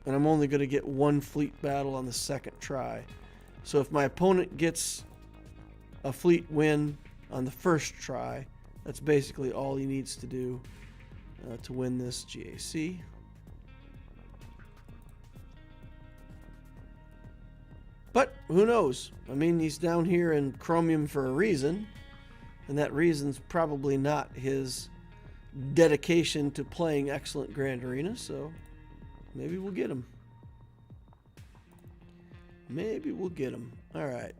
And I'm only going to get one fleet battle on the second try. So if my opponent gets a fleet win on the first try, that's basically all he needs to do to win this GAC. But who knows? I mean, he's down here in Chromium for a reason, and that reason's probably not his dedication to playing excellent Grand Arena, so maybe we'll get him. Maybe we'll get him. All right.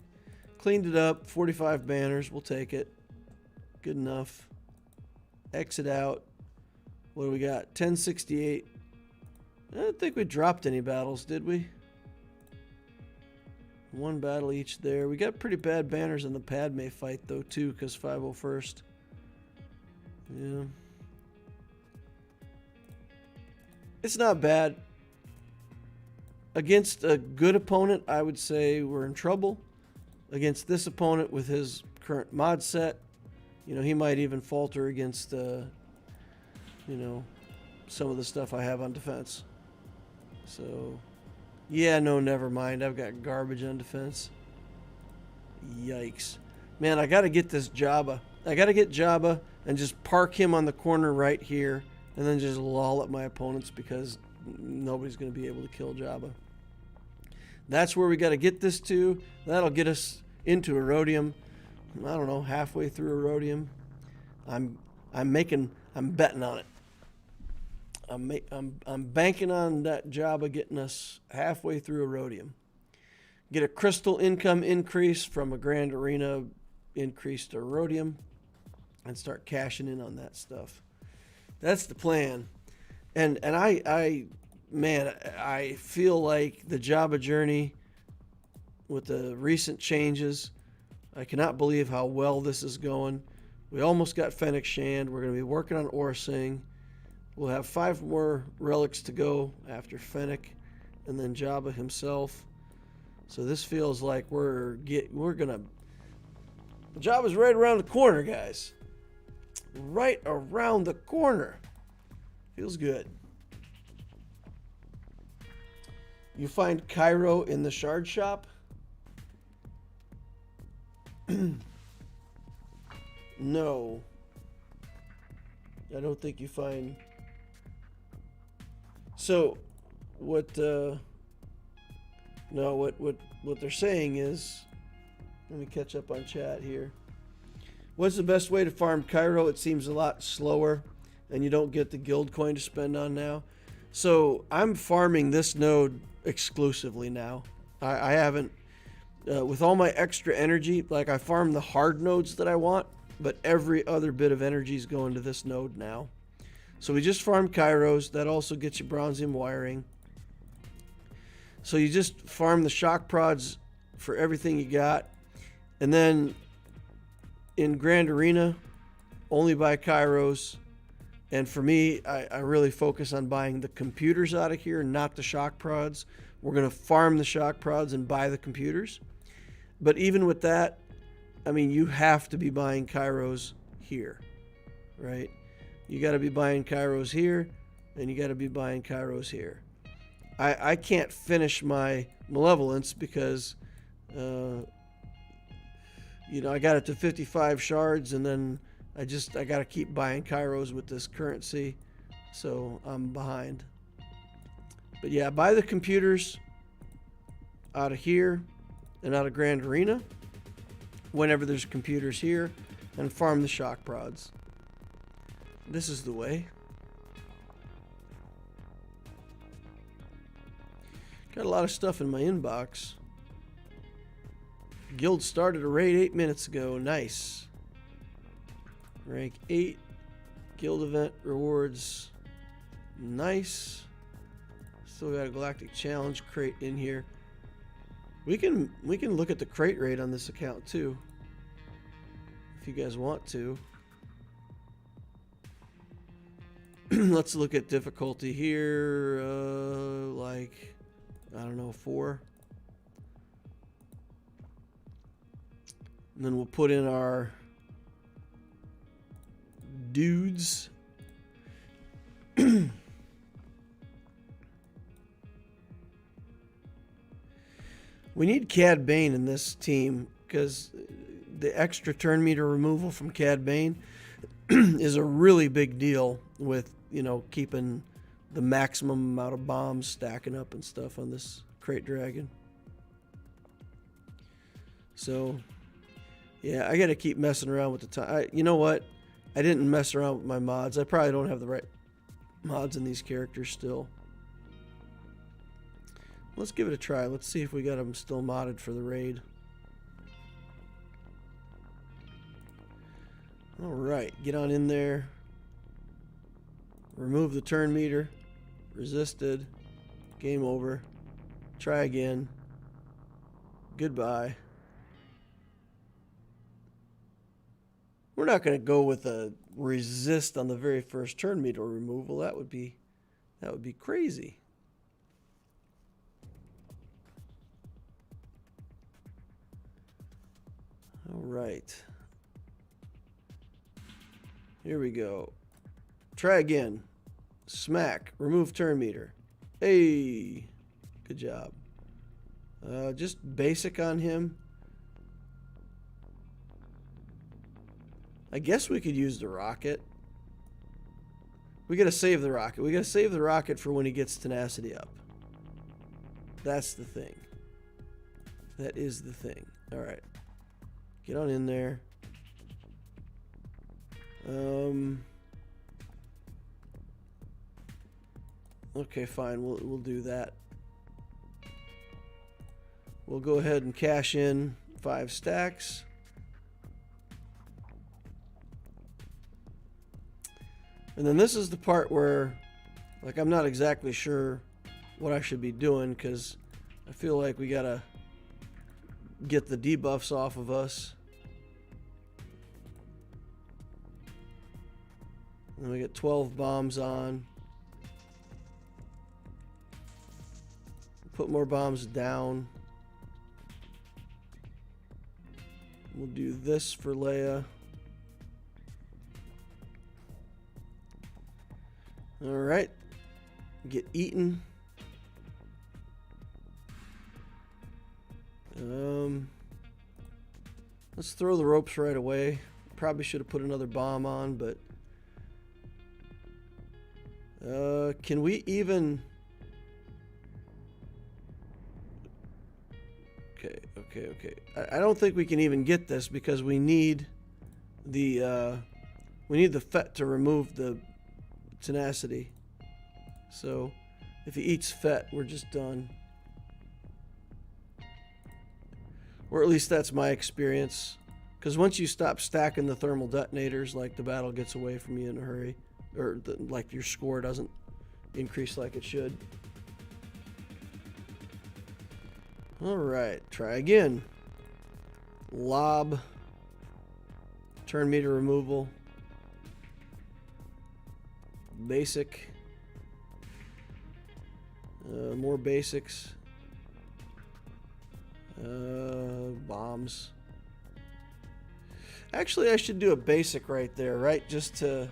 Cleaned it up. 45 banners. We'll take it. Good enough. Exit out. What do we got? 1068. I don't think we dropped any battles, did we? One battle each there. We got pretty bad banners in the Padme fight, though, too, because 501st. Yeah. It's not bad. Against a good opponent, I would say we're in trouble. Against this opponent with his current mod set, you know, he might even falter against, you know, some of the stuff I have on defense. So, yeah, no, never mind. I've got garbage on defense. Yikes. Man, I got to get this Jabba. I got to get Jabba and just park him on the corner right here and then just lull at my opponents because nobody's going to be able to kill Jabba. That's where we got to get this to. That'll get us into Erodium. I don't know, halfway through Erodium. I'm betting on it. I'm banking on that Jabba getting us halfway through Erodium. Get a crystal income increase from a Grand Arena increase to Erodium and start cashing in on that stuff. That's the plan. And I feel like the Jabba journey with the recent changes, I cannot believe how well this is going. We almost got Fennec Shand. We're going to be working on Orsing. We'll have 5 more relics to go after Fennec and then Jabba himself. So this feels like we're gonna... Jabba's right around the corner, guys. Right around the corner. Feels good. You find Cairo in the shard shop? No. I don't think you find... So, what they're saying is... Let me catch up on chat here. What's the best way to farm Cairo? It seems a lot slower, and you don't get the guild coin to spend on now. So, I'm farming this node exclusively now. I haven't... with all my extra energy, like I farm the hard nodes that I want, but every other bit of energy is going to this node now. So we just farm Kairos. That also gets you bronzium wiring. So you just farm the shock prods for everything you got. And then in Grand Arena, only buy Kairos. And for me, I really focus on buying the computers out of here, not the shock prods. We're going to farm the shock prods and buy the computers. But even with that, I mean, you have to be buying Kairos here, right? You got to be buying Kairos here, and you got to be buying Kairos here. I can't finish my Malevolence because, you know, I got it to 55 shards, and then I got to keep buying Kairos with this currency, so I'm behind. But yeah, buy the computers out of here and out of Grand Arena whenever there's computers here, and farm the shock prods. This is the way. Got a lot of stuff in my inbox. Guild started a raid 8 minutes ago. Nice. Rank 8. Guild event rewards. Nice. Still got a Galactic Challenge crate in here. We can look at the crate rate on this account too, if you guys want to. Let's look at difficulty here, like, I don't know, 4. And then we'll put in our dudes. We need Cad Bane in this team because the extra turn meter removal from Cad Bane is a really big deal with, you know, keeping the maximum amount of bombs stacking up and stuff on this Krayt Dragon. So, yeah, I got to keep messing around with the time. You know what? I didn't mess around with my mods. I probably don't have the right mods in these characters still. Let's give it a try. Let's see if we got them still modded for the raid. All right, get on in there. Remove the turn meter. Resisted. Game over. Try again. Goodbye. We're not going to go with a resist on the very first turn meter removal. That would be crazy. All right. Here we go. Try again. Smack. Remove turn meter. Hey. Good job. Just basic on him. I guess we could use the rocket. We gotta save the rocket. We gotta save the rocket for when he gets tenacity up. That's the thing. That is the thing. All right. Get on in there. Okay, fine. We'll do that. We'll go ahead and cash in 5 stacks. And then this is the part where, like, I'm not exactly sure what I should be doing because I feel like we gotta get the debuffs off of us. And we get 12 bombs on. Put more bombs down. We'll do this for Leia. All right. Get eaten. Let's throw the ropes right away. Probably should have put another bomb on, but can we even... Okay. I don't think we can even get this because we need the FET to remove the tenacity. So if he eats FET, we're just done. Or at least that's my experience. Because once you stop stacking the thermal detonators, like, the battle gets away from you in a hurry. Or like your score doesn't increase like it should. Alright, try again. Lob. Turn meter removal. basic. More basics. Bombs. Actually, I should do a basic right there, right? Just to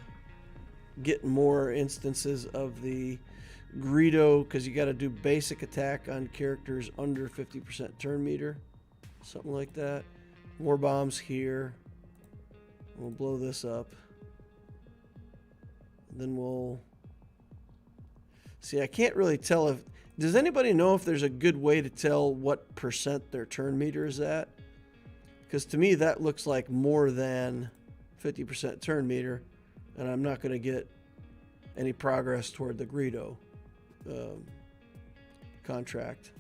get more instances of the Greedo, because you got to do basic attack on characters under 50% turn meter. Something like that. More bombs here. We'll blow this up. Then we'll... See, I can't really tell if... Does anybody know if there's a good way to tell what percent their turn meter is at? Because to me, that looks like more than 50% turn meter, and I'm not going to get any progress toward the Greedo contract.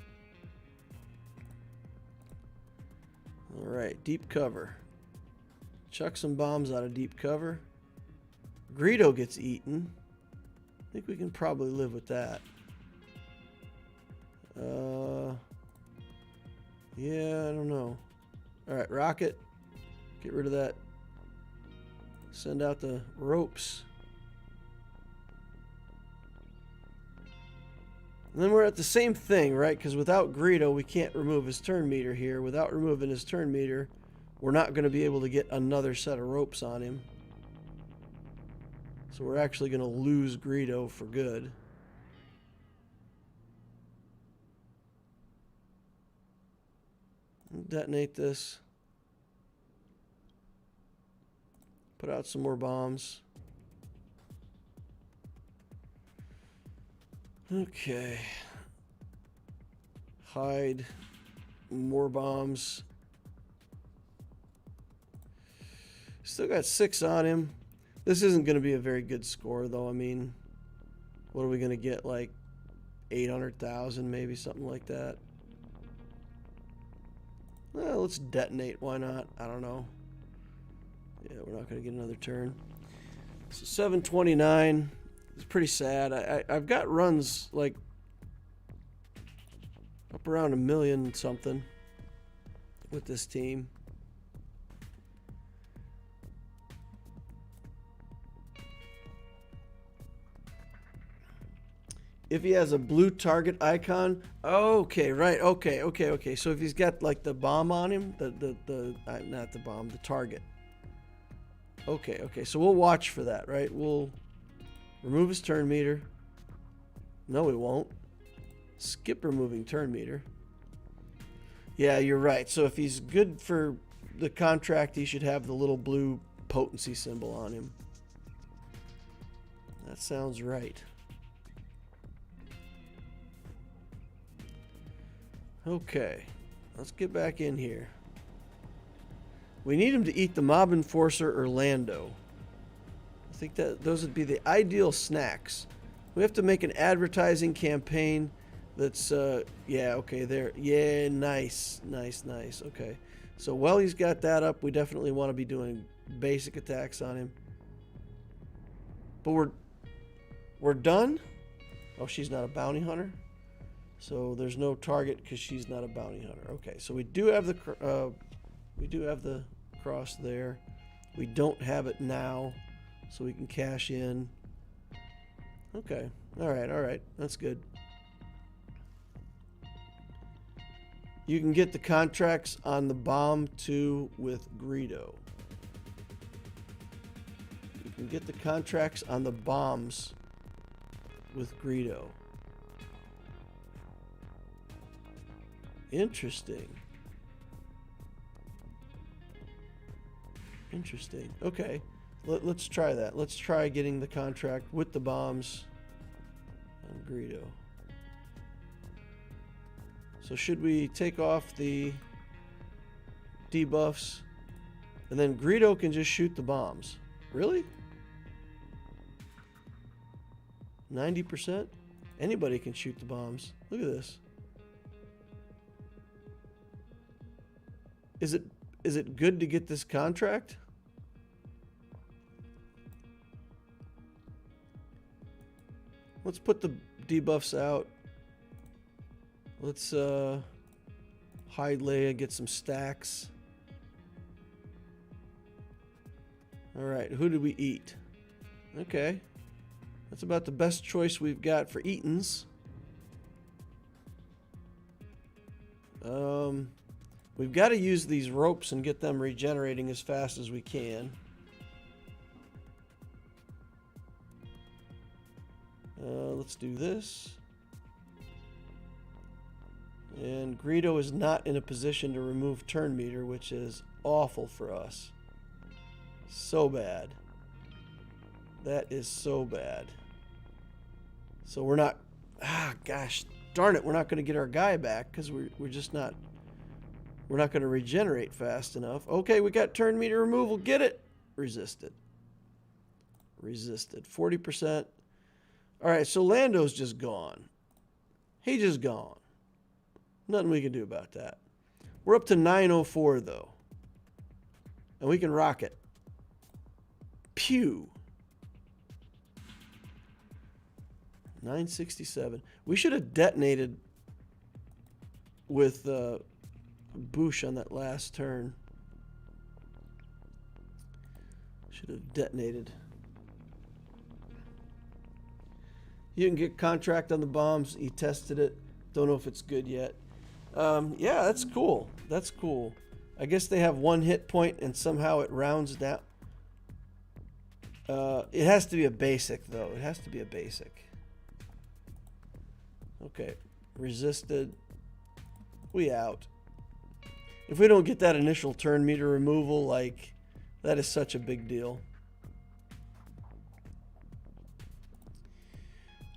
All right, deep cover. Chuck some bombs out of deep cover. Greedo gets eaten. I think we can probably live with that. Yeah, I don't know. All right, rocket. Get rid of that. Send out the ropes. And then we're at the same thing, right? Because without Greedo, we can't remove his turn meter here. Without removing his turn meter, we're not going to be able to get another set of ropes on him. So we're actually going to lose Greedo for good. Detonate this. Put out some more bombs. Okay. Hide. More bombs. Still got 6 on him. This isn't going to be a very good score, though. I mean, what are we going to get? Like 800,000, maybe something like that. Well, let's detonate. Why not? I don't know. Yeah, we're not going to get another turn. So 729. It's pretty sad. I've got runs like up around 1 million something with this team. If he has a blue target icon, okay, right, okay. So if he's got like the bomb on him, not the bomb, the target. Okay. So we'll watch for that, right? We'll remove his turn meter. No, we won't. Skip removing turn meter. Yeah, you're right. So if he's good for the contract, he should have the little blue potency symbol on him. That sounds right. Okay, let's get back in here. We need him to eat the Mob Enforcer or Lando. I think that those would be the ideal snacks. We have to make an advertising campaign that's, yeah, okay, there. Yeah, nice. Okay, so while he's got that up, we definitely want to be doing basic attacks on him. But we're done? Oh, she's not a bounty hunter? So there's no target because she's not a bounty hunter. Okay, so we do have the cross there. We don't have it now, so we can cash in. Okay, all right, that's good. You can get the contracts on the bomb too with Greedo. You can get the contracts on the bombs with Greedo. Interesting. Okay, let's try that. Let's try getting the contract with the bombs on Greedo. So should we take off the debuffs, and then Greedo can just shoot the bombs? Really? 90%? Anybody can shoot the bombs. Look at this. Is it good to get this contract? Let's put the debuffs out. Let's hide Leia, get some stacks. All right, who did we eat? Okay. That's about the best choice we've got for Eatons. We've got to use these ropes and get them regenerating as fast as we can. Let's do this. And Greedo is not in a position to remove turn meter, which is awful for us. So bad. That is so bad. So we're not... gosh darn it, we're not going to get our guy back because we're just not... We're not going to regenerate fast enough. Okay, we got turn meter removal. Get it! Resisted. Resisted. 40%. Alright, so Lando's just gone. He just gone. Nothing we can do about that. We're up to 904, though. And we can rock it. Pew! 967. We should have detonated with Boosh on that last turn. Should have detonated. You can get contract on the bombs. He tested it. Don't know if it's good yet. Yeah, that's cool. That's cool. I guess they have 1 hit point and somehow it rounds down. It has to be a basic, though. It has to be a basic. Okay. Resisted. We out. If we don't get that initial turn meter removal, like, that is such a big deal.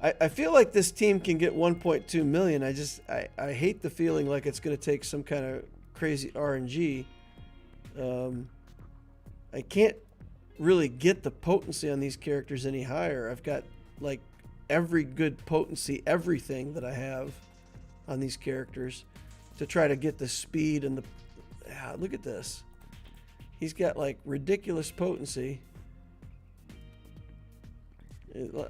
I feel like this team can get 1.2 million. I hate the feeling like it's going to take some kind of crazy RNG. I can't really get the potency on these characters any higher. I've got like every good potency, everything that I have on these characters to try to get the speed and the... look at this. He's got like ridiculous potency.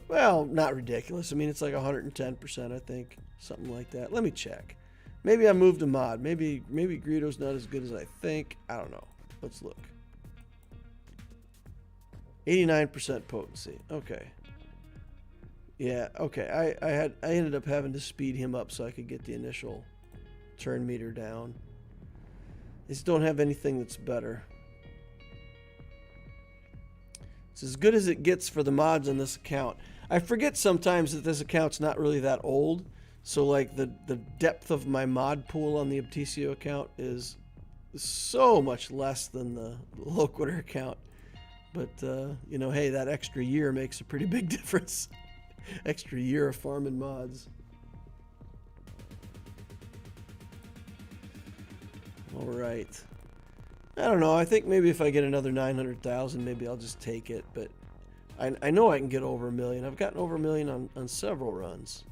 Well, not ridiculous. I mean, it's like 110%, I think. Something like that. Let me check. Maybe I moved a mod. Maybe Greedo's not as good as I think. I don't know. Let's look. 89% potency. Okay. Yeah, okay. I ended up having to speed him up so I could get the initial turn meter down. I just don't have anything that's better. It's as good as it gets for the mods on this account. I forget sometimes that this account's not really that old. So like the depth of my mod pool on the Obtisio account is so much less than the Loquitur account. But, you know, hey, that extra year makes a pretty big difference. Extra year of farming mods. All right. I don't know. I think maybe if I get another 900,000, maybe I'll just take it. But I know I can get over 1 million. I've gotten over 1 million on several runs.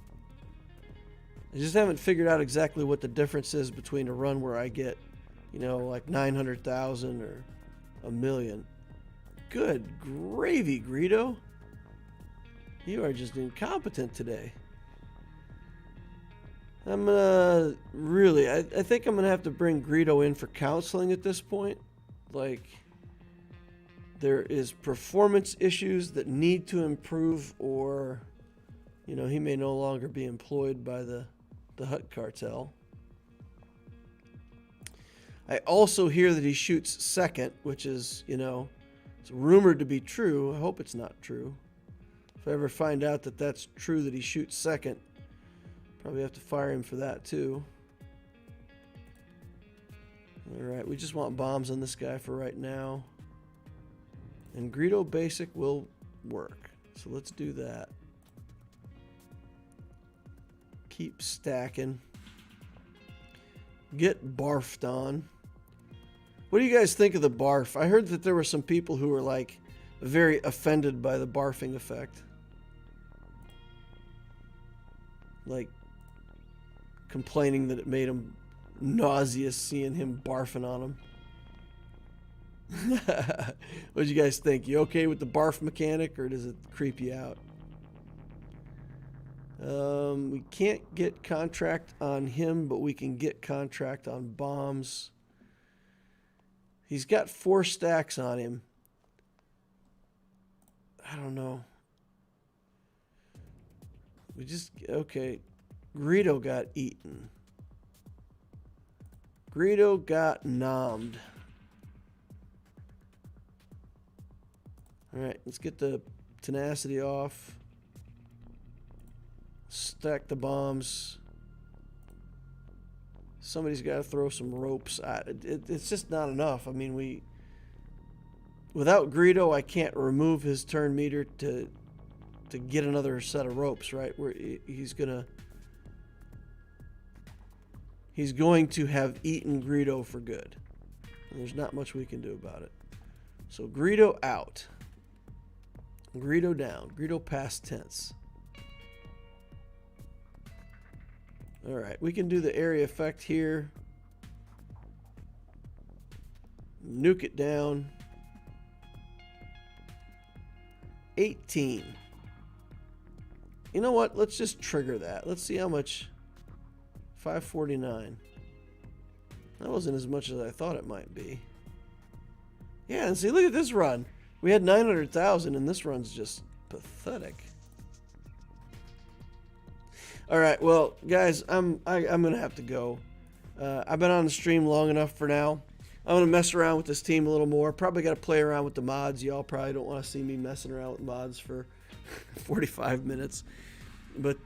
I just haven't figured out exactly what the difference is between a run where I get, you know, like 900,000 or 1 million. Good gravy, Greedo. You are just incompetent today. I'm gonna really, I think I'm gonna have to bring Greedo in for counseling at this point. Like, there is performance issues that need to improve, or, you know, he may no longer be employed by the Hut Cartel. I also hear that he shoots second, which is, you know, it's rumored to be true. I hope it's not true. If I ever find out that that's true, that he shoots second, probably have to fire him for that too. Alright, we just want bombs on this guy for right now. And Greedo Basic will work. So let's do that. Keep stacking. Get barfed on. What do you guys think of the barf? I heard that there were some people who were like very offended by the barfing effect. Like complaining that it made him nauseous seeing him barfing on him. What do you guys think? You okay with the barf mechanic, or does it creep you out? We can't get contract on him, but we can get contract on bombs. He's got 4 stacks on him. I don't know. Okay. Greedo got eaten. Greedo got nommed. Alright, let's get the tenacity off. Stack the bombs. Somebody's got to throw some ropes. It's just not enough. I mean, without Greedo, I can't remove his turn meter to get another set of ropes, right? Where he's going to have eaten Greedo for good. And there's not much we can do about it. So Greedo out. Greedo down. Greedo past tense. Alright, we can do the area effect here. Nuke it down. 18. You know what? Let's just trigger that. Let's see how much. 549. That wasn't as much as I thought it might be. Yeah, and see, look at this run. We had 900,000, and this run's just pathetic. All right, well, guys, I'm gonna have to go. I've been on the stream long enough for now. I'm gonna mess around with this team a little more. Probably got to play around with the mods. Y'all probably don't want to see me messing around with mods for 45 minutes. But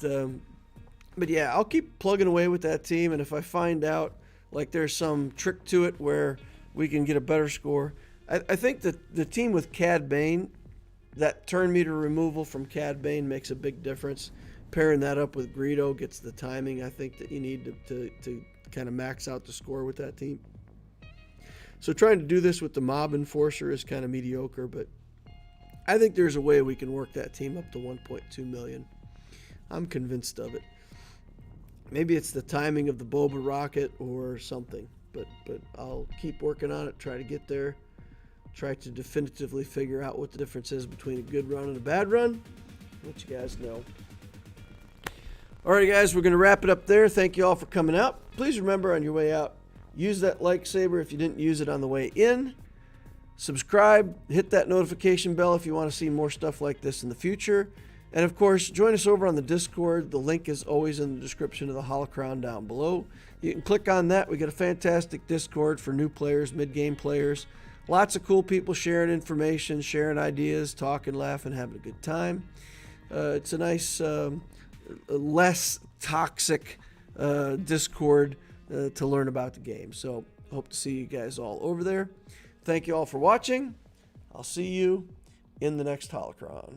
yeah, I'll keep plugging away with that team, and if I find out like there's some trick to it where we can get a better score, I think that the team with Cad Bane, that turn meter removal from Cad Bane makes a big difference. Pairing that up with Greedo gets the timing I think that you need to kind of max out the score with that team. So trying to do this with the Mob Enforcer is kind of mediocre, but I think there's a way we can work that team up to 1.2 million. I'm convinced of it. Maybe it's the timing of the Boba rocket or something, but I'll keep working on it, try to get there, try to definitively figure out what the difference is between a good run and a bad run. Let you guys know. Alright guys, we're going to wrap it up there. Thank you all for coming out. Please remember on your way out, use that like saber if you didn't use it on the way in. Subscribe, hit that notification bell if you want to see more stuff like this in the future. And of course, join us over on the Discord. The link is always in the description of the Holocron down below. You can click on that. We got a fantastic Discord for new players, mid-game players. Lots of cool people sharing information, sharing ideas, talking, laughing, having a good time. It's a nice... less toxic Discord to learn about the game. So hope to see you guys all over there. Thank you all for watching. I'll see you in the next Holocron.